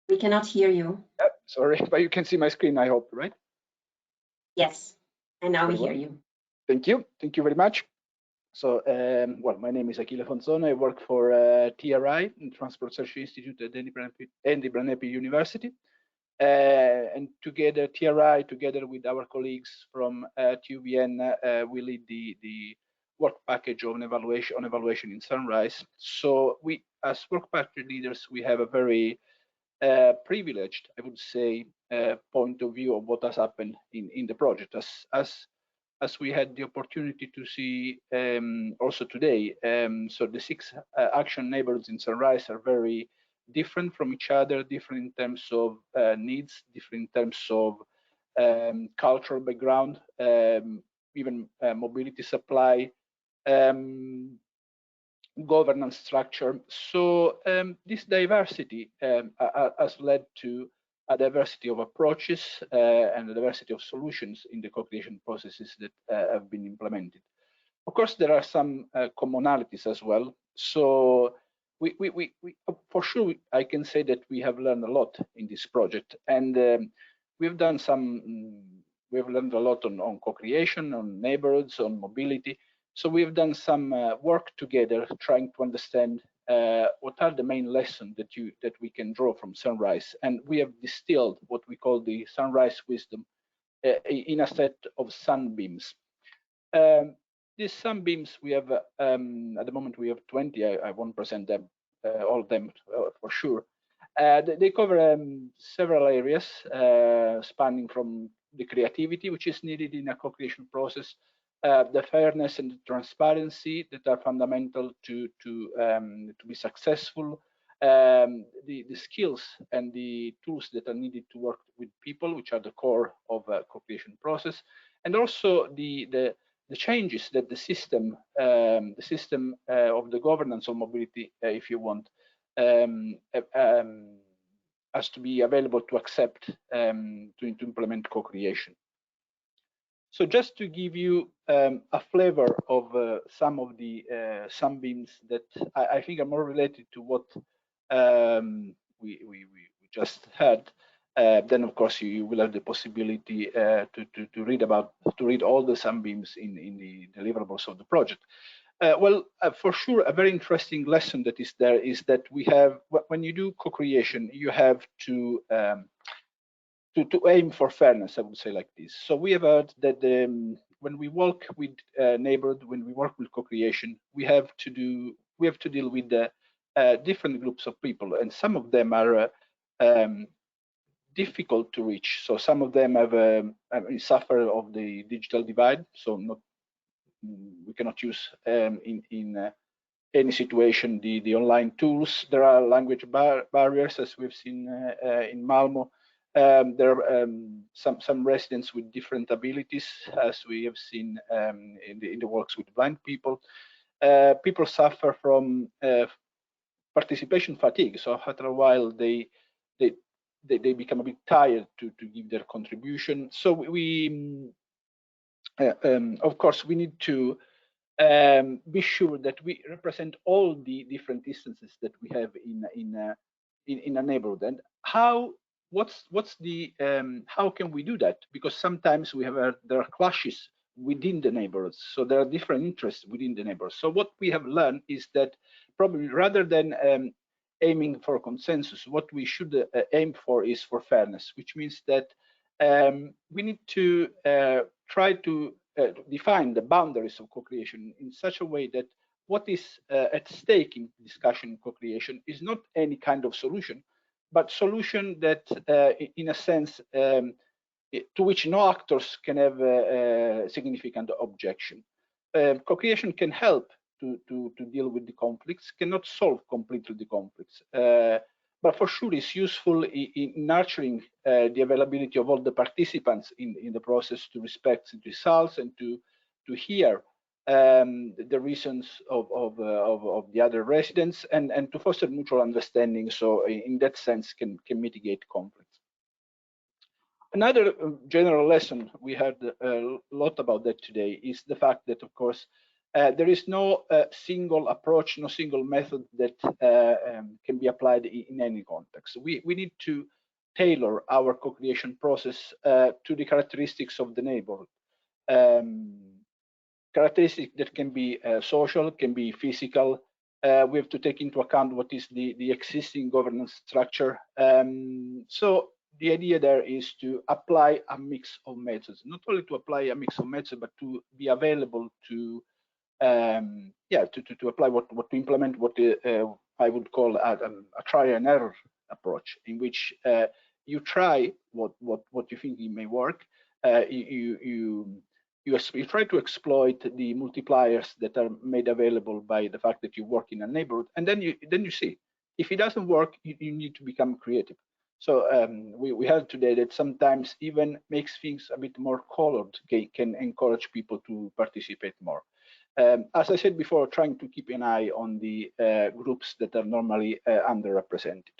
We cannot hear you. Sorry, but you can see my screen, I hope, right? Yes, and now we hear you. Thank you. Thank you very much. So, well, my name is Achille Fronzone. I work for TRI, Transport Research Institute at Edinburgh Napier University. And together, TRI, together with our colleagues from TU Vienna, we lead the work package on evaluation in Sunrise. So we, as work package leaders, we have a very privileged, I would say, point of view of what has happened in the project. As we had the opportunity to see also today, so the 6 action neighborhoods in Sunrise are very different from each other, different in terms of needs, different in terms of cultural background, even mobility supply, governance structure. So this diversity has led to a diversity of approaches and a diversity of solutions in the co-creation processes that have been implemented. Of course, there are some commonalities as well. So we for sure, I can say that we have learned a lot in this project, and we've learned a lot on co-creation, on neighborhoods, on mobility. So we've done some work together, trying to understand what are the main lessons that we can draw from Sunrise, and we have distilled what we call the Sunrise wisdom in a set of sunbeams. These sunbeams, we have at the moment we have 20. I won't present them all of them for sure. They cover several areas, spanning from the creativity which is needed in a co-creation process, the fairness and the transparency that are fundamental to be successful, the skills and the tools that are needed to work with people, which are the core of a co-creation process, and also the changes that the system of the governance of mobility, if you want, has to be available to accept to implement co-creation. So just to give you a flavor of some of the sunbeams that I think are more related to what we just heard, then of course you will have the possibility to read all the sunbeams in the deliverables of the project. Well, for sure, a very interesting lesson that is there is that we have, when you do co-creation, you have to aim for fairness, I would say like this. So we have heard that when we work with neighborhood, when we work with co-creation, we have to deal with the different groups of people, and some of them are difficult to reach. So some of them have suffer of the digital divide. So we cannot use in any situation the online tools. There are language barriers, as we've seen in Malmö. There are some residents with different abilities, as we have seen in the works with blind people. People suffer from participation fatigue. So after a while, they become a bit tired to give their contribution. So we of course, we need to be sure that we represent all the different instances that we have in a neighborhood. And what's the how can we do that? Because sometimes we have there are clashes within the neighborhoods, so there are different interests within the neighborhoods. So what we have learned is that probably rather than aiming for consensus, what we should aim for is for fairness, which means that we need to try to define the boundaries of co-creation in such a way that what is at stake in discussion co-creation is not any kind of solution, but solution that in a sense to which no actors can have a significant objection. Co-creation can help to deal with the conflicts, cannot solve completely the conflicts, but for sure it's useful in nurturing the availability of all the participants in the process to respect the results and to hear the reasons of the other residents and to foster mutual understanding. So in that sense can mitigate conflicts. Another general lesson, we heard a lot about that today, is the fact that, of course, there is no single approach, no single method that can be applied in any context. We need to tailor our co-creation process to the characteristics of the neighborhood. Characteristics that can be social, can be physical. We have to take into account what is the existing governance structure. So the idea there is to apply a mix of methods, not only to apply a mix of methods, but to be available to to apply to implement what I would call a trial and error approach, in which you try what you think it may work. You try to exploit the multipliers that are made available by the fact that you work in a neighborhood, and then you see if it doesn't work, you need to become creative. So we heard today that sometimes even makes things a bit more colored can encourage people to participate more. As I said before, trying to keep an eye on the groups that are normally underrepresented.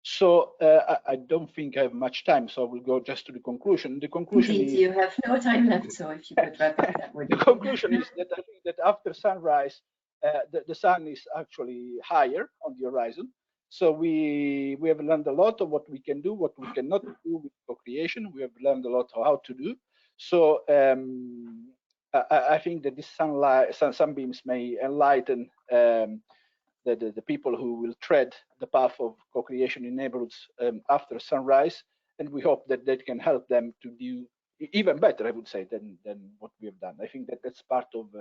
So I don't think I have much time, so I will go just to the conclusion. The conclusion Indeed, is you have no time left, so if you could wrap up, that would be. The conclusion is that I think that after sunrise, the sun is actually higher on the horizon. So we have learned a lot of what we can do, what we cannot do with co-creation. We have learned a lot of how to do. So I think that this sunbeams may enlighten the people who will tread the path of co-creation in neighborhoods after sunrise, and we hope that that can help them to do even better, I would say, than what we have done. I think that that's part of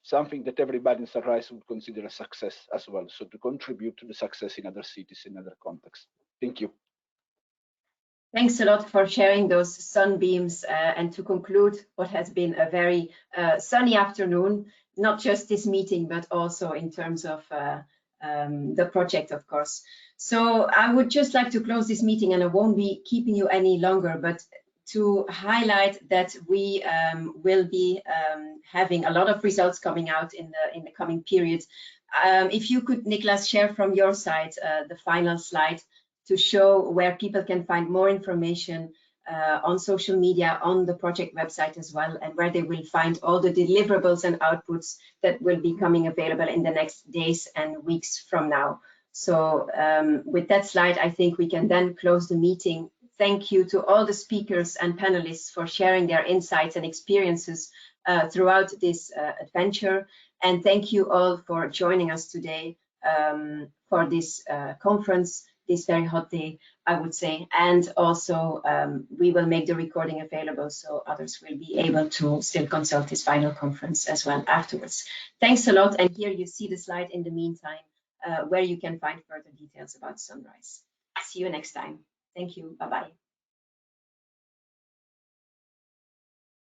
something that everybody in Sunrise would consider a success as well. So to contribute to the success in other cities, in other contexts. Thank you. Thanks a lot for sharing those sunbeams and to conclude what has been a very sunny afternoon, not just this meeting, but also in terms of the project, of course. So I would just like to close this meeting, and I won't be keeping you any longer, but to highlight that we will be having a lot of results coming out in the coming periods. If you could, Niklas, share from your side the final slide to show where people can find more information on social media, on the project website as well, and where they will find all the deliverables and outputs that will be coming available in the next days and weeks from now. So with that slide, I think we can then close the meeting. Thank you to all the speakers and panelists for sharing their insights and experiences throughout this adventure. And thank you all for joining us today for this conference. this very hot day, I would say. And also we will make the recording available so others will be able to still consult this final conference as well afterwards. Thanks a lot. And here you see the slide in the meantime where you can find further details about Sunrise. See you next time. Thank you. Bye-bye.